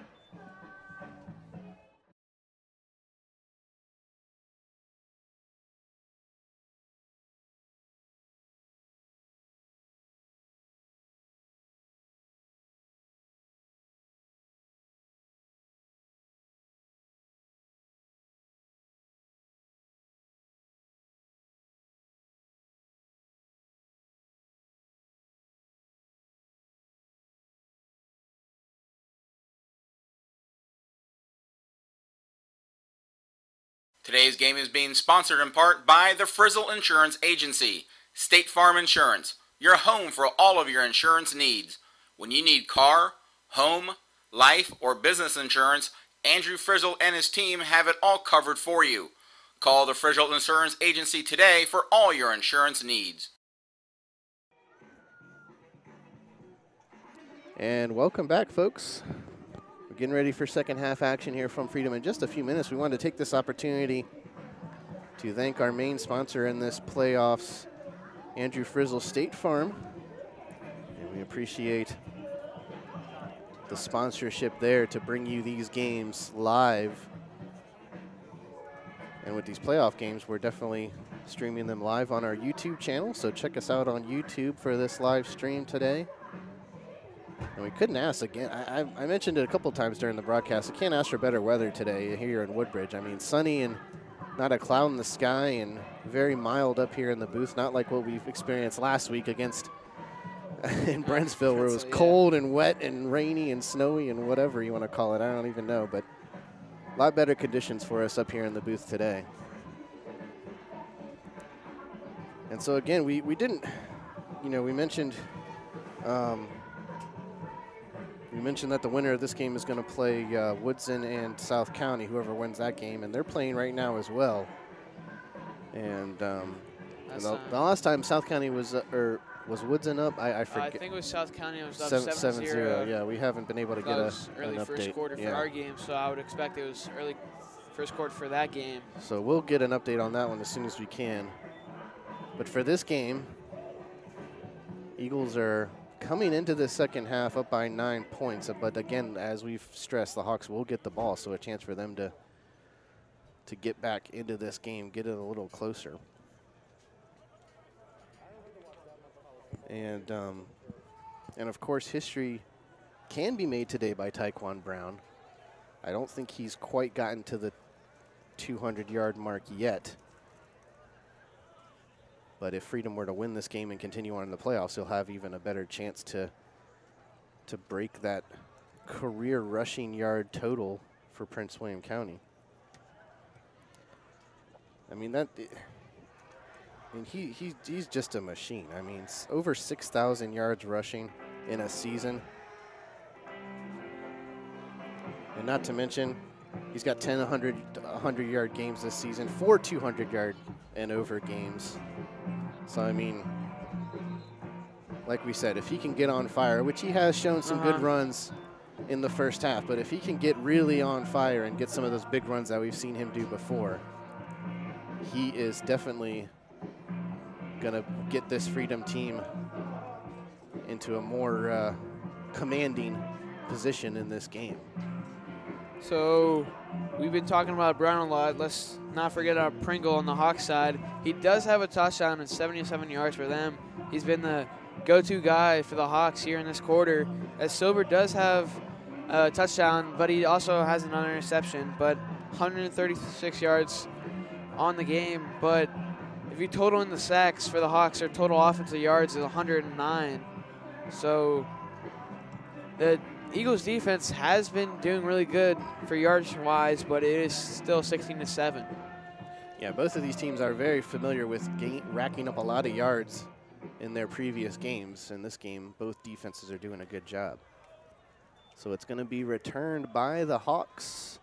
Today's game is being sponsored in part by the Frizzle Insurance Agency, State Farm Insurance, your home for all of your insurance needs. When you need car, home, life, or business insurance, Andrew Frizzle and his team have it all covered for you. Call the Frizzle Insurance Agency today for all your insurance needs. And welcome back, folks. We're getting ready for second half action here from Freedom. In just a few minutes, we wanted to take this opportunity to thank our main sponsor in this playoffs, Andrew Frizzle State Farm. And we appreciate the sponsorship there to bring you these games live. And with these playoff games, we're definitely streaming them live on our YouTube channel. So check us out on YouTube for this live stream today. And we couldn't ask again. I mentioned it a couple times during the broadcast. I can't ask for better weather today here in Woodbridge. I mean, sunny and not a cloud in the sky and very mild up here in the booth. Not like what we've experienced last week against in Brentsville, where it was cold and wet and rainy and snowy and whatever you want to call it. I don't even know, but a lot better conditions for us up here in the booth today. And so again, we didn't, we mentioned. We mentioned that the winner of this game is going to play Woodson and South County, whoever wins that game, and they're playing right now as well. And the last time South County was Woodson up? I forget. I think it was South County. It was up 7-0. Yeah, we haven't been able to get early an first update. quarter for our game, so I would expect it was early first quarter for that game. So we'll get an update on that one as soon as we can. But for this game, Eagles are coming into the second half up by 9 points. But again, as we've stressed, the Hawks will get the ball, so a chance for them to get back into this game, get it a little closer. And of course, history can be made today by Taekwon Brown. I don't think he's quite gotten to the 200-yard mark yet. But if Freedom were to win this game and continue on in the playoffs, he'll have even a better chance to break that career rushing yard total for Prince William County. I mean, he's just a machine. I mean, over 6,000 yards rushing in a season. And not to mention, he's got 10 100-yard games this season, 4 200-yard and over games. So, I mean, like we said, if he can get on fire, which he has shown some good runs in the first half, but if he can get really on fire and get some of those big runs that we've seen him do before, he is definitely going to get this Freedom team into a more commanding position in this game. So we've been talking about Brown a lot. Let's not forget about Pringle on the Hawks side. He does have a touchdown and 77 yards for them. He's been the go-to guy for the Hawks here in this quarter. As Sober does have a touchdown, but he also has another interception, but 136 yards on the game. But if you total in the sacks for the Hawks, their total offensive yards is 109. So the Eagles defense has been doing really good for yards-wise, but it is still 16-7. Yeah, both of these teams are very familiar with racking up a lot of yards in their previous games. In this game, both defenses are doing a good job. So it's going to be returned by the Hawks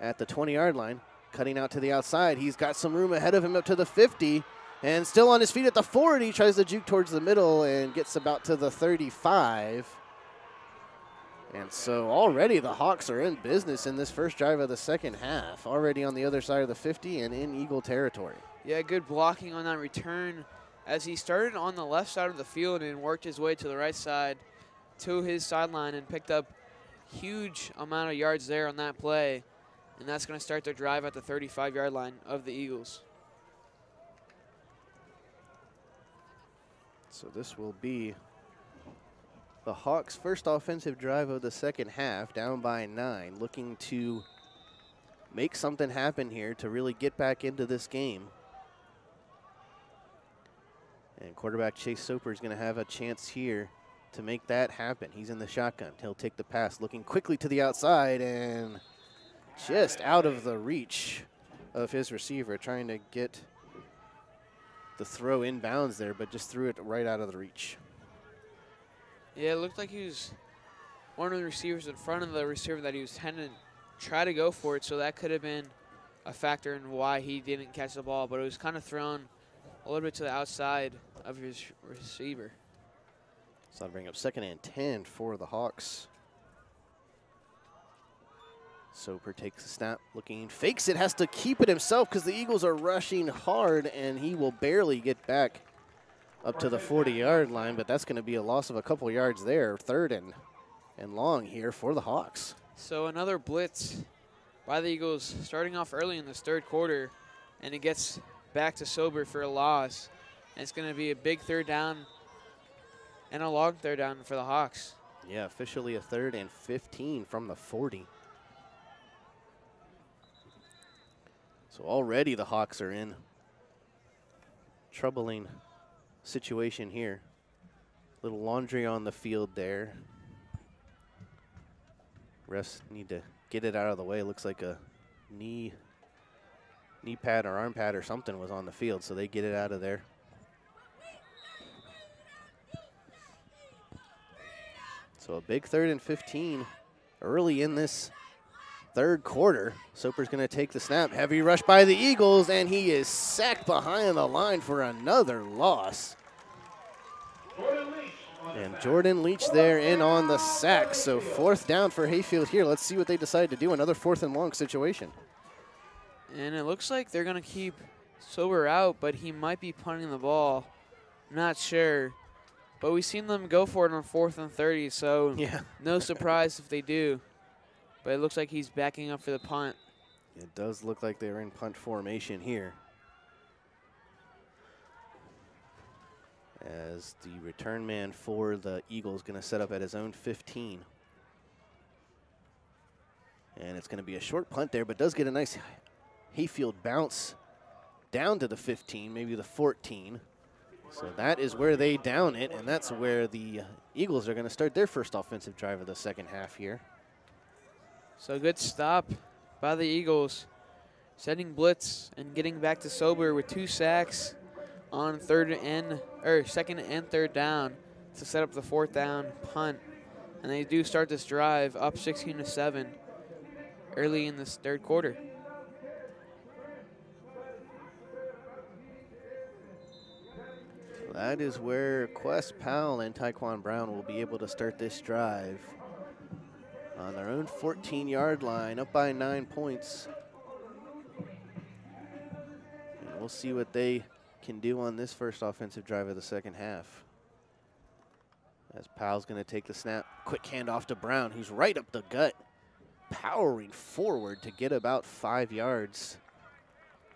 at the 20-yard line, cutting out to the outside. He's got some room ahead of him up to the 50, and still on his feet at the 40. Tries to juke towards the middle and gets about to the 35. And so already the Hawks are in business in this first drive of the second half, already on the other side of the 50 and in Eagle territory. Yeah, good blocking on that return as he started on the left side of the field and worked his way to the right side to his sideline and picked up huge amount of yards there on that play. And that's going to start their drive at the 35-yard line of the Eagles. So this will be the Hawks' first offensive drive of the second half, down by 9, looking to make something happen here to really get back into this game. And quarterback Chase Soper is going to have a chance here to make that happen. He's in the shotgun. He'll take the pass, looking quickly to the outside and just out of the reach of his receiver, trying to get the throw inbounds there, but just threw it right out of the reach. Yeah, it looked like he was one of the receivers in front of the receiver that he was tending to try to go for it, so that could have been a factor in why he didn't catch the ball, but it was kind of thrown a little bit to the outside of his receiver. So that'll bring up 2nd and 10 for the Hawks. Soper takes the snap, looking, fakes it, has to keep it himself because the Eagles are rushing hard, and he will barely get back up to the 40-yard line, but that's going to be a loss of a couple yards there. 3rd and long here for the Hawks. So another blitz by the Eagles starting off early in this third quarter, and it gets back to Sober for a loss. And it's going to be a big 3rd down and a long 3rd down for the Hawks. Yeah, officially a 3rd and 15 from the 40. So already the Hawks are in troubling situation here. Little laundry on the field there. Refs need to get it out of the way. Looks like a knee pad or arm pad or something was on the field, so they get it out of there. So a big 3rd and 15 early in this third quarter. Soper's going to take the snap. Heavy rush by the Eagles, and he is sacked behind the line for another loss. And Jordan Leach there in on the sack. So 4th down for Hayfield here. Let's see what they decide to do. Another 4th and long situation. And it looks like they're going to keep Sober out, but he might be punting the ball. Not sure. But we've seen them go for it on 4th and 30, so Yeah. no surprise if they do. But it looks like he's backing up for the punt. It does look like they're in punt formation here, as the return man for the Eagles going to set up at his own 15. And it's going to be a short punt there, but does get a nice hayfield bounce down to the 15, maybe the 14. So that is where they down it, and that's where the Eagles are going to start their first offensive drive of the second half here. So good stop by the Eagles, setting blitz and getting back to Sober with 2 sacks on second and third down to set up the 4th down punt. And they do start this drive up 16-7 early in this 3rd quarter. So that is where Quest Powell and Tyquan Brown will be able to start this drive on their own 14-yard line, up by 9 points. And we'll see what they can do on this first offensive drive of the second half. As Powell's going to take the snap, quick handoff to Brown, who's right up the gut, powering forward to get about 5 yards.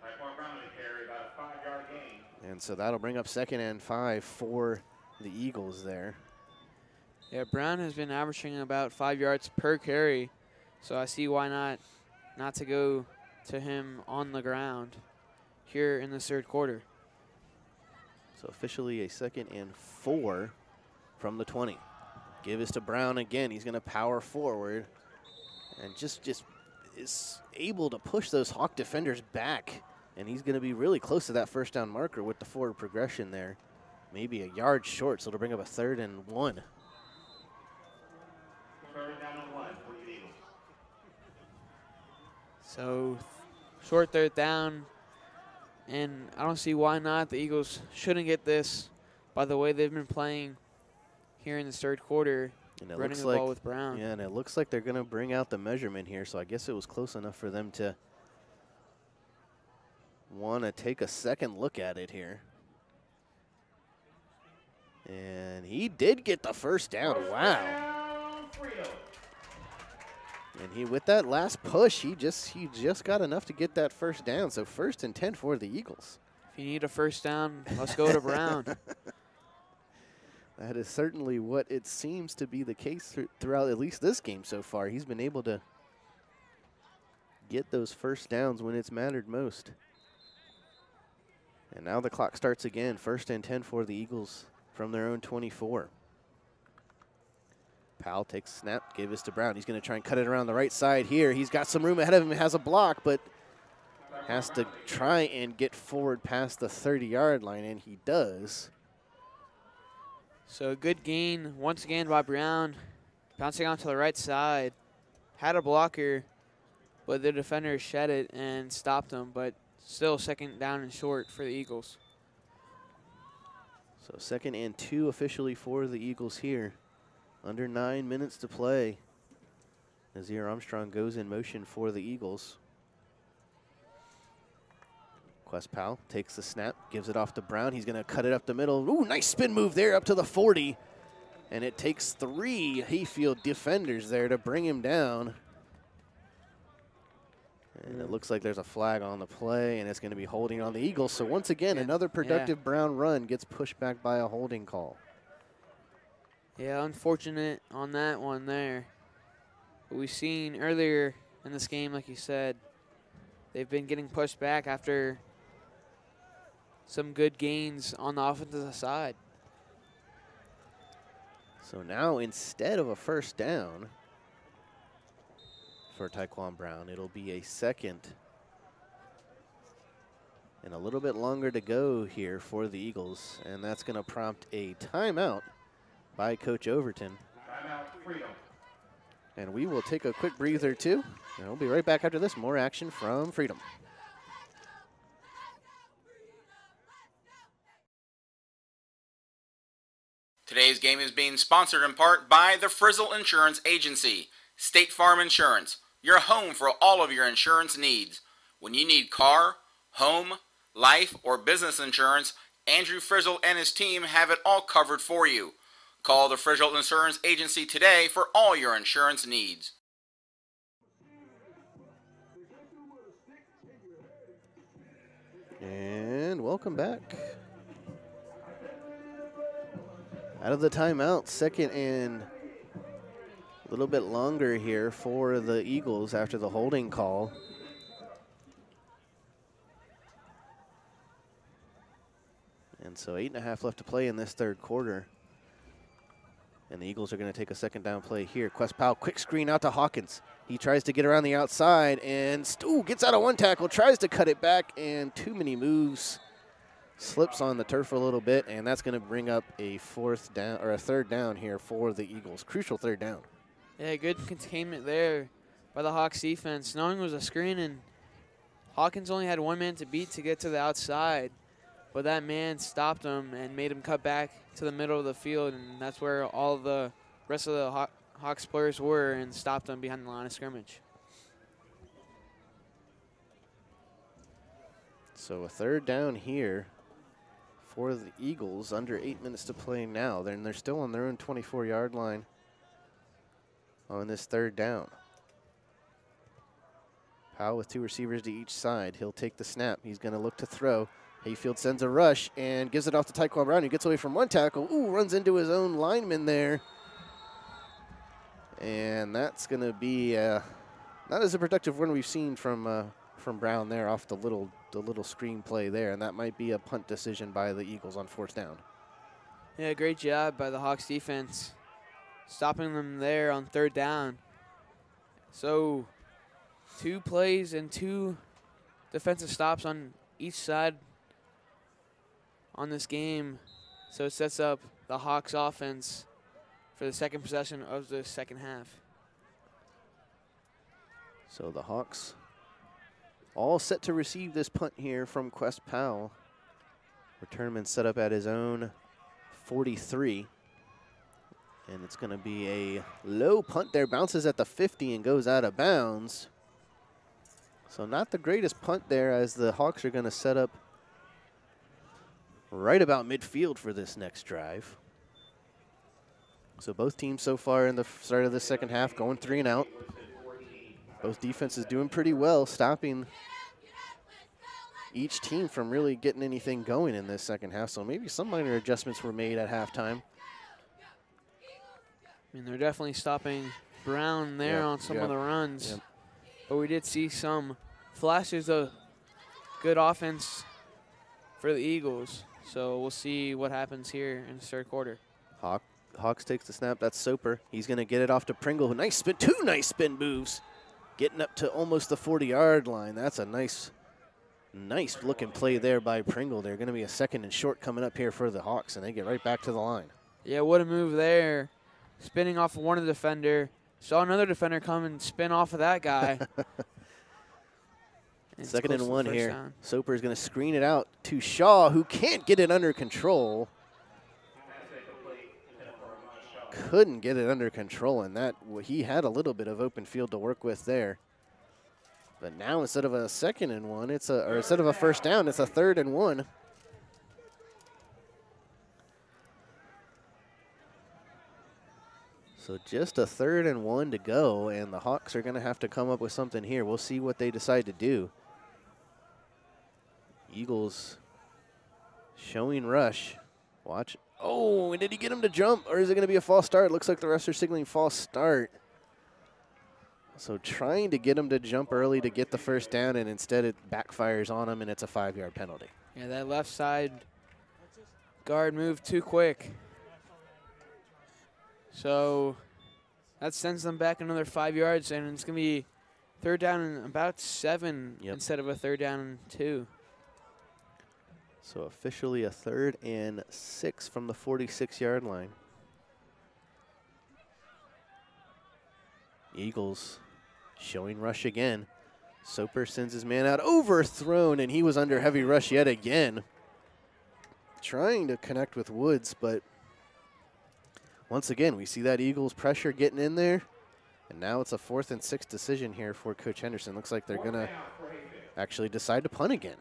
Tyquan Brown to carry about a 5-yard gain. And so that'll bring up 2nd and 5 for the Eagles there. Yeah, Brown has been averaging about 5 yards per carry, so I see why not to go to him on the ground here in the 3rd quarter. So officially a 2nd and 4 from the 20. Give this to Brown again. He's going to power forward and just is able to push those Hawk defenders back. And he's going to be really close to that first down marker with the forward progression there. Maybe a yard short, so it'll bring up a 3rd and 1. Third down and 1 for the Eagles. So short 3rd down, and I don't see why not. The Eagles shouldn't get this by the way they've been playing here in the 3rd quarter, And it running looks the like, ball with Brown. Yeah, and it looks like they're going to bring out the measurement here, so I guess it was close enough for them to want to take a second look at it here. And he did get the first down. Wow. Down, Freedom. And he, with that last push, he just got enough to get that first down. So 1st and 10 for the Eagles. If you need a first down, let's go to Brown. That is certainly what it seems to be the case throughout at least this game so far. He's been able to get those first downs when it's mattered most. And now the clock starts again. 1st and 10 for the Eagles from their own 24. Powell takes a snap, gave this to Brown. He's going to try and cut it around the right side here. He's got some room ahead of him, has a block, but has to try and get forward past the 30-yard line, and he does. So a good gain once again by Brown, bouncing out to the right side. Had a blocker, but the defender shed it and stopped him, but still 2nd down and short for the Eagles. So 2nd and 2 officially for the Eagles here. Under 9 minutes to play. Nazir Armstrong goes in motion for the Eagles. Quest Powell takes the snap, gives it off to Brown. He's going to cut it up the middle. Ooh, nice spin move there up to the 40. And it takes 3 Hayfield defenders there to bring him down. And it looks like there's a flag on the play, and it's going to be holding on the Eagles. So once again, another productive Brown run gets pushed back by a holding call. Yeah, unfortunate on that one there. But we've seen earlier in this game, like you said, they've been getting pushed back after some good gains on the offensive side. So now instead of a first down for Tyquan Brown, it'll be a 2nd and a little bit longer to go here for the Eagles, and that's going to prompt a timeout by Coach Overton. Timeout, Freedom. And we will take a quick breather too, and we'll be right back after this. More action from Freedom. Today's game is being sponsored in part by the Frizzle Insurance Agency, State Farm Insurance, your home for all of your insurance needs. When you need car, home, life, or business insurance, Andrew Frizzle and his team have it all covered for you. Call the Frizzle Insurance Agency today for all your insurance needs. And welcome back. Out of the timeout, second and a little bit longer here for the Eagles after the holding call. And so 8.5 left to play in this third quarter. And the Eagles are going to take a second down play here. Quest Powell, quick screen out to Hawkins. He tries to get around the outside and gets out of one tackle, tries to cut it back, and too many moves. Slips on the turf a little bit, and that's going to bring up a third down here for the Eagles. Crucial third down. Yeah, good containment there by the Hawks defense. Knowing it was a screen, and Hawkins only had one man to beat to get to the outside, but that man stopped him and made him cut back to the middle of the field, and that's where all the rest of the Hawks players were, and stopped them behind the line of scrimmage. So a third down here for the Eagles, under 8 minutes to play now. They're still on their own 24-yard line on this third down. Powell with two receivers to each side. He'll take the snap. He's going to look to throw. Hayfield sends a rush and gives it off to Tyquan Brown, who gets away from one tackle. Runs into his own lineman there. And that's going to be not as a productive one we've seen from Brown there off the little screen play there, and that might be a punt decision by the Eagles on fourth down. Yeah, great job by the Hawks defense, stopping them there on third down. So 2 plays and 2 defensive stops on each side on this game. So it sets up the Hawks offense for the second possession of the second half. So the Hawks all set to receive this punt here from Quest Powell. Returnman set up at his own 43. And it's going to be a low punt there. Bounces at the 50 and goes out of bounds. So not the greatest punt there, as the Hawks are going to set up right about midfield for this next drive. So both teams so far in the start of the second half going 3 and out. Both defenses doing pretty well, stopping each team from really getting anything going in this second half. So maybe some minor adjustments were made at halftime. I mean, they're definitely stopping Brown there on some of the runs. Yep. But we did see some flashes of good offense for the Eagles. So we'll see what happens here in the third quarter. Hawks takes the snap. That's Soper. He's going to get it off to Pringle. Nice spin. 2 nice spin moves. Getting up to almost the 40-yard line. That's a nice looking play there by Pringle. They're going to be a second and short coming up here for the Hawks, and they get right back to the line. Yeah, what a move there. Spinning off of one defender. Saw another defender come and spin off of that guy. Second and 1 here. Down. Soper is going to screen it out to Shaw, who can't get it under control. Couldn't get it under control, and that he had a little bit of open field to work with there. But now instead of a second and 1, instead of a first down, it's a third and 1. So just a third and 1 to go, and the Hawks are going to have to come up with something here. We'll see what they decide to do. Eagles showing rush. Watch. Oh, and did he get him to jump, or is it going to be a false start? It looks like the refs are signaling false start. So trying to get him to jump early to get the first down, and instead it backfires on him, and it's a 5-yard penalty. Yeah, that left side guard moved too quick. So that sends them back another 5 yards, and it's going to be third down and about 7 instead of a third down and 2. So officially a 3rd and 6 from the 46-yard line. Eagles showing rush again. Soper sends his man out, overthrown, and he was under heavy rush yet again. Trying to connect with Woods, but once again, we see that Eagles pressure getting in there, and now it's a 4th and 6 decision here for Coach Henderson. Looks like they're going to actually decide to punt again.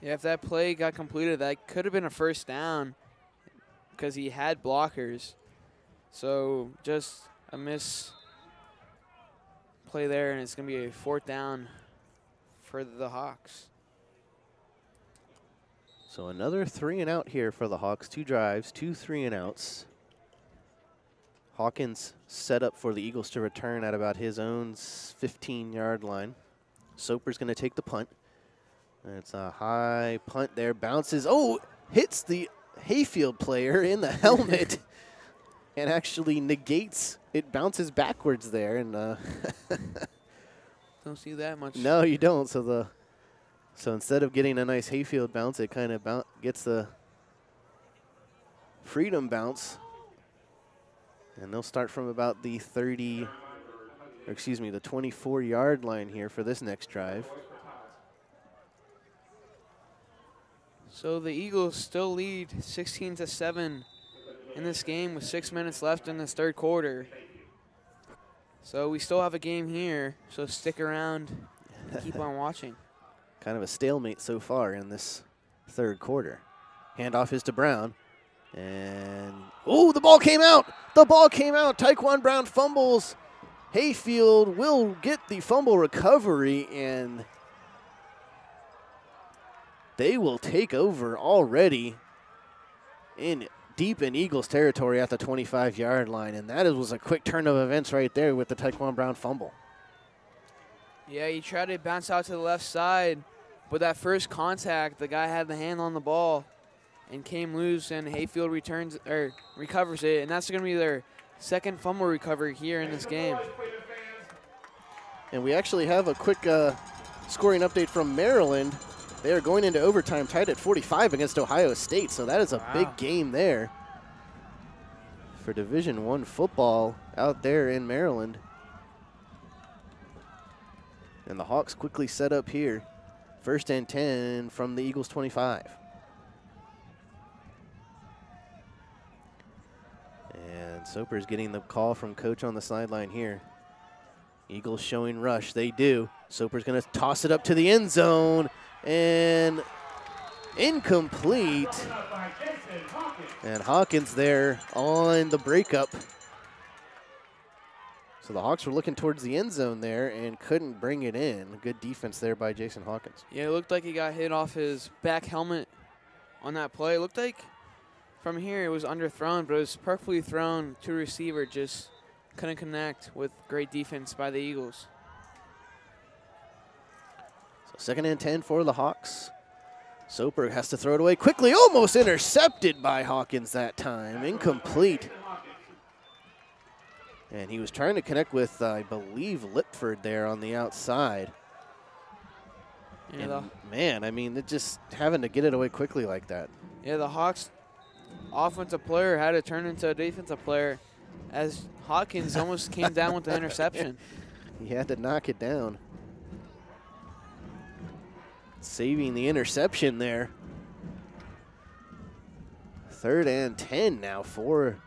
Yeah, if that play got completed, that could have been a first down because he had blockers. So just a miss play there, and it's going to be a 4th down for the Hawks. So another 3 and out here for the Hawks. 2 drives, 2 3 and outs. Hawkins set up for the Eagles to return at about his own 15-yard line. Soper's going to take the punt. And it's a high punt there. Bounces. Oh, hits the Hayfield player in the helmet and actually negates. It bounces backwards there. And don't see that much. No, you don't. So instead of getting a nice Hayfield bounce, it kind of gets the Freedom bounce. And they'll start from about the 24-yard line here for this next drive. So the Eagles still lead 16-7 in this game with 6 minutes left in this 3rd quarter. So we still have a game here, so stick around and keep on watching. Kind of a stalemate so far in this 3rd quarter. Handoff is to Brown. And, oh, the ball came out. The ball came out. Tyquan Brown fumbles. Hayfield will get the fumble recovery, and they will take over already deep in Eagles territory at the 25-yard line. And that was a quick turn of events right there with the Tyquan Brown fumble. Yeah, he tried to bounce out to the left side, but that first contact, the guy had the hand on the ball and came loose, and Hayfield recovers it, and that's going to be their 2nd fumble recovery here in this game. And we actually have a quick scoring update from Maryland. They are going into overtime tied at 45 against Ohio State, so that is a big game there for Division I football out there in Maryland. And the Hawks quickly set up here. 1st and 10 from the Eagles 25. And Soper's getting the call from coach on the sideline here. Eagles showing rush. They do. Soper's going to toss it up to the end zone. And incomplete. And Hawkins there on the breakup. So the Hawks were looking towards the end zone there and couldn't bring it in. Good defense there by Jason Hawkins. Yeah, it looked like he got hit off his back helmet on that play. It looked like from here it was underthrown, but it was perfectly thrown to receiver. Just couldn't connect with great defense by the Eagles. So 2nd and 10 for the Hawks. Soper has to throw it away quickly. Almost intercepted by Hawkins that time. Incomplete. And he was trying to connect with, I believe, Lipford there on the outside. Yeah, and man, I mean, they're just having to get it away quickly like that. Yeah, the Hawks offensive player had to turn into a defensive player as Hawkins almost came down with the interception. He had to knock it down. Saving the interception there. 3rd and 10 now for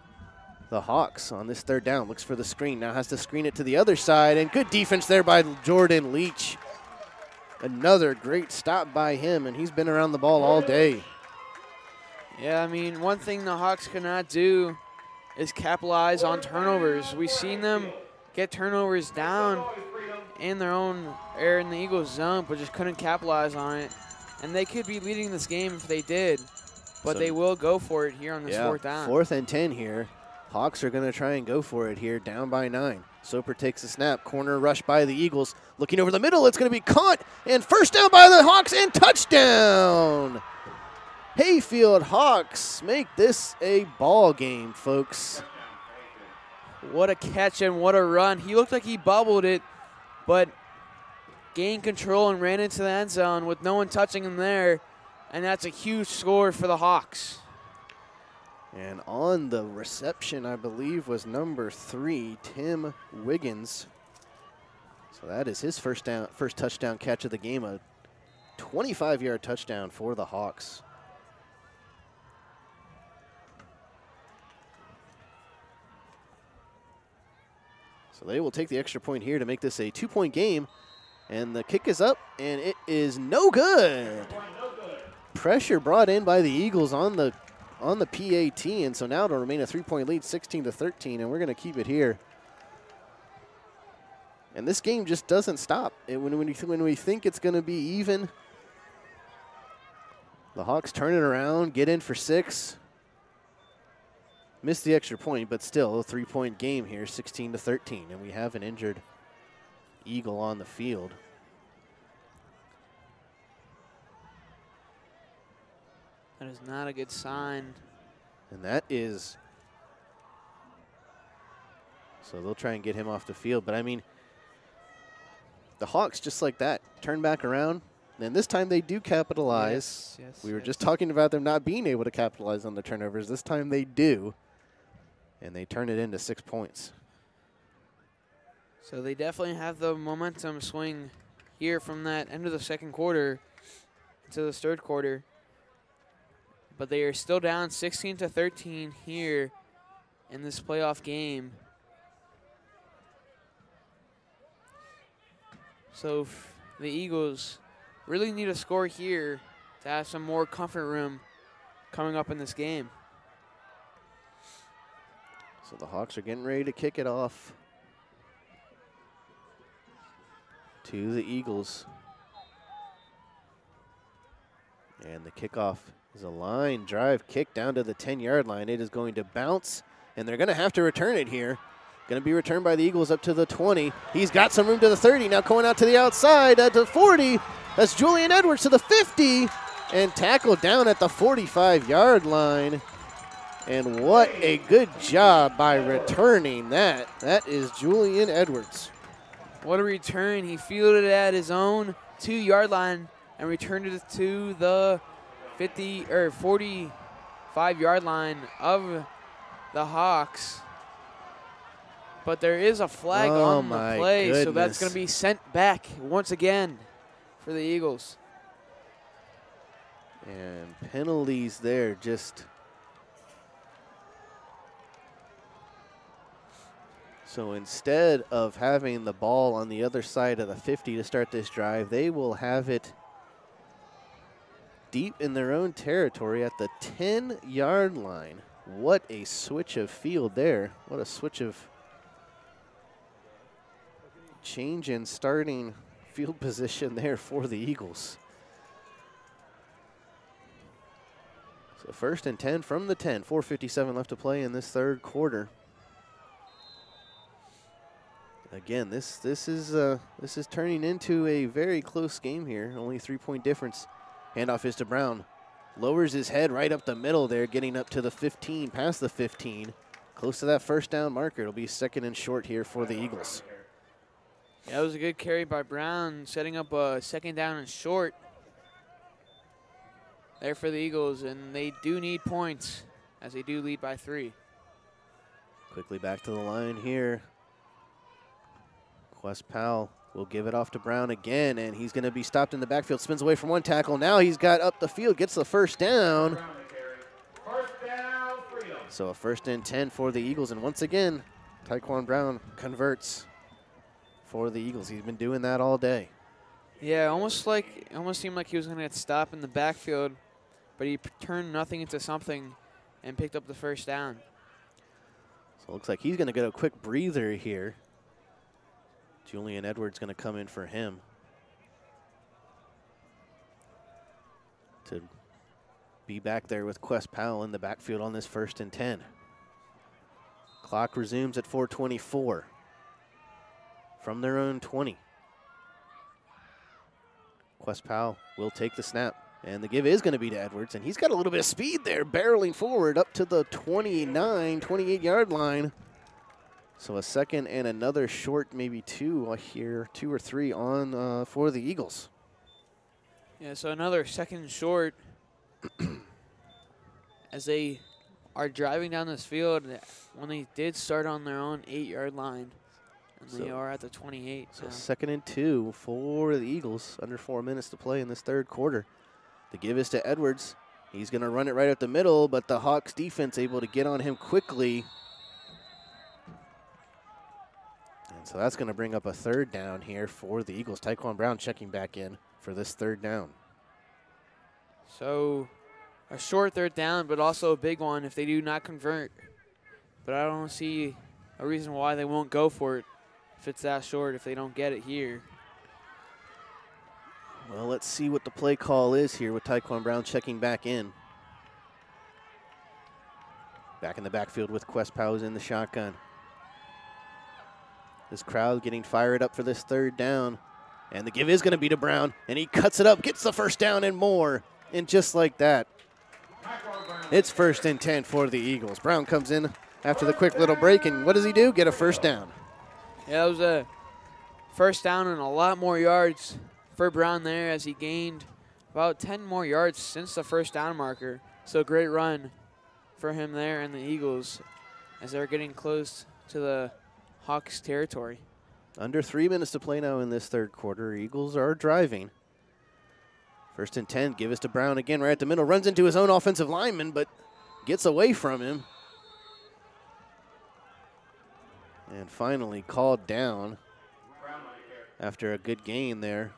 the Hawks on this 3rd down. Looks for the screen. Now has to screen it to the other side. And good defense there by Jordan Leach. Another great stop by him, and he's been around the ball all day. Yeah, I mean, one thing the Hawks cannot do is capitalize on turnovers. We've seen them get turnovers down in their own area in the Eagles zone, but just couldn't capitalize on it. And they could be leading this game if they did, but so they will go for it here on this 4th down. 4th and 10 here. Hawks are going to try and go for it here, down by 9. Soper takes a snap, corner rush by the Eagles. Looking over the middle, it's going to be caught, and 1st down by the Hawks, and touchdown! Hayfield Hawks make this a ball game, folks. What a catch and what a run. He looked like he bubbled it, but gained control and ran into the end zone with no one touching him there, and that's a huge score for the Hawks. And on the reception, I believe, was number 3, Tim Wiggins. So that is his first touchdown catch of the game, a 25-yard touchdown for the Hawks. So they will take the extra point here to make this a 2-point game. And the kick is up, and it is no good. pressure brought in by the Eagles on the PAT, and so now it'll remain a 3-point lead, 16-13, and we're going to keep it here. And this game just doesn't stop. When we think it's going to be even, the Hawks turn it around, get in for 6. Missed the extra point, but still a 3-point game here, 16-13, and we have an injured Eagle on the field. That is not a good sign. And that is, so they'll try and get him off the field. But I mean, the Hawks just like that turn back around, and this time they do capitalize. Yes, we were just talking about them not being able to capitalize on the turnovers. This time they do, and they turn it into 6 points. So they definitely have the momentum swing here from that end of the second quarter to the third quarter. But they are still down 16-13 here in this playoff game. So the Eagles really need a score here to have some more comfort room coming up in this game. So the Hawks are getting ready to kick it off to the Eagles. And the kickoff is a line drive kick down to the 10-yard line. It is going to bounce, and they're going to have to return it here. Going to be returned by the Eagles up to the 20. He's got some room to the 30. Now going out to the outside at the 40. That's Julian Edwards to the 50, and tackled down at the 45-yard line. And what a good job by returning that. That is Julian Edwards. What a return. He fielded it at his own 2-yard line and returned it to the 45-yard line of the Hawks. But there is a flag on the play, so that's going to be sent back once again for the Eagles. And penalties there, just so instead of having the ball on the other side of the 50 to start this drive, they will have it deep in their own territory at the 10-yard line. What a switch of field there. What a switch of change in starting field position there for the Eagles. So 1st and 10 from the 10. 4:57 left to play in this third quarter. Again, this is turning into a very close game here. Only 3-point difference. Handoff is to Brown. Lowers his head right up the middle there, getting up to the 15, past the 15. Close to that first down marker. It'll be 2nd and short here for the Eagles. Yeah, it was a good carry by Brown, setting up a 2nd down and short there for the Eagles, and they do need points as they do lead by 3. Quickly back to the line here. Quest Powell will give it off to Brown again, and he's going to be stopped in the backfield. Spins away from one tackle. Now he's got up the field, gets the first down. So a 1st and 10 for the Eagles, and once again, Tyquan Brown converts for the Eagles. He's been doing that all day. Yeah, almost seemed like he was going to get stopped in the backfield, but he turned nothing into something and picked up the first down. So it looks like he's going to get a quick breather here. Julian Edwards going to come in for him to be back there with Quest Powell in the backfield on this 1st and 10. Clock resumes at 4:24 from their own 20. Quest Powell will take the snap, and the give is going to be to Edwards, and he's got a little bit of speed there, barreling forward up to the 29, 28-yard line. So a 2nd and another short, maybe 2 here, 2 or 3 on for the Eagles. Yeah, so another 2nd short as they are driving down this field when they did start on their own 8-yard line. And they are at the 28. So 2nd and 2 for the Eagles, under 4 minutes to play in this third quarter. The give is to Edwards. He's going to run it right up the middle, but the Hawks defense able to get on him quickly. And so that's going to bring up a 3rd down here for the Eagles. Tyquan Brown checking back in for this 3rd down. So a short third down, but also a big one if they do not convert. But I don't see a reason why they won't go for it if it's that short, if they don't get it here. Well, let's see what the play call is here with Tyquan Brown checking back in. Back in the backfield with Quest Powers in the shotgun. This crowd getting fired up for this third down. And the give is going to be to Brown. And he cuts it up, gets the first down and more. And just like that, it's 1st and 10 for the Eagles. Brown comes in after the quick little break, and what does he do? Get a first down. Yeah, that was a first down and a lot more yards for Brown there as he gained about 10 more yards since the first down marker. So great run for him there and the Eagles as they're getting close to the Hawks territory. Under 3 minutes to play now in this third quarter. Eagles are driving. 1st and 10, give us to Brown again right at the middle. Runs into his own offensive lineman, but gets away from him. And finally called down after a good gain there.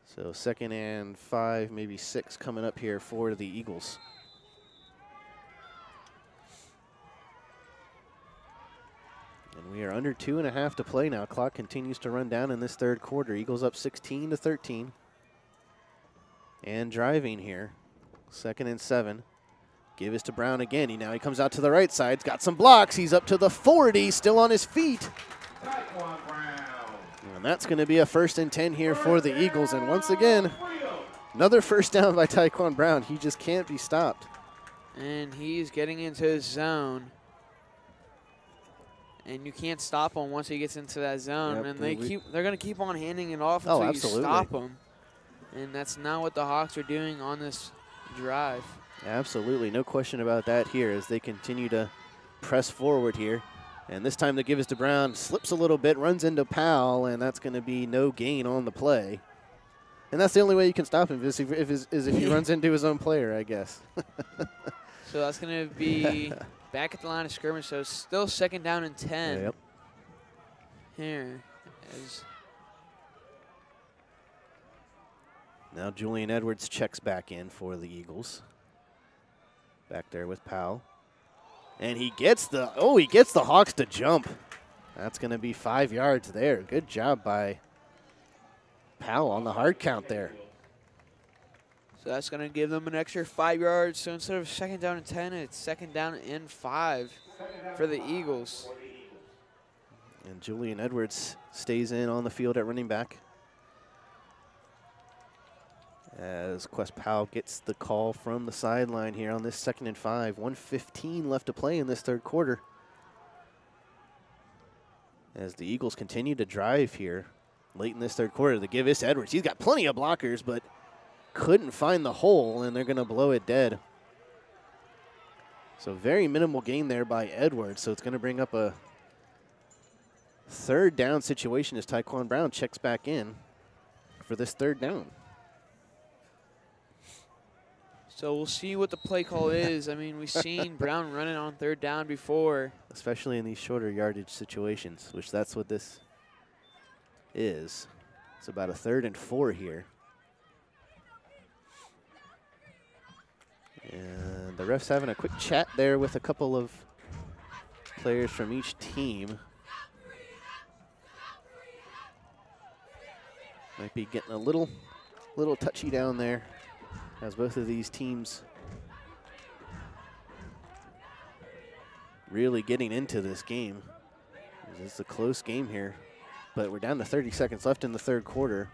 So 2nd and 5, maybe 6 coming up here for the Eagles. And we are under 2.5 to play now. Clock continues to run down in this third quarter. Eagles up 16-13. And driving here. 2nd and 7. Give us to Brown again. Now he comes out to the right side. He's got some blocks. He's up to the 40, still on his feet. And that's going to be a 1st and 10 here for the Eagles. And once again, another first down by Tyquan Brown. He just can't be stopped. And he's getting into his zone. And you can't stop him once he gets into that zone. Yep, And they're going to keep on handing it off until you stop him. And that's not what the Hawks are doing on this drive. Absolutely, no question about that here as they continue to press forward here. And this time the give is to Brown, slips a little bit, runs into Powell, and that's going to be no gain on the play. And that's the only way you can stop him is if he runs into his own player, I guess. So that's going to be back at the line of scrimmage, so still 2nd down and 10 Yep. here. Now Julian Edwards checks back in for the Eagles. Back there with Powell. And he gets the Hawks to jump. That's going to be 5 yards there. Good job by Powell on the hard count there. So that's going to give them an extra 5 yards. So instead of 2nd down and 10, it's 2nd down and 5 for the Eagles. And Julian Edwards stays in on the field at running back. As Quest Powell gets the call from the sideline here on this 2nd and 5. 1:15 left to play in this third quarter. As the Eagles continue to drive here late in this third quarter, the give is to Edwards. He's got plenty of blockers, but couldn't find the hole, and they're going to blow it dead. So very minimal gain there by Edwards. So it's going to bring up a 3rd down situation as Tyquan Brown checks back in for this 3rd down. So we'll see what the play call is. I mean, we've seen Brown running on 3rd down before. Especially in these shorter yardage situations, which that's what this is. It's about a 3rd and 4 here. And the ref's having a quick chat there with a couple of players from each team. Might be getting a little touchy down there as both of these teams really getting into this game. It's a close game here, but we're down to 30 seconds left in the third quarter.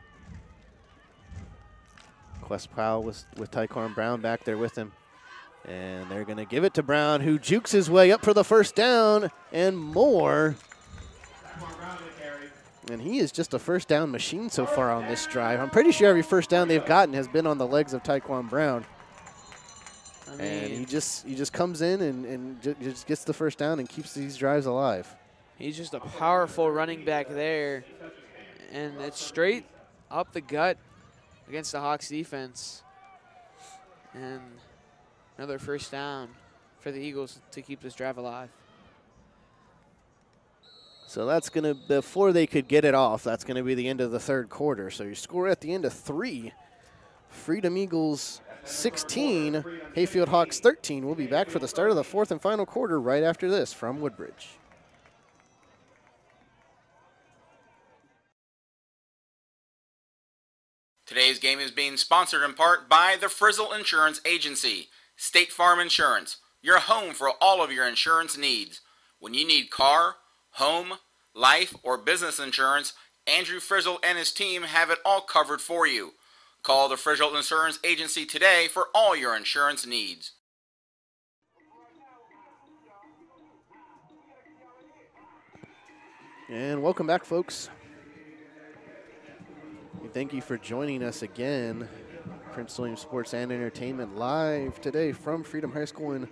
Quest Powell with Tyquan Brown back there with him. And they're going to give it to Brown, who jukes his way up for the first down and more. And he is just a first down machine so far on this drive. I'm pretty sure every first down they've gotten has been on the legs of Tyquan Brown. I mean, and he just comes in and just gets the first down and keeps these drives alive. He's just a powerful running back there. And it's straight up the gut against the Hawks defense. And another first down for the Eagles to keep this drive alive. So that's going to, before they could get it off, that's going to be the end of the third quarter. So you score at the end of 3 Freedom Eagles 16, Hayfield Hawks 13. We'll be back for the start of the fourth and final quarter right after this from Woodbridge. Today's game is being sponsored in part by the Frizzle Insurance Agency, State Farm Insurance, your home for all of your insurance needs. When you need car, home, life, or business insurance, Andrew Frizzle and his team have it all covered for you. Call the Frizzle Insurance Agency today for all your insurance needs. And welcome back, folks. We thank you for joining us again. Prince William Sports and Entertainment live today from Freedom High School in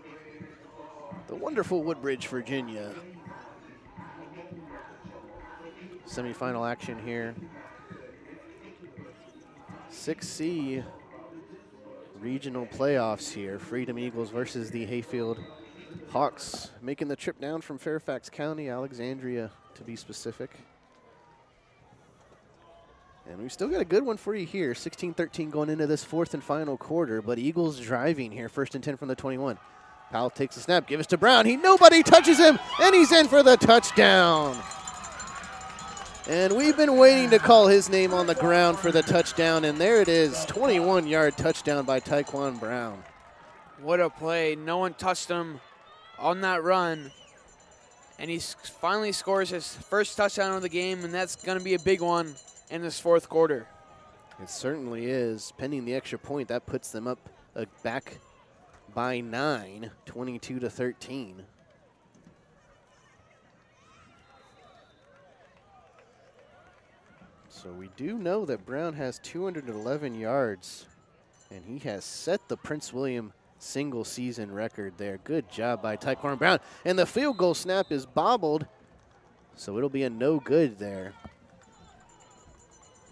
the wonderful Woodbridge, Virginia. Semifinal action here. 6C regional playoffs here. Freedom Eagles versus the Hayfield Hawks, making the trip down from Fairfax County, Alexandria to be specific. And we've still got a good one for you here. 16-13 going into this fourth and final quarter, but Eagles driving here. 1st and 10 from the 21. Powell takes the snap, gives to Brown. Nobody touches him, and he's in for the touchdown. And we've been waiting to call his name on the ground for the touchdown, and there it is, 21-yard touchdown by Tyquan Brown. What a play. No one touched him on that run. And he finally scores his first touchdown of the game, and that's going to be a big one in this fourth quarter. It certainly is. Pending the extra point, that puts them up back by 9, 22-13. So we do know that Brown has 211 yards, and he has set the Prince William single season record there. Good job by Tyquan Brown. And the field goal snap is bobbled, so it'll be a no good there.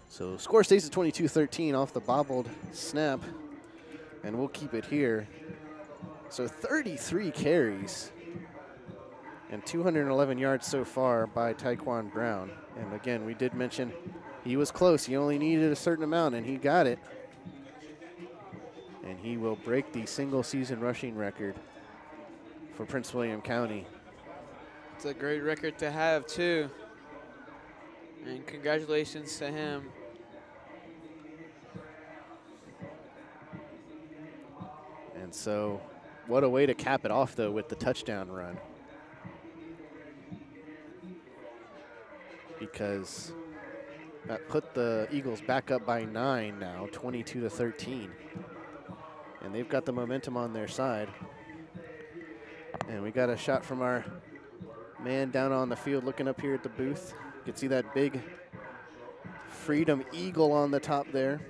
So score stays at 22-13 off the bobbled snap, and we'll keep it here. So 33 carries and 211 yards so far by Tyquan Brown. And again, we did mention he was close. He only needed a certain amount, and he got it. And he will break the single season rushing record for Prince William County. It's a great record to have, too. And congratulations to him. And so what a way to cap it off, though, with the touchdown run. Because that put the Eagles back up by 9 now, 22-13. And they've got the momentum on their side. And we got a shot from our man down on the field looking up here at the booth. You can see that big Freedom Eagle on the top there.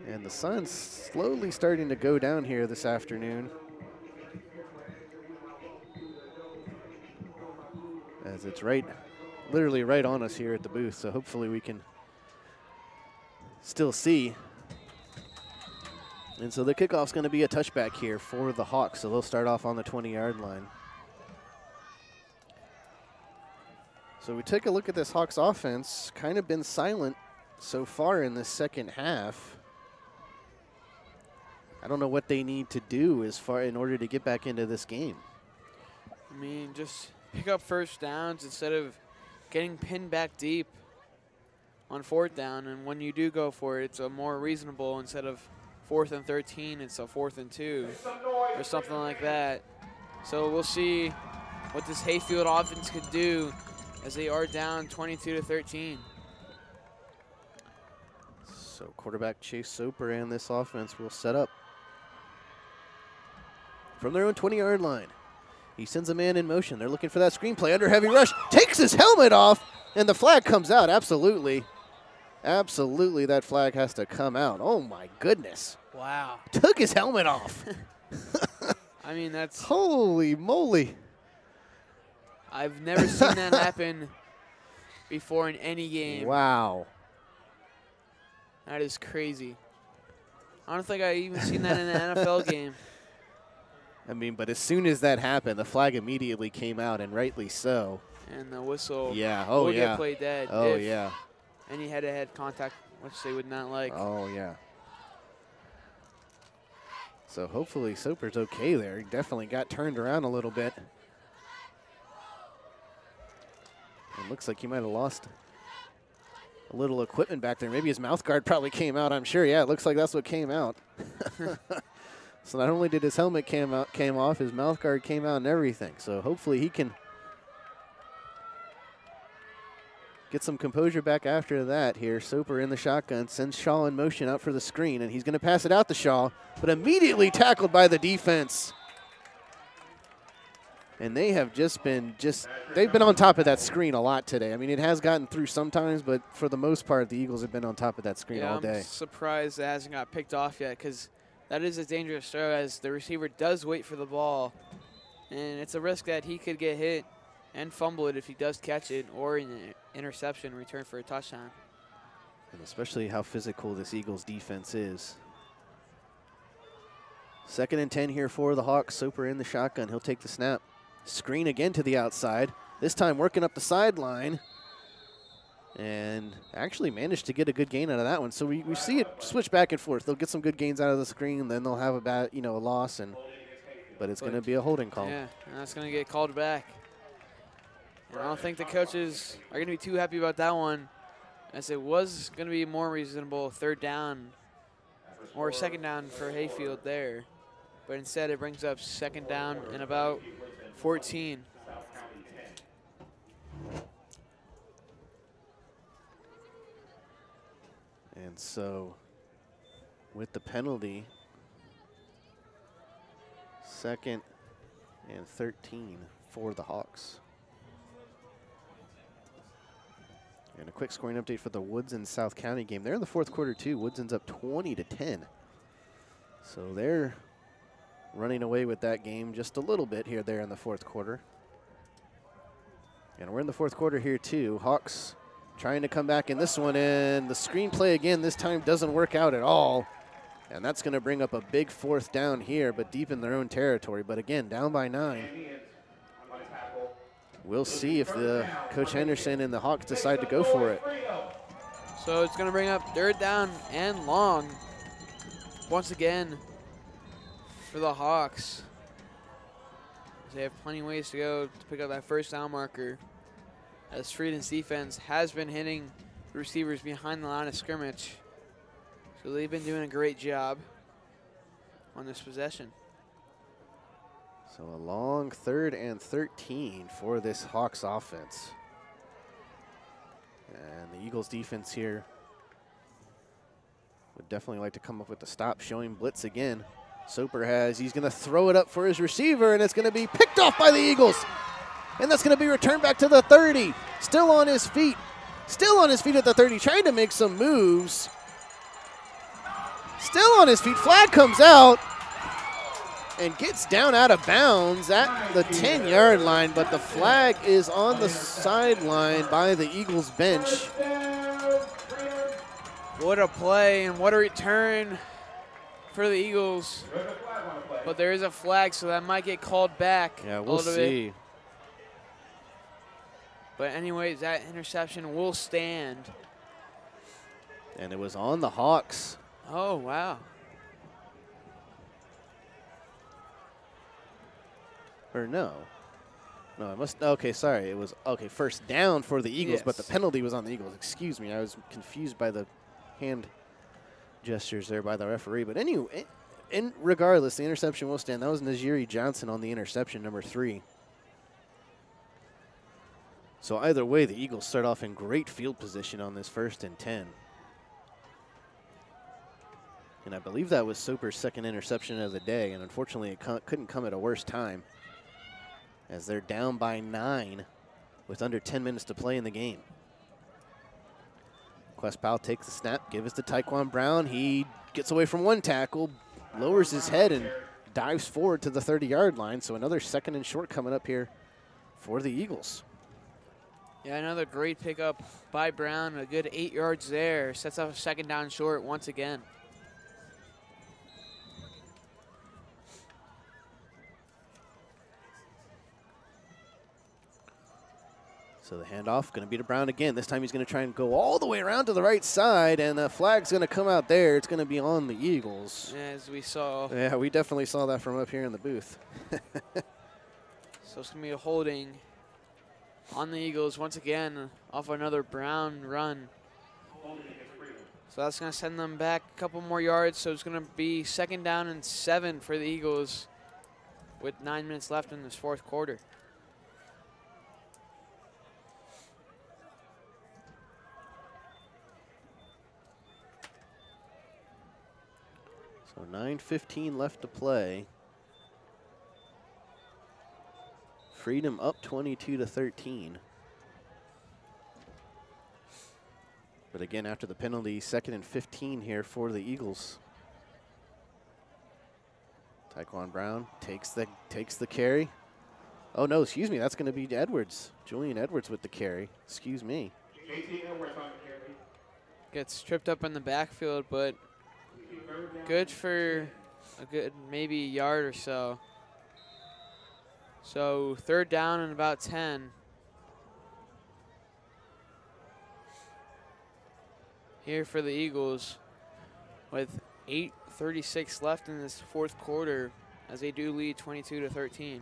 And the sun's slowly starting to go down here this afternoon, as it's literally right on us here at the booth. So hopefully we can still see. And so the kickoff's going to be a touchback here for the Hawks. So they'll start off on the 20-yard line. So we take a look at this Hawks offense. Kind of been silent so far in this second half. I don't know what they need to do in order to get back into this game. I mean, just pick up first downs instead of getting pinned back deep on fourth down. And when you do go for it, it's a more reasonable, instead of 4th and 13, it's a 4th and 2 or something like that. So we'll see what this Hayfield offense could do as they are down 22-13. So quarterback Chase Soper and this offense will set up from their own 20-yard line. He sends a man in motion. They're looking for that screen play under heavy rush. Takes his helmet off, and the flag comes out. Absolutely. Absolutely, that flag has to come out. Oh, my goodness. Wow. Took his helmet off. I mean, that's... Holy moly. I've never seen that happen before in any game. Wow. That is crazy. I don't think I've even seen that in an NFL game. I mean, but as soon as that happened, the flag immediately came out, and rightly so. And the whistle will get played dead. Oh, yeah. Any head-to-head contact which they would not like. Oh, yeah. So hopefully Soper's okay there. He definitely got turned around a little bit. It looks like he might have lost a little equipment back there. Maybe his mouth guard probably came out, I'm sure. Yeah, it looks like that's what came out. So not only did his helmet came off, his mouth guard came out and everything. So hopefully he can get some composure back after that here. Soper in the shotgun, sends Shaw in motion out for the screen, and he's going to pass it out to Shaw, but immediately tackled by the defense. And they have they've been on top of that screen a lot today. I mean, it has gotten through sometimes, but for the most part, the Eagles have been on top of that screen all day. I'm surprised it hasn't got picked off yet, because that is a dangerous throw as the receiver does wait for the ball. And it's a risk that he could get hit and fumble it if he does catch it, or an interception return for a touchdown. And especially how physical this Eagles defense is. 2nd and 10 here for the Hawks. Soper in the shotgun. He'll take the snap. Screen again to the outside. This time working up the sideline. And actually managed to get a good gain out of that one. So we see it switch back and forth. They'll get some good gains out of the screen, then they'll have a loss, but it's going to be a holding call. Yeah, and that's going to get called back. And I don't think the coaches are going to be too happy about that one, as it was going to be more reasonable 3rd down or 2nd down for Hayfield there. But instead it brings up 2nd down and about 14. And so with the penalty, 2nd and 13 for the Hawks. And a quick scoring update for the Woodson South County game. They're in the 4th quarter too. Woodson's up 20-10. So they're running away with that game just a little bit here there in the 4th quarter. And we're in the 4th quarter here too. Hawks trying to come back in this one, and the screenplay again this time doesn't work out at all. And that's going to bring up a big 4th down here, but deep in their own territory. But again, down by 9. We'll see if the Coach Henderson and the Hawks decide to go for it. So it's going to bring up 3rd down and long once again for the Hawks. They have plenty of ways to go to pick up that 1st down marker, as Freedom's defense has been hitting the receivers behind the line of scrimmage. So they've been doing a great job on this possession. So a long 3rd and 13 for this Hawks offense. And the Eagles defense here would definitely like to come up with the stop, showing blitz again. Soper he's going to throw it up for his receiver, and it's going to be picked off by the Eagles. And that's going to be returned back to the 30. Still on his feet. Still on his feet at the 30, trying to make some moves. Still on his feet. Flag comes out and gets down out of bounds at the 10-yard line, but the flag is on the sideline by the Eagles bench. What a play and what a return for the Eagles. But there is a flag, so that might get called back. Yeah, we'll see. Bit. But anyways, that interception will stand. And it was on the Hawks. Oh, wow. Or no. No, I must. Okay, sorry. It was, okay, 1st down for the Eagles, but the penalty was on the Eagles. Excuse me. I was confused by the hand gestures there by the referee. But anyway, regardless, the interception will stand. That was Najiri Johnson on the interception, number 3. So either way, the Eagles start off in great field position on this 1st and 10. And I believe that was Soper's 2nd interception of the day, and unfortunately it couldn't come at a worse time, as they're down by 9 with under 10 minutes to play in the game. Quest Powell takes the snap, gives it to Taekwon Brown. He gets away from one tackle, lowers his head, and dives forward to the 30-yard line. So another 2nd and short coming up here for the Eagles. Yeah, another great pickup by Brown. A good 8 yards there. Sets up a 2nd down short once again. So the handoff going to be to Brown again. This time he's going to try and go all the way around to the right side, and the flag's going to come out there. It's going to be on the Eagles. As we saw. Yeah, we definitely saw that from up here in the booth. So it's going to be a holding on the Eagles once again off another Brown run. So that's going to send them back a couple more yards. So it's going to be 2nd down and 7 for the Eagles with 9 minutes left in this 4th quarter. So 9:15 left to play. Freedom up 22-13. But again, after the penalty, 2nd and 15 here for the Eagles. Tyquan Brown takes the carry. Oh no, excuse me, that's going to be Edwards. Julian Edwards with the carry. Excuse me. JT Edwards on the carry. Gets tripped up in the backfield, but good for a good maybe yard or so. So 3rd down and about 10. Here for the Eagles with 8:36 left in this 4th quarter as they do lead 22-13.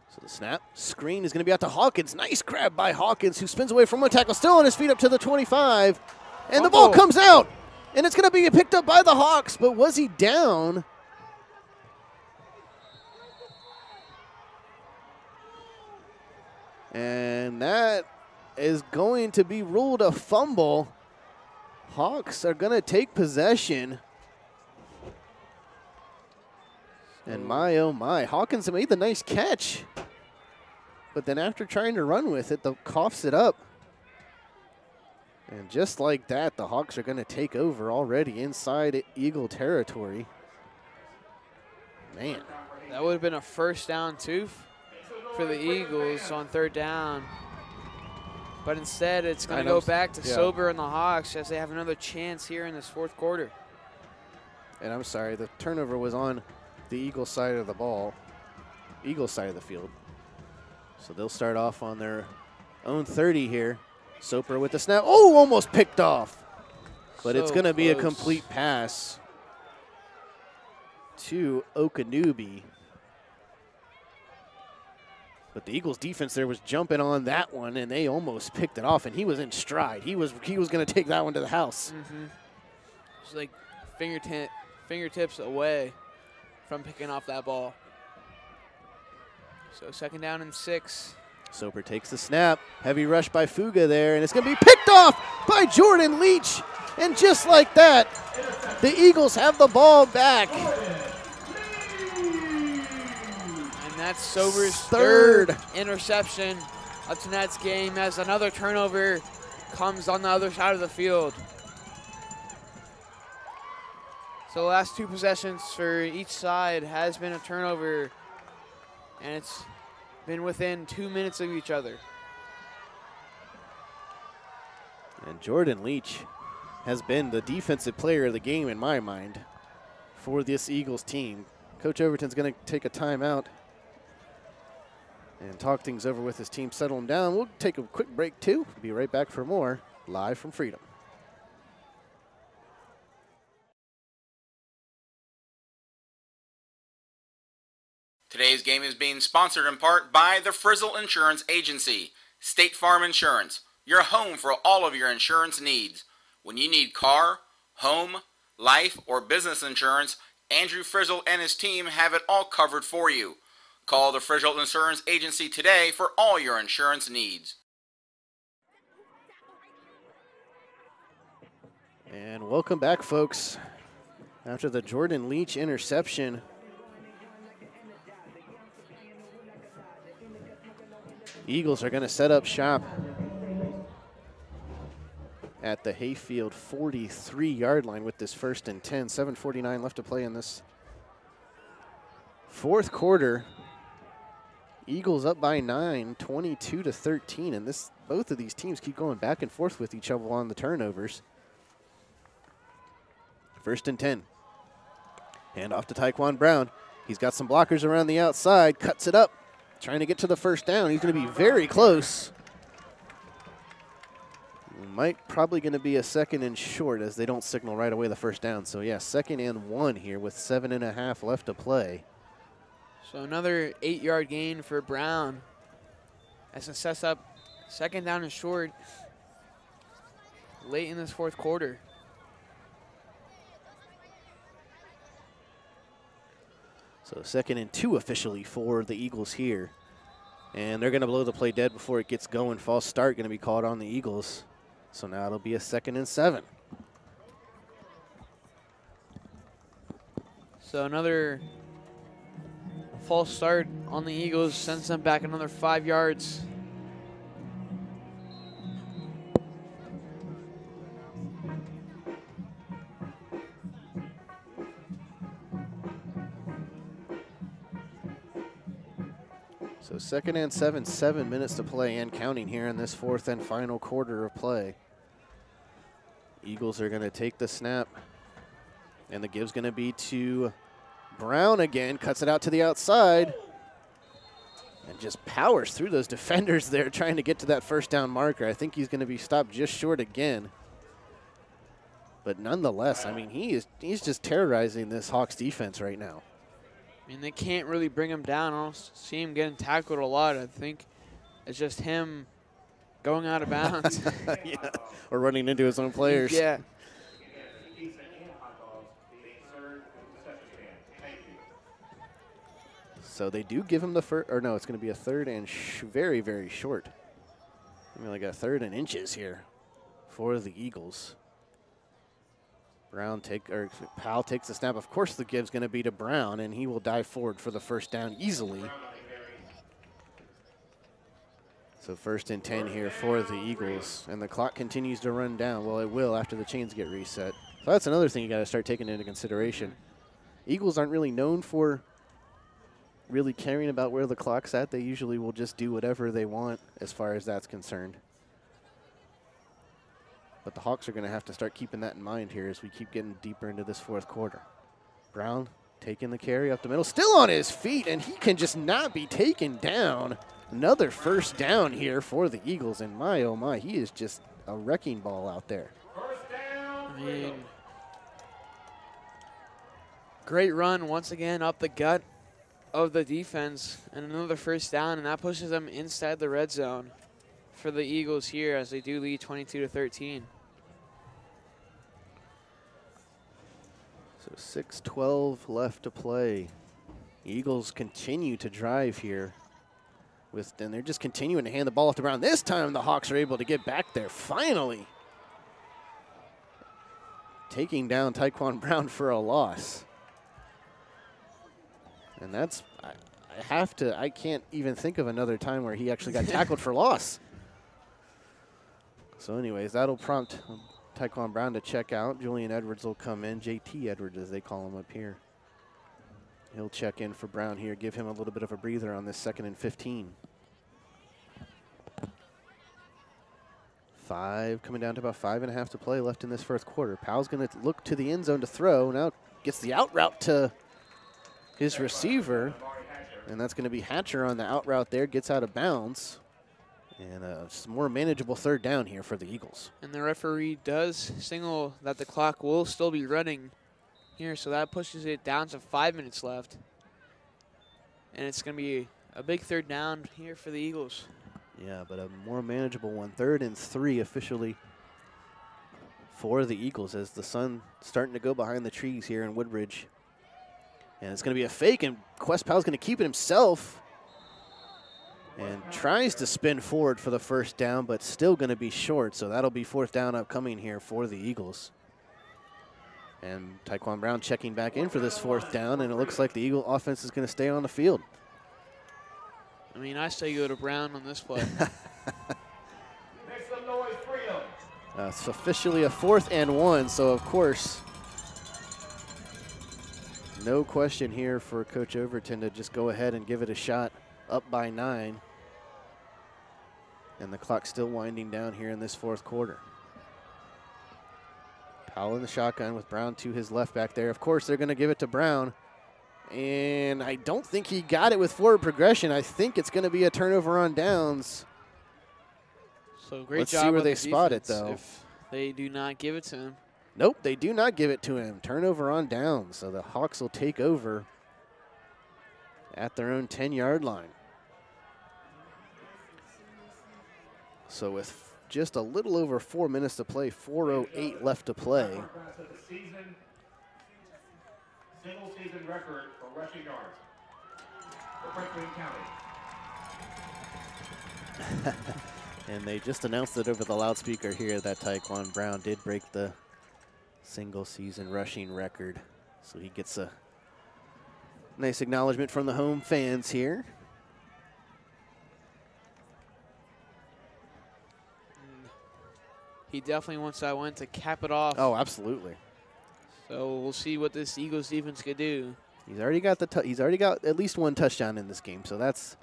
So the snap, screen is going to be out to Hawkins. Nice grab by Hawkins, who spins away from one tackle, still on his feet up to the 25. And the ball comes out, and it's going to be picked up by the Hawks, but was he down? And that is going to be ruled a fumble. Hawks are going to take possession. And my, oh my, Hawkins made the nice catch. But then after trying to run with it, the coughs it up. And just like that, the Hawks are going to take over already inside Eagle territory. Man. That would have been a 1st down too for the Eagles on 3rd down. But instead, it's going to go back to Sober and the Hawks as they have another chance here in this 4th quarter. And I'm sorry, the turnover was on the Eagle side of the ball, Eagle side of the field. So they'll start off on their own 30 here. Soper with the snap. Oh, almost picked off. But it's going to be a complete pass to Okanubi. But the Eagles defense there was jumping on that one, and they almost picked it off, and he was in stride. He was going to take that one to the house. It's like fingertips away from picking off that ball. So 2nd down and 6. Soper takes the snap. Heavy rush by Fuga there, and it's going to be picked off by Jordan Leach. And just like that, the Eagles have the ball back. And that's Sober's 3rd interception of tonight's game as another turnover comes on the other side of the field. So the last 2 possessions for each side has been a turnover, and it's been within 2 minutes of each other. And Jordan Leach has been the defensive player of the game in my mind for this Eagles team. Coach Overton's going to take a timeout and talk things over with his team, settle them down. We'll take a quick break too. Be right back for more live from Freedom. Today's game is being sponsored in part by the Frizzle Insurance Agency, State Farm Insurance, your home for all of your insurance needs. When you need car, home, life, or business insurance, Andrew Frizzle and his team have it all covered for you. Call the Frizzle Insurance Agency today for all your insurance needs. And welcome back, folks. After the Jordan Leach interception, Eagles are going to set up shop at the Hayfield 43-yard line with this 1st and 10. 7:49 left to play in this 4th quarter. Eagles up by 9, 22-13, and both of these teams keep going back and forth with each other on the turnovers. 1st and 10. Hand off to Tyquan Brown. He's got some blockers around the outside, cuts it up trying to get to the first down. He's going to be very close. Probably going to be a 2nd and short as they don't signal right away the first down. So, yeah, 2nd and 1 here with 7.5 left to play. So another 8-yard gain for Brown as it sets up 2nd down and short late in this 4th quarter. So 2nd and 2 officially for the Eagles here. And they're going to blow the play dead before it gets going. False start going to be called on the Eagles. So now it'll be a 2nd and 7. So another false start on the Eagles sends them back another 5 yards. So 2nd and 7, 7 minutes to play and counting here in this 4th and final quarter of play. Eagles are going to take the snap, and the give's going to be to Brown again. Cuts it out to the outside and just powers through those defenders there trying to get to that first down marker. I think he's going to be stopped just short again. But nonetheless, I mean, he's just terrorizing this Hawks defense right now. I mean, they can't really bring him down. I don't see him getting tackled a lot. I think it's just him going out of bounds. Yeah, or running into his own players. Yeah. So they do give him the first, or no, it's going to be a 3rd and very, very short. I mean, like a 3rd and inches here for the Eagles. Powell takes the snap. Of course, the give's going to be to Brown, and he will dive forward for the first down easily. So 1st and 10 here for the Eagles, and the clock continues to run down. Well, it will after the chains get reset. So that's another thing you got to start taking into consideration. Eagles aren't really known for really caring about where the clock's at. They usually will just do whatever they want as far as that's concerned. But the Hawks are going to have to start keeping that in mind here as we keep getting deeper into this 4th quarter. Brown taking the carry up the middle, still on his feet, and he can just not be taken down. Another first down here for the Eagles, and my, oh my, he is just a wrecking ball out there. I mean, great run once again up the gut of the defense, and another first down, and that pushes them inside the red zone for the Eagles here as they do lead 22-13. So 6:12 left to play. Eagles continue to drive here. And they're just continuing to hand the ball off to Brown. This time the Hawks are able to get back there, finally. Taking down Tyquan Brown for a loss. And that's, I can't even think of another time where he actually got tackled for loss. So anyways, that'll prompt Tyquan Brown to check out. Julian Edwards will come in. JT Edwards, as they call him up here. He'll check in for Brown here, give him a little bit of a breather on this 2nd and 15. 5, coming down to about 5.5 to play left in this 1st quarter. Powell's going to look to the end zone to throw. Now gets the out route to his receiver, and that's going to be Hatcher on the out route there. Gets out of bounds, and a more manageable 3rd down here for the Eagles. And the referee does signal that the clock will still be running here, so that pushes it down to 5 minutes left. And it's going to be a big 3rd down here for the Eagles. Yeah, but a more manageable one. 3rd and 3 officially for the Eagles as the sun starting to go behind the trees here in Woodbridge. And it's going to be a fake, and Quest Powell's going to keep it himself and tries to spin forward for the first down, but still going to be short. So that'll be 4th down upcoming here for the Eagles. And Tyquan Brown checking back in for this 4th down, and it looks like the Eagle offense is going to stay on the field. I mean, I say go to Brown on this play. It's officially a 4th and 1, so of course, no question here for Coach Overton to just go ahead and give it a shot, up by 9. And the clock's still winding down here in this 4th quarter. Powell in the shotgun with Brown to his left back there. Of course, they're going to give it to Brown. And I don't think he got it with forward progression. I think it's going to be a turnover on downs. So great Let's job see where on they the spot it, defense though. If they do not give it to him. Nope, they do not give it to him. Turnover on downs. So the Hawks will take over at their own 10-yard line. So with just a little over 4 minutes to play, 4:08 left to play. Single season record for rushing yards for Franklin County. And they just announced it over the loudspeaker here that Tyquan Brown did break the single season rushing record. So he gets a nice acknowledgement from the home fans here. He definitely wants that one to cap it off. Oh, absolutely. So we'll see what this Eagles defense could do. He's already got he's already got at least one touchdown in this game, so that's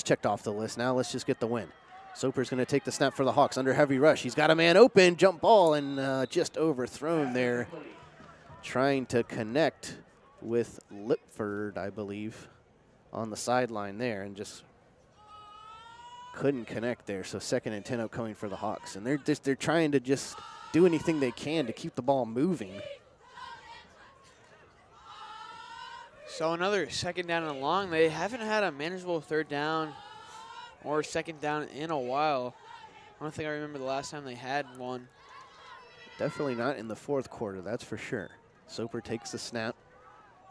checked off the list. Now let's just get the win. Soper's going to take the snap for the Hawks under heavy rush. He's got a man open, jump ball, and just overthrown there. Trying to connect with Lipford, I believe, on the sideline there, and just couldn't connect there. So 2nd and 10 upcoming for the Hawks, and they're trying to just do anything they can to keep the ball moving. So another 2nd down and long. They haven't had a manageable 3rd down or 2nd down in a while. I don't think I remember the last time they had one. Definitely not in the 4th quarter, that's for sure. Soper takes the snap,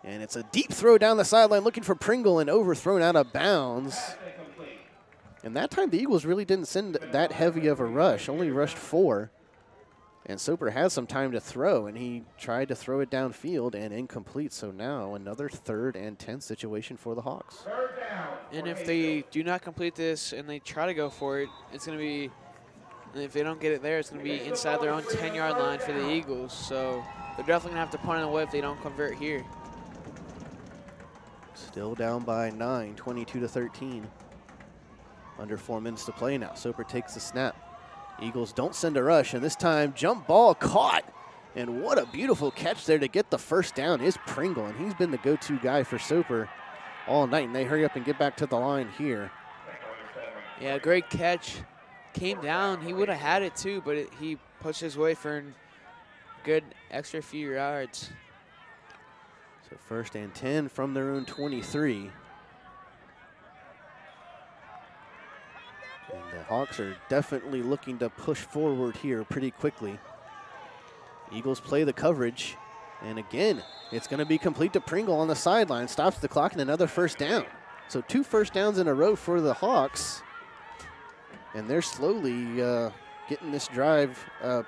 and it's a deep throw down the sideline looking for Pringle and overthrown out of bounds. And that time the Eagles really didn't send that heavy of a rush, only rushed 4. And Soper had some time to throw, and he tried to throw it downfield and incomplete. So now another 3rd and 10 situation for the Hawks. And if they do not complete this and they try to go for it, it's going to be, if they don't get it there, it's going to be inside their own 10-yard line for the Eagles. So they're definitely going to have to punt it away if they don't convert here. Still down by 9, 22-13. Under 4 minutes to play now. Soper takes the snap. Eagles don't send a rush, and this time jump ball caught. And what a beautiful catch there to get the 1st down is Pringle, and he's been the go-to guy for Soper all night, and they hurry up and get back to the line here. Yeah, great catch. Came down. He would have had it too, but he pushed his way for a good extra few yards. So 1st and 10 from their own 23. And the Hawks are definitely looking to push forward here pretty quickly. Eagles play the coverage. And again, it's going to be complete to Pringle on the sideline. Stops the clock and another 1st down. So 2 first downs in a row for the Hawks. And they're slowly getting this drive,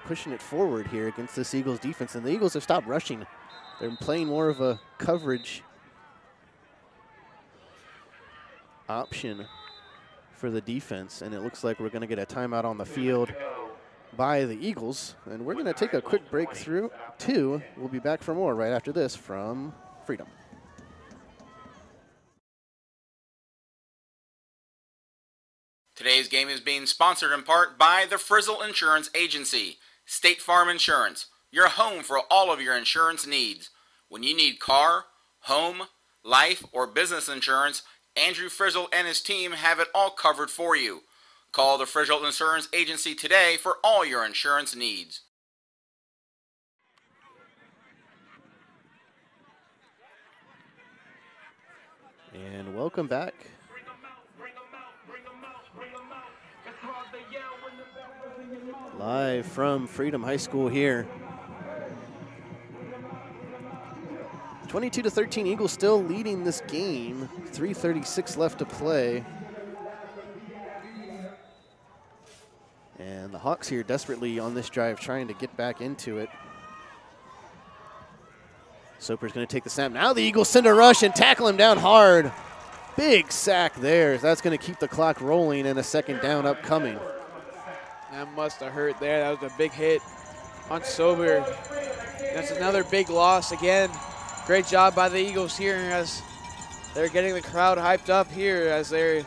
pushing it forward here against this Eagles defense. And the Eagles have stopped rushing. They're playing more of a coverage option for the defense, and it looks like we're going to get a timeout on the field by the Eagles, and we're going to take a quick break through two. We'll be back for more right after this from Freedom. Today's game is being sponsored in part by the Frizzle Insurance Agency, State Farm Insurance, your home for all of your insurance needs. When you need car, home, life, or business insurance, Andrew Frizzle and his team have it all covered for you. Call the Frizzle Insurance Agency today for all your insurance needs. And welcome back. Live from Freedom High School here. 22-13, Eagles still leading this game. 3:36 left to play. And the Hawks here desperately on this drive trying to get back into it. Soper's going to take the snap. Now the Eagles send a rush and tackle him down hard. Big sack there. That's going to keep the clock rolling and a second down upcoming. That must have hurt there. That was a big hit on Soper. That's another big loss again. Great job by the Eagles here as they're getting the crowd hyped up here as they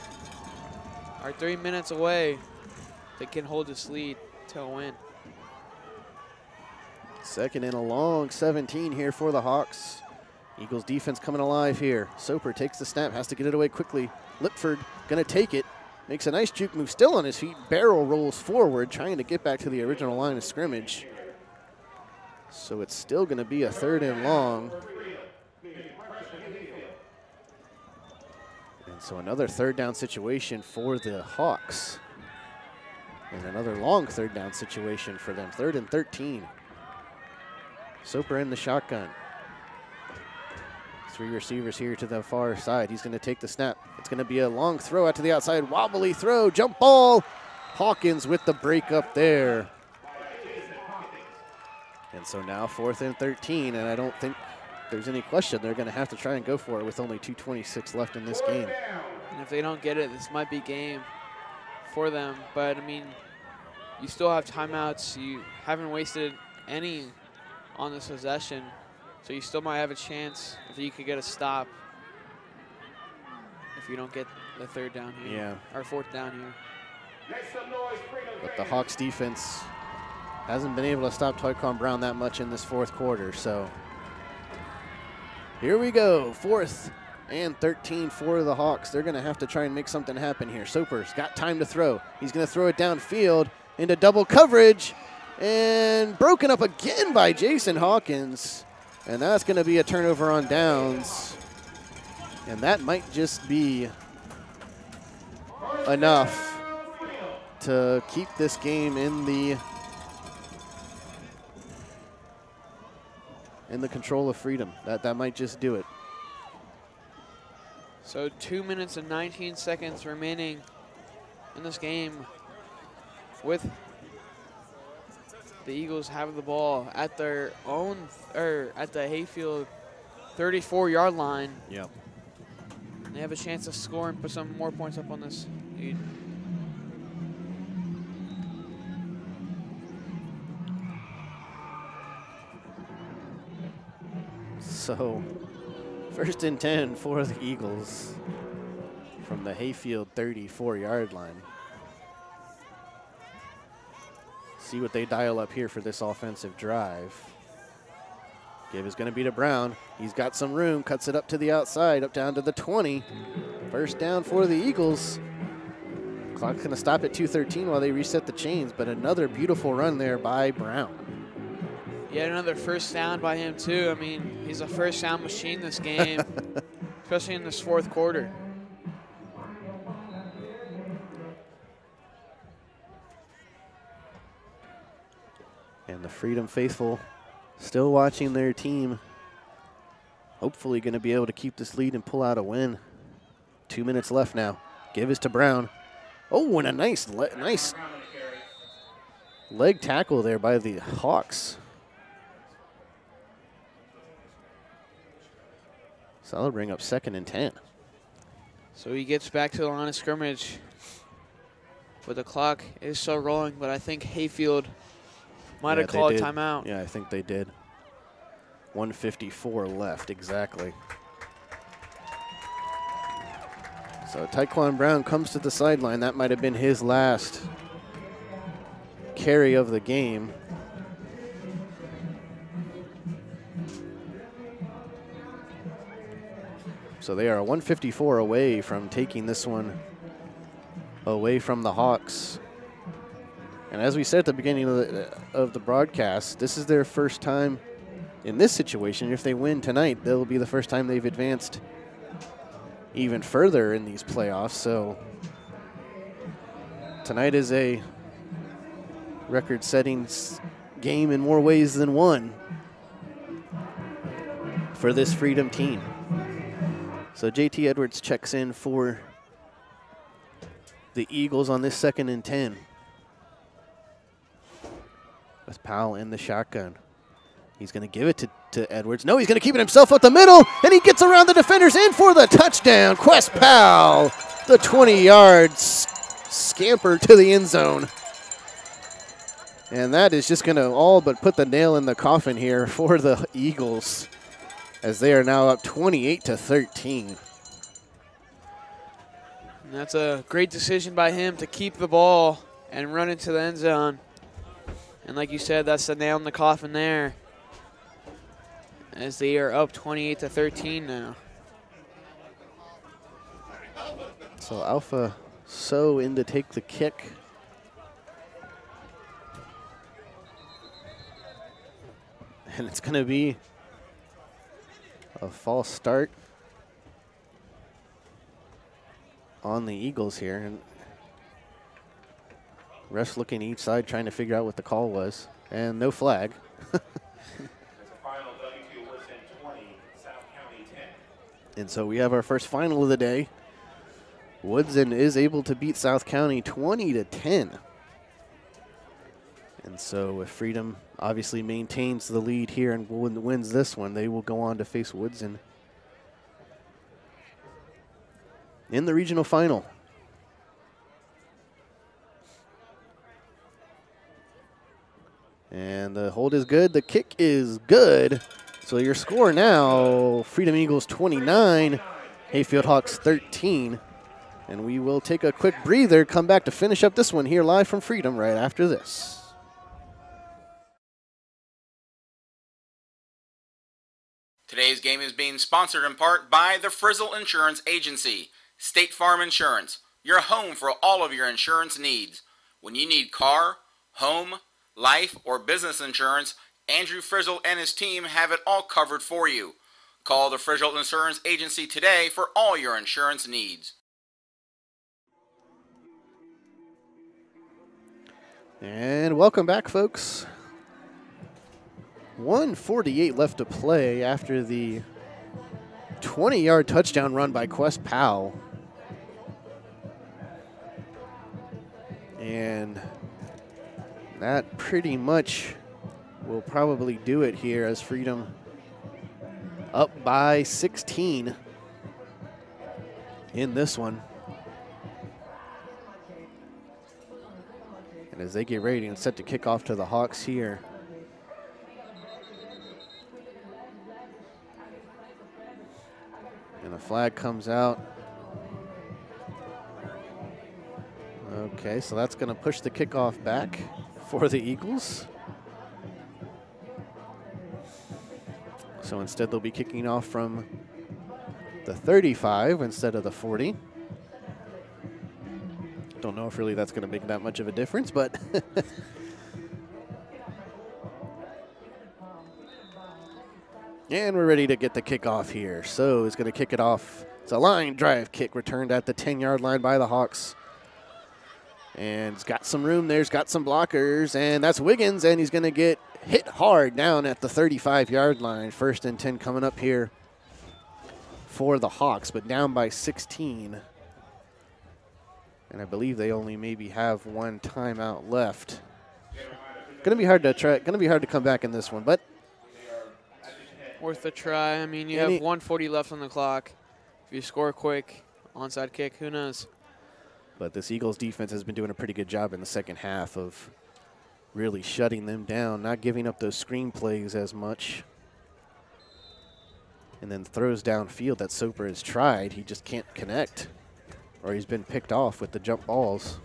are 3 minutes away. They can hold this lead to a win. Second and a long 17 here for the Hawks. Eagles defense coming alive here. Soper takes the snap, has to get it away quickly. Lipford going to take it, makes a nice juke move, still on his feet. Barrel rolls forward, trying to get back to the original line of scrimmage. So it's still going to be a 3rd and long. And so another 3rd down situation for the Hawks. And another long 3rd down situation for them. 3rd and 13. Soper in the shotgun. 3 receivers here to the far side. He's going to take the snap. It's going to be a long throw out to the outside. Wobbly throw, jump ball. Hawkins with the break up there. And so now 4th and 13, and I don't think there's any question they're going to have to try and go for it with only 2:26 left in this game. And if they don't get it, this might be game for them. But, I mean, you still have timeouts. You haven't wasted any on this possession. So you still might have a chance if you could get a stop if you don't get the 3rd down here. Yeah. Or 4th down here. But the Hawks defense hasn't been able to stop Tyquan Brown that much in this 4th quarter. So here we go. 4th and 13 for the Hawks. They're going to have to try and make something happen here. Soper's got time to throw. He's going to throw it downfield into double coverage and broken up again by Jason Hawkins. And that's going to be a turnover on downs. And that might just be enough to keep this game in the control of Freedom. That might just do it. So 2 minutes and 19 seconds remaining in this game with the Eagles have the ball at their own, or at the Hayfield 34-yard line. Yep. They have a chance to score and put some more points up on this lead. So 1st and 10 for the Eagles from the Hayfield 34-yard line. See what they dial up here for this offensive drive. Give is going to be to Brown. He's got some room, cuts it up to the outside, up down to the 20. 1st down for the Eagles. Clock's going to stop at 2:13 while they reset the chains, but another beautiful run there by Brown. Yet another 1st down by him, too. I mean, he's a 1st down machine this game, especially in this 4th quarter. And the Freedom faithful still watching their team. Hopefully going to be able to keep this lead and pull out a win. 2 minutes left now. Give is to Brown. Oh, and a nice leg tackle there by the Hawks. So that'll bring up 2nd and 10. So he gets back to the line of scrimmage. But the clock is still rolling, but I think Hayfield might have called a timeout. Yeah, I think they did. 1:54 left, exactly. So Tyquan Brown comes to the sideline. That might have been his last carry of the game. So they are 1:54 away from taking this one away from the Hawks. And as we said at the beginning of the broadcast, this is their first time in this situation. If they win tonight, that'll be the first time they've advanced even further in these playoffs. So tonight is a record-setting game in more ways than one for this Freedom team. So JT Edwards checks in for the Eagles on this 2nd and 10. With Powell in the shotgun. He's going to give it to Edwards. No, he's going to keep it himself up the middle, and he gets around the defenders in for the touchdown. Quest Powell, the 20-yard scamper to the end zone. And that is just going to all but put the nail in the coffin here for the Eagles, as they are now up 28-13. And that's a great decision by him to keep the ball and run into the end zone. And like you said, that's the nail in the coffin there. as they are up 28-13 now. So Alpha So in to take the kick. And it's going to be a false start on the Eagles here. And refs looking each side, trying to figure out what the call was. And no flag. Final W2 Woodson 20, South County 10. And so we have our first final of the day. Woodson is able to beat South County 20-10. And so if Freedom obviously maintains the lead here and wins this one, they will go on to face Woodson in the regional final. And the hold is good. The kick is good. So your score now, Freedom Eagles 29, Hayfield Hawks 13. And we will take a quick breather, come back to finish up this one here live from Freedom right after this. Today's game is being sponsored in part by the Frizzle Insurance Agency, State Farm Insurance, your home for all of your insurance needs. When you need car, home, life, or business insurance, Andrew Frizzle and his team have it all covered for you. Call the Frizzle Insurance Agency today for all your insurance needs. And welcome back, folks. 1:48 left to play after the 20-yard touchdown run by Quest Powell. And that pretty much will probably do it here as Freedom up by 16 in this one. And as they get ready and set to kick off to the Hawks here. And a flag comes out. Okay, so that's going to push the kickoff back for the Eagles. So instead they'll be kicking off from the 35 instead of the 40. Don't know if really that's going to make that much of a difference, but and we're ready to get the kickoff here. So it's going to kick it off. It's a line drive kick returned at the 10-yard line by the Hawks. And it's got some room there. It's got some blockers, and that's Wiggins, and he's going to get hit hard down at the 35-yard line. 1st and 10 coming up here for the Hawks, but down by 16. And I believe they only maybe have one timeout left. Going to be hard to come back in this one, but worth a try. I mean, you have 1:40 left on the clock. If you score quick, onside kick, who knows? But this Eagles defense has been doing a pretty good job in the second half of really shutting them down, not giving up those screen plays as much. And then throws downfield that Soper has tried. He just can't connect, or he's been picked off with the jump balls.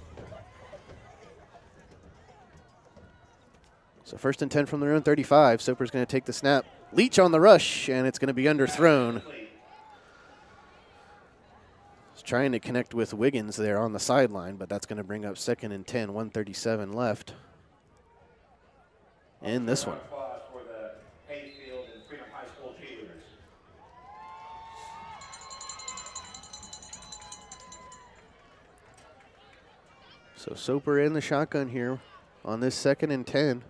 So 1st and 10 from their own 35. Soper's going to take the snap. Leach on the rush, and it's going to be underthrown. He's trying to connect with Wiggins there on the sideline, but that's going to bring up 2nd and 10, 1:37 left in this one. For the Hayfield and Freedom High School cheerleaders. So Soper in the shotgun here on this 2nd and 10.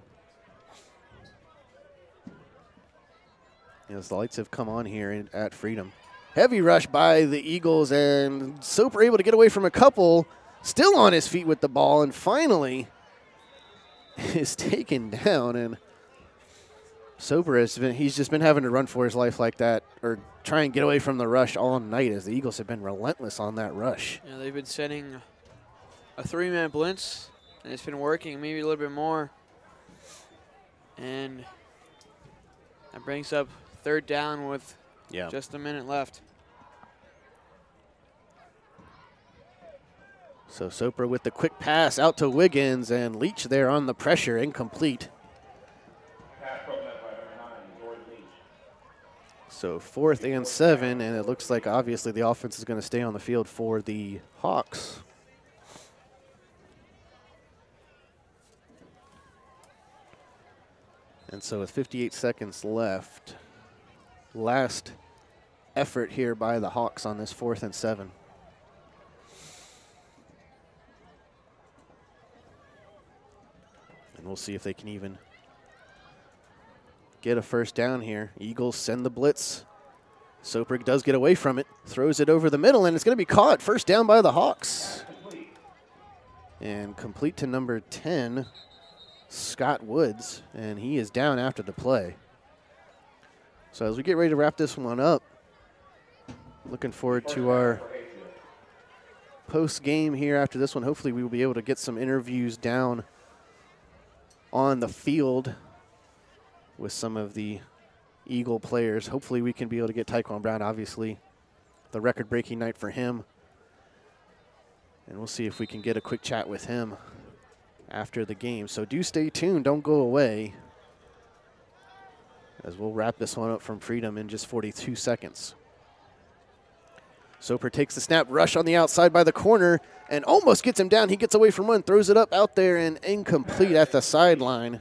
As the lights have come on here at Freedom. Heavy rush by the Eagles, and Soper able to get away from a couple, still on his feet with the ball, and finally is taken down. And Soper he's just been having to run for his life like that, or try and get away from the rush all night, as the Eagles have been relentless on that rush. Yeah, they've been setting a 3-man blitz, and it's been working, maybe a little bit more. And that brings up 3rd down with just a minute left. So Soper with the quick pass out to Wiggins, and Leach there on the pressure, incomplete. Pass broken up by number 9, Jordan Leach. So 4th and 7, and it looks like obviously the offense is going to stay on the field for the Hawks. And so with 58 seconds left, last effort here by the Hawks on this 4th and 7. And we'll see if they can even get a first down here. Eagles send the blitz. Soprig does get away from it, throws it over the middle, and it's going to be caught. First down by the Hawks. And complete to number 10, Scott Woods, and he is down after the play. So as we get ready to wrap this one up, looking forward to our post game here after this one. Hopefully we will be able to get some interviews down on the field with some of the Eagle players. Hopefully we can be able to get Tyquan Brown, obviously the record-breaking night for him. And we'll see if we can get a quick chat with him after the game. So do stay tuned, don't go away, as we'll wrap this one up from Freedom in just 42 seconds. Soper takes the snap, rush on the outside by the corner, and almost gets him down. He gets away from one, throws it up out there, and incomplete at the sideline.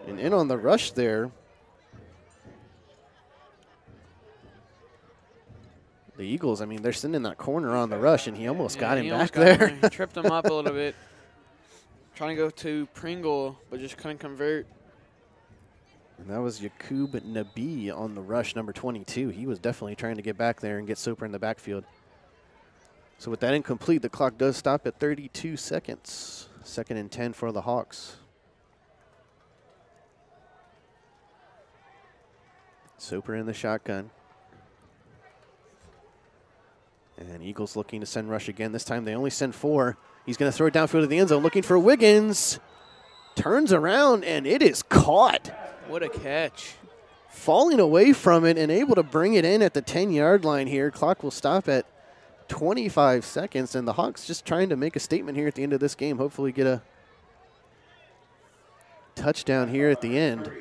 And in on the rush there, the Eagles, I mean, they're sending that corner on the rush, and he almost got him back there. He tripped him up a little bit. Trying to go to Pringle, but just couldn't convert. And that was Yakub Nabi on the rush, number 22. He was definitely trying to get back there and get Soper in the backfield. So with that incomplete, the clock does stop at 32 seconds. 2nd and 10 for the Hawks. Soper in the shotgun. And Eagles looking to send rush again. This time they only send 4. He's going to throw it downfield to the end zone, looking for Wiggins. Turns around, and it is caught. What a catch. Falling away from it and able to bring it in at the 10-yard line here. Clock will stop at 25 seconds, and the Hawks just trying to make a statement here at the end of this game. Hopefully get a touchdown here at the end.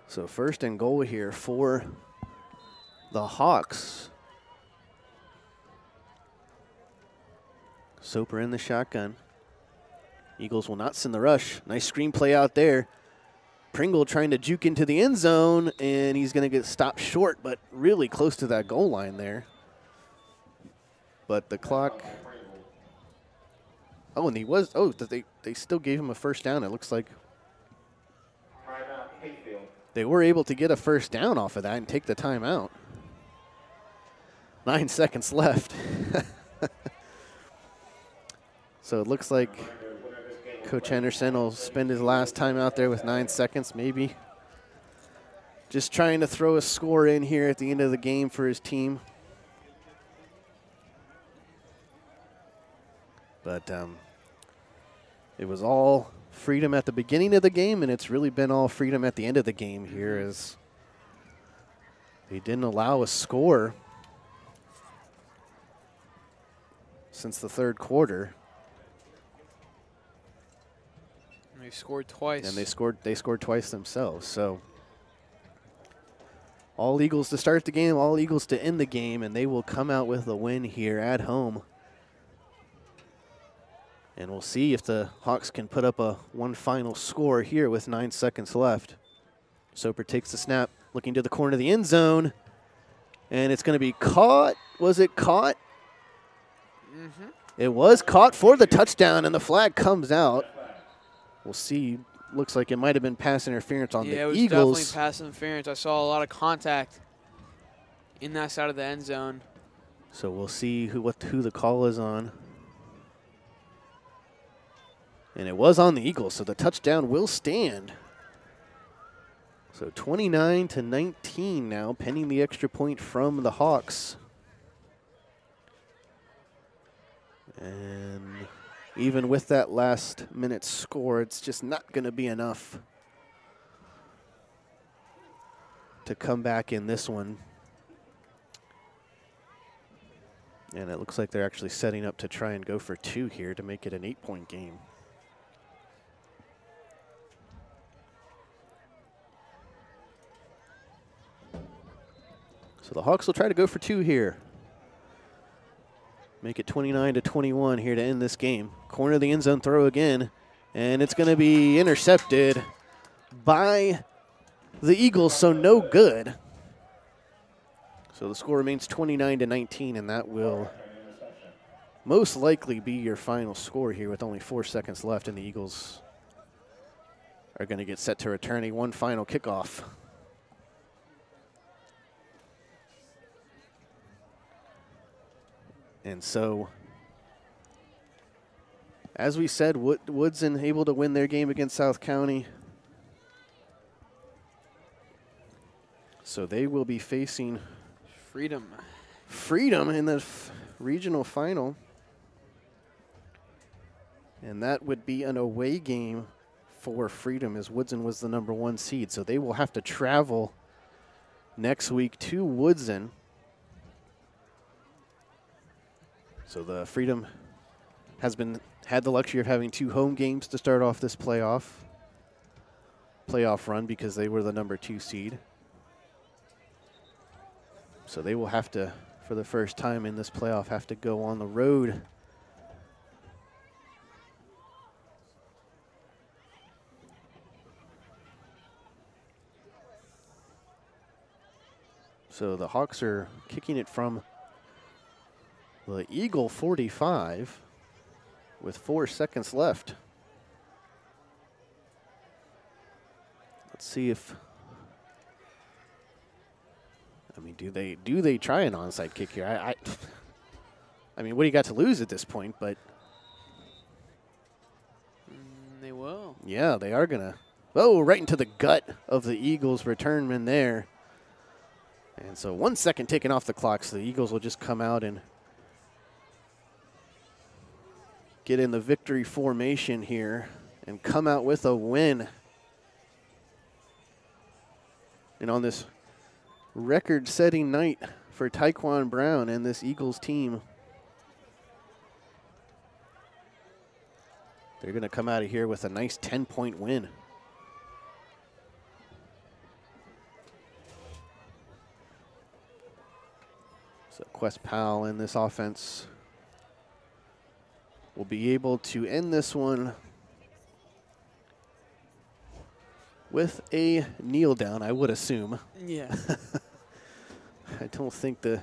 So 1st and goal here for the Hawks. Soper in the shotgun. Eagles will not send the rush. Nice screen play out there. Pringle trying to juke into the end zone, and he's going to get stopped short, but really close to that goal line there. But the clock. Oh, and he was. Oh, they still gave him a first down. It looks like they were able to get a first down off of that and take the timeout. 9 seconds left. So it looks like Coach Henderson will spend his last time out there with 9 seconds, maybe. Just trying to throw a score in here at the end of the game for his team. But it was all Freedom at the beginning of the game, and it's really been all Freedom at the end of the game here, as they didn't allow a score since the 3rd quarter. They scored twice. And they scored twice themselves. So all Eagles to start the game, all Eagles to end the game, and they will come out with a win here at home. And we'll see if the Hawks can put up one final score here with 9 seconds left. Soper takes the snap, looking to the corner of the end zone, and it's going to be caught. Was it caught? Mm-hmm. It was caught for the touchdown, and the flag comes out. We'll see. Looks like it might have been pass interference on the Eagles. Yeah, it was definitely pass interference. I saw a lot of contact in that side of the end zone. So we'll see who the call is on. And it was on the Eagles, so the touchdown will stand. So 29-19 now, pending the extra point from the Hawks. And even with that last minute score, it's just not going to be enough to come back in this one. And it looks like they're actually setting up to try and go for 2 here to make it an 8-point game. So the Hawks will try to go for 2 here. Make it 29-21 here to end this game. Corner of the end zone throw again, and it's going to be intercepted by the Eagles, so no good. So the score remains 29-19, and that will most likely be your final score here with only 4 seconds left, and the Eagles are going to get set to return one final kickoff. And so, as we said, Woodson able to win their game against South County. So they will be facing Freedom in the regional final. And that would be an away game for Freedom, as Woodson was the #1 seed. So they will have to travel next week to Woodson. So the Freedom had the luxury of having 2 home games to start off this playoff run because they were the #2 seed. So they will have to, for the first time in this playoff, have to go on the road. So the Hawks are kicking it from the Eagle 45 with 4 seconds left. Let's see if, I mean, do they try an onside kick here? I mean, what do you got to lose at this point? But they will. Yeah, they are gonna. Oh, right into the gut of the Eagles return man there. And so 1 second taken off the clock, so the Eagles will just come out and get in the victory formation here and come out with a win. And on this record-setting night for Taekwon Brown and this Eagles team, they're going to come out of here with a nice 10-point win. So Quest Powell in this offense will be able to end this one with a kneel down, I would assume. Yeah. I don't think it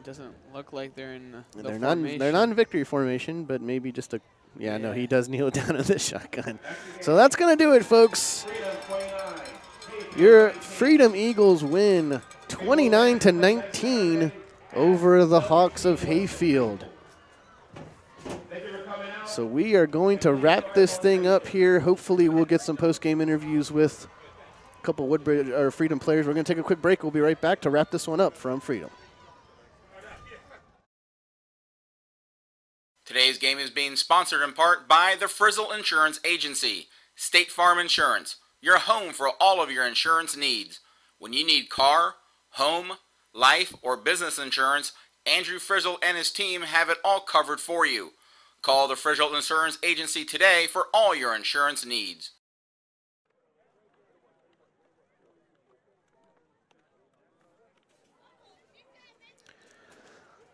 doesn't look like they're in the they're formation. They're not in victory formation, but maybe just a no, he does kneel down in this shotgun. So that's gonna do it, folks. Your Freedom Eagles win 29-19 over the Hawks of Hayfield. So we are going to wrap this thing up here. Hopefully we'll get some post-game interviews with a couple Woodbridge or Freedom players. We're going to take a quick break. We'll be right back to wrap this one up from Freedom. Today's game is being sponsored in part by the Frizzle Insurance Agency, State Farm Insurance, your home for all of your insurance needs. When you need car, home, life, or business insurance, Andrew Frizzle and his team have it all covered for you. Call the Frizzle Insurance Agency today for all your insurance needs.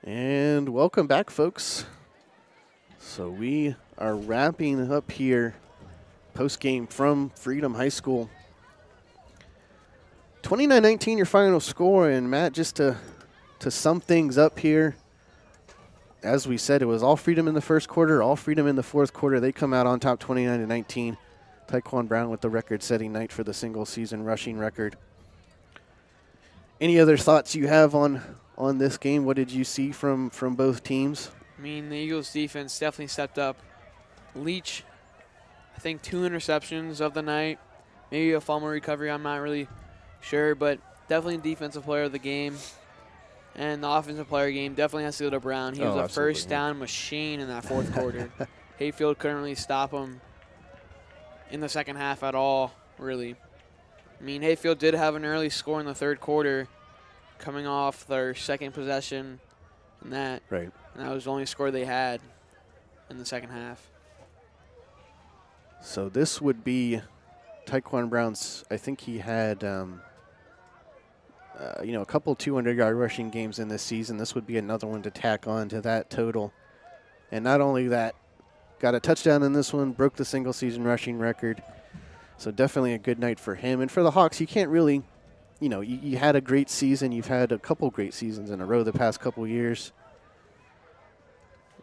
And welcome back, folks. So we are wrapping up here post-game from Freedom High School. 29-19 your final score, and Matt, just to sum things up here, as we said, it was all Freedom in the first quarter, all Freedom in the fourth quarter. They come out on top 29-19. Taekwon Brown with the record-setting night for the single-season rushing record. Any other thoughts you have on this game? What did you see from both teams? I mean, the Eagles defense definitely stepped up. Leach, I think 2 interceptions of the night, maybe a fumble recovery, I'm not really sure, but definitely defensive player of the game. And the offensive player game definitely has to go to Brown. He was a first down machine in that fourth quarter. Hayfield couldn't really stop him in the second half at all, really. I mean, Hayfield did have an early score in the third quarter, coming off their second possession and that. Right. And that was the only score they had in the second half. So this would be Taekwon Brown's, I think he had a couple 200-yard rushing games in this season. This would be another one to tack on to that total. And not only that, got a touchdown in this one, broke the single-season rushing record. So definitely a good night for him. And for the Hawks, you can't really, you had a great season. You've had a couple great seasons in a row the past couple years.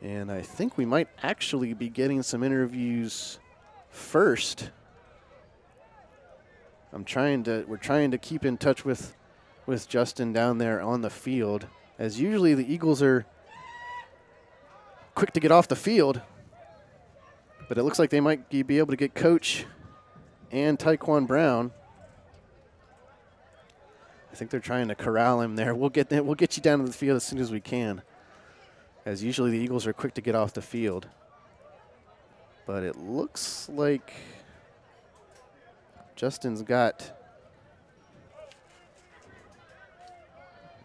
And I think we might actually be getting some interviews first. We're trying to keep in touch with Justin down there on the field, as usually the Eagles are quick to get off the field. But it looks like they might be able to get Coach and Tyquan Brown. I think they're trying to corral him there. We'll get you down to the field as soon as we can, as usually the Eagles are quick to get off the field. But it looks like Justin's got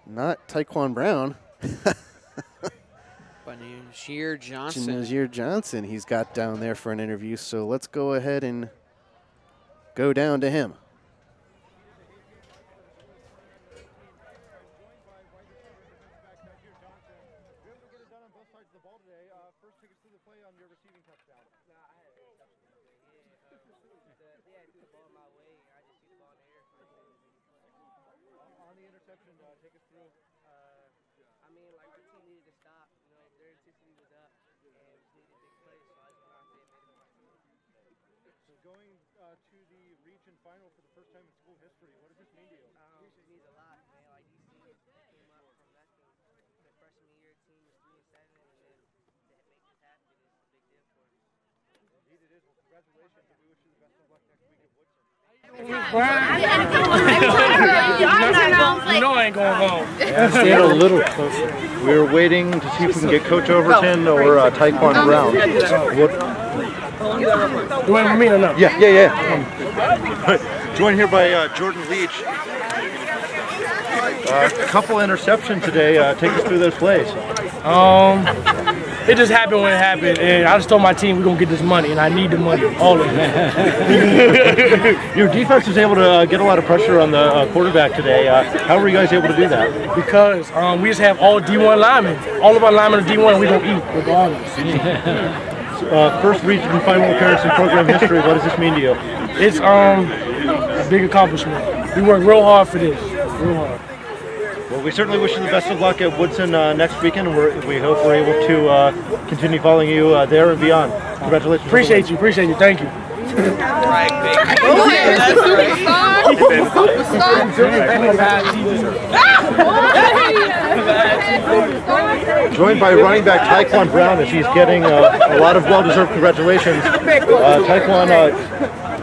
not Tyquan Brown. But Nazir Johnson. Nazir Johnson he's got down there for an interview. So let's go ahead and go down to him. Going to the region final for the first time in school history, what does this mean to you? It means a lot, man. Like, these teams came up from nothing. The freshman year team was 3-7, and then to make this happen is a big deal for us. Indeed it is. Well, congratulations, and we wish you the best of luck next week at Woodson. You know I ain't going home. Stand a little closer. We're waiting to see if we can get Coach Overton or Tyquan Brown. You waiting for me or not? Yeah. Joined here by Jordan Leach. A couple interceptions today. Take us through those plays. It just happened when it happened, and I just told my team we're gonna get this money, and I need the money, all of it. Your defense was able to get a lot of pressure on the quarterback today. How were you guys able to do that? Because we just have all D1 linemen. All of our linemen are D1, and we don't eat regardless. First region final appearance in program history. What does this mean to you? It's a big accomplishment. We worked real hard for this, real hard. Well, we certainly wish you the best of luck at Woodson next weekend, and we hope we're able to continue following you there and beyond. Congratulations. Appreciate you. Thank you. Joined by running back Tyquan Brown as he's getting a lot of well-deserved congratulations. Tyquan,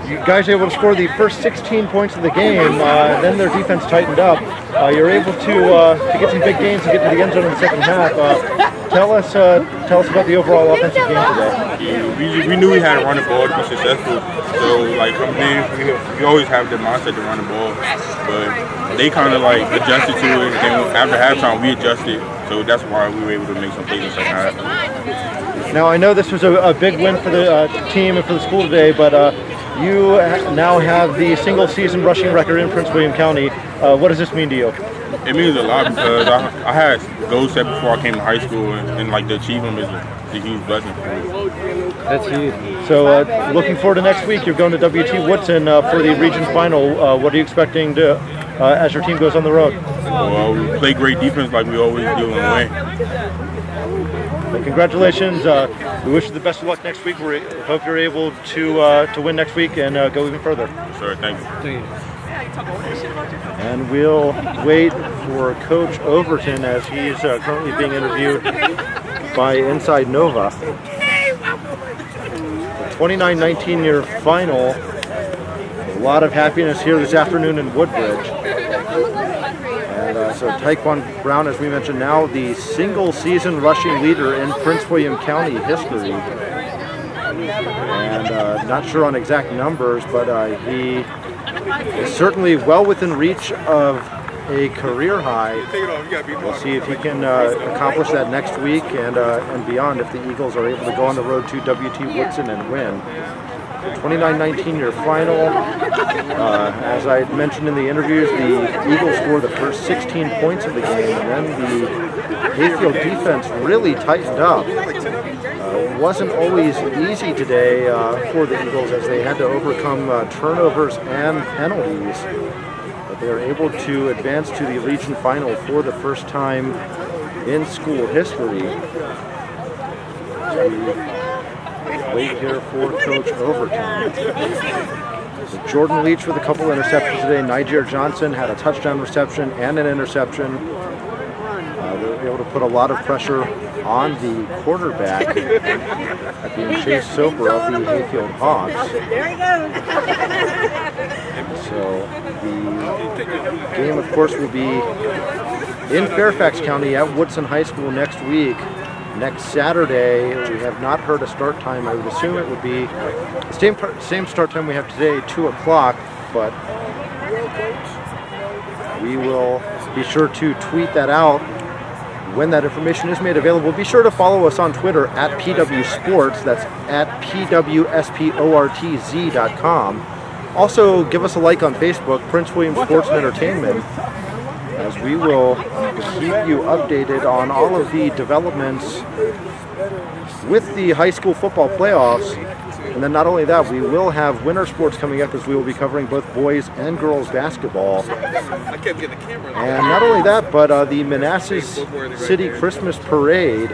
you guys are able to score the first 16 points of the game, then their defense tightened up. You're able to get some big gains and get to the end zone in the second half. Tell us about the overall offensive game today. Yeah, we knew we had to run the ball to be successful. So, like, coming in, we always have the mindset to run the ball. But they kind of, like, adjusted to it. And after halftime, we adjusted. So that's why we were able to make some plays in the second half. Now, I know this was a big win for the team and for the school today, but you now have the single-season rushing record in Prince William County. What does this mean to you? It means a lot because I had goals set before I came to high school, and like, the achievement is a huge blessing for me. That's huge. So looking forward to next week. You're going to WT Woodson for the region final. What are you expecting to as your team goes on the road? Well, we play great defense like we always do and win. Well, congratulations. We wish you the best of luck next week. We hope you're able to win next week and go even further. Sure, thank you. And we'll wait for Coach Overton as he's currently being interviewed by Inside Nova. The 29-19 year final. A lot of happiness here this afternoon in Woodbridge. And so Tyquan Brown, as we mentioned, now the single-season rushing leader in Prince William County history. And not sure on exact numbers, but he is certainly well within reach of a career high. We'll see if he can accomplish that next week and beyond if the Eagles are able to go on the road to WT Woodson and win. 29-19 your final. As I mentioned in the interviews, the Eagles scored the first 16 points of the game, and then the Hayfield defense really tightened up. It wasn't always easy today for the Eagles as they had to overcome turnovers and penalties. But they were able to advance to the region final for the first time in school history. Wait here for Coach Overton. Jordan Leach with a couple interceptions today. Niger Johnson had a touchdown reception and an interception. They were able to put a lot of pressure on the quarterback, that being Chase Soper of the Hayfield Hawks. So the game, of course, will be in Fairfax County at Woodson High School next week. Next Saturday, we have not heard a start time. I would assume it would be the same start time we have today, 2 o'clock, but we will be sure to tweet that out when that information is made available. Be sure to follow us on Twitter at PW Sports. That's at PWSPORTZ.com. Also, give us a like on Facebook, Prince William Sports and Entertainment, as we will keep you updated on all of the developments with the high school football playoffs. And then not only that, we will have winter sports coming up as we will be covering both boys and girls basketball. And not only that, but the Manassas City Christmas Parade.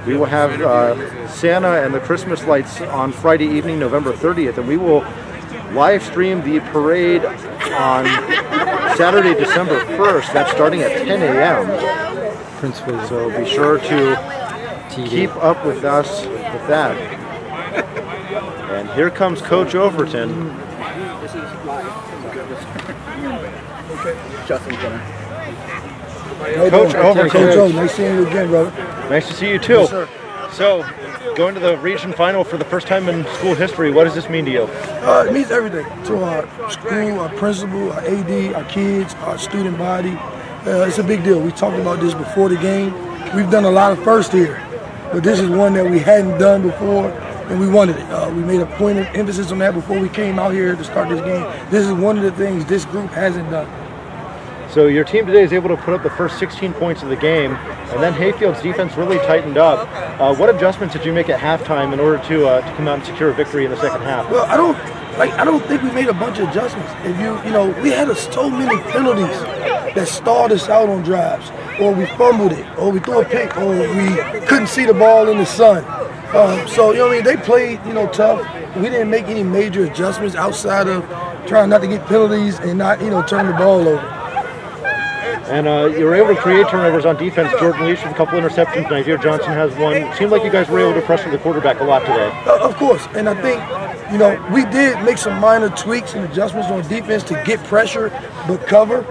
We will have Santa and the Christmas lights on Friday evening, November 30th, and we will live stream the parade on Saturday, December 1st. That's starting at 10 a.m. So be sure to keep up with us with that. And here comes Coach Overton. Coach Overton. Coach O, nice seeing you again, brother. Nice to see you too. Yes, sir. So, going to the region final for the first time in school history, what does this mean to you? It means everything to our school, our principal, our AD, our kids, our student body. It's a big deal. We talked about this before the game. We've done a lot of firsts here, but this is one that we hadn't done before, and we wanted it. We made a point of emphasis on that before we came out here to start this game. This is one of the things this group hasn't done. So your team today is able to put up the first 16 points of the game, and then Hayfield's defense really tightened up. What adjustments did you make at halftime in order to come out and secure a victory in the second half? Well, I don't think we made a bunch of adjustments. If we had so many penalties that stalled us out on drives, or we fumbled it, or we threw a pick, or we couldn't see the ball in the sun. They played, tough. We didn't make any major adjustments outside of trying not to get penalties and not, turn the ball over. And you were able to create turnovers on defense. Jordan Leach with a couple interceptions. Niger Johnson has one. It seemed like you guys were able to pressure the quarterback a lot today. Of course. And I think, we did make some minor tweaks and adjustments on defense to get pressure but cover.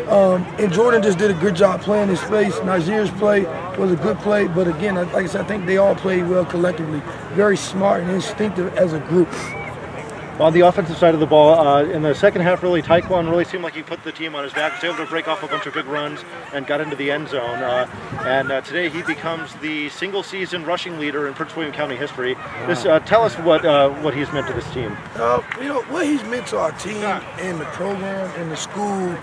And Jordan just did a good job playing his space. Niger's play was a good play. But again, like I said, I think they all played well collectively. Very smart and instinctive as a group. On the offensive side of the ball, in the second half, Taekwon really seemed like he put the team on his back. He was able to break off a bunch of big runs and got into the end zone. Today he becomes the single-season rushing leader in Prince William County history. Tell us what he's meant to this team. What he's meant to our team and the program and the school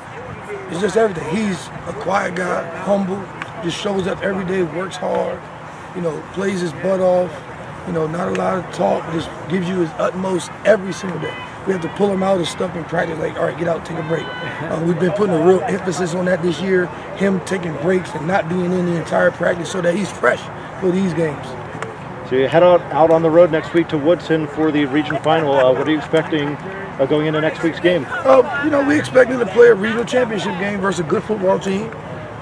is just everything. He's a quiet guy, humble, just shows up every day, works hard, plays his butt off. Not a lot of talk, just gives you his utmost every single day. We have to pull him out of stuff in practice, like, all right, get out, take a break. We've been putting a real emphasis on that this year, him taking breaks and not being in the entire practice so that he's fresh for these games. So you head out on the road next week to Woodson for the region final. What are you expecting going into next week's game? We're expecting to play a regional championship game versus a good football team,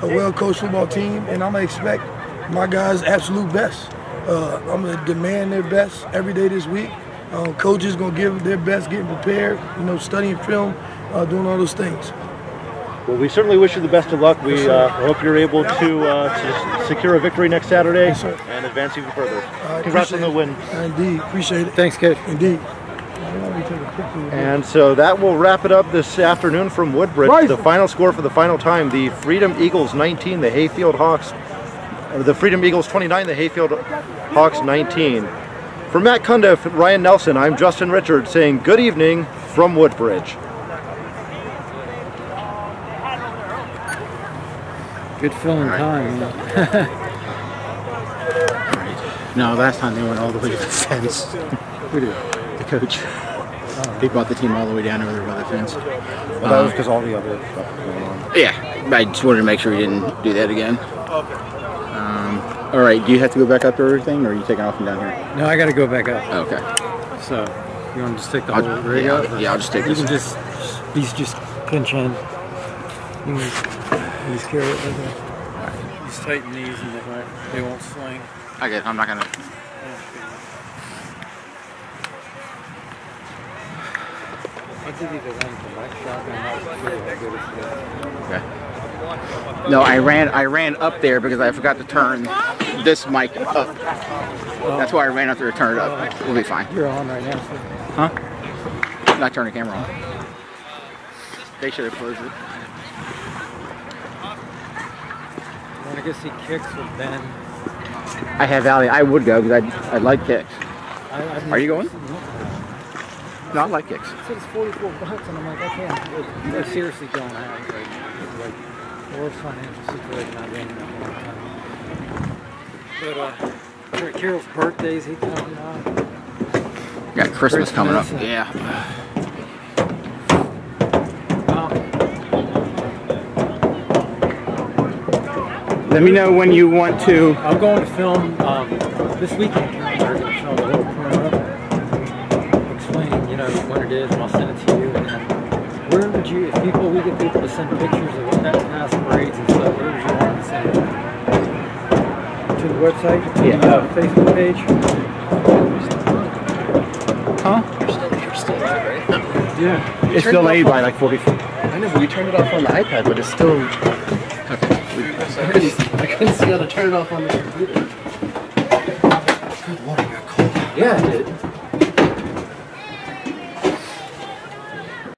a well-coached football team, and I'm going to expect my guys' absolute best. I'm going to demand their best every day this week. Coaches going to give their best, getting prepared, studying film, doing all those things. Well, we certainly wish you the best of luck. We hope you're able to secure a victory next Saturday and advance even further. Congrats on the win. Indeed. Appreciate it. Thanks, Coach. Indeed. And so that will wrap it up this afternoon from Woodbridge. Right. The final score for the final time, the Freedom Eagles 19, the Hayfield Hawks, the Freedom Eagles 29, the Hayfield Hawks 19. For Matt Cundiff, Ryan Nelson, I'm Justin Richards saying good evening from Woodbridge. Good filling time. No, last time they went all the way to the fence. Who did? The coach. He brought the team all the way down over there by the fence. Well, that was because all the other stuff was going on. Yeah, I just wanted to make sure he didn't do that again. All right, do you have to go back up to everything, or are you taking off from down here? No, I got to go back up. Okay. So, you want to just take the whole rig up? Yeah, I'll just take this. You can just, these just pinch in. You can just carry it like that. Just tighten these and they won't swing. I get it. I'm not going to. Okay. No, I ran up there because I forgot to turn this mic up. That's why I ran up there to turn it up. We'll be fine. You're on right now. Huh? Not turning the camera on. They should have closed it. Want to go see Kicks with Ben? I have Valley. I would go because I like Kicks. Are you going? No, I like Kicks. It says $44 and I'm like, I can't. I seriously don't have like the worst financial situation I've been in a long time. But for Carol's birthdays, he coming out. Got Christmas coming up. Yeah. Let me know when you want to. I'm going to film this weekend. I'm going to film a little promo explaining, when it is, and I'll send it to you. And then where would you, if we get people to send pictures of what that past parades and stuff, where would you want to send it? To the website? To the Facebook page? Huh? You're still live, right? Yeah. It's still made by like 40 feet. I know, but we turned it off on the iPad, but it's still. Okay. I couldn't see how to turn it off on the computer. Good Lord, I got cold. Yeah, it did.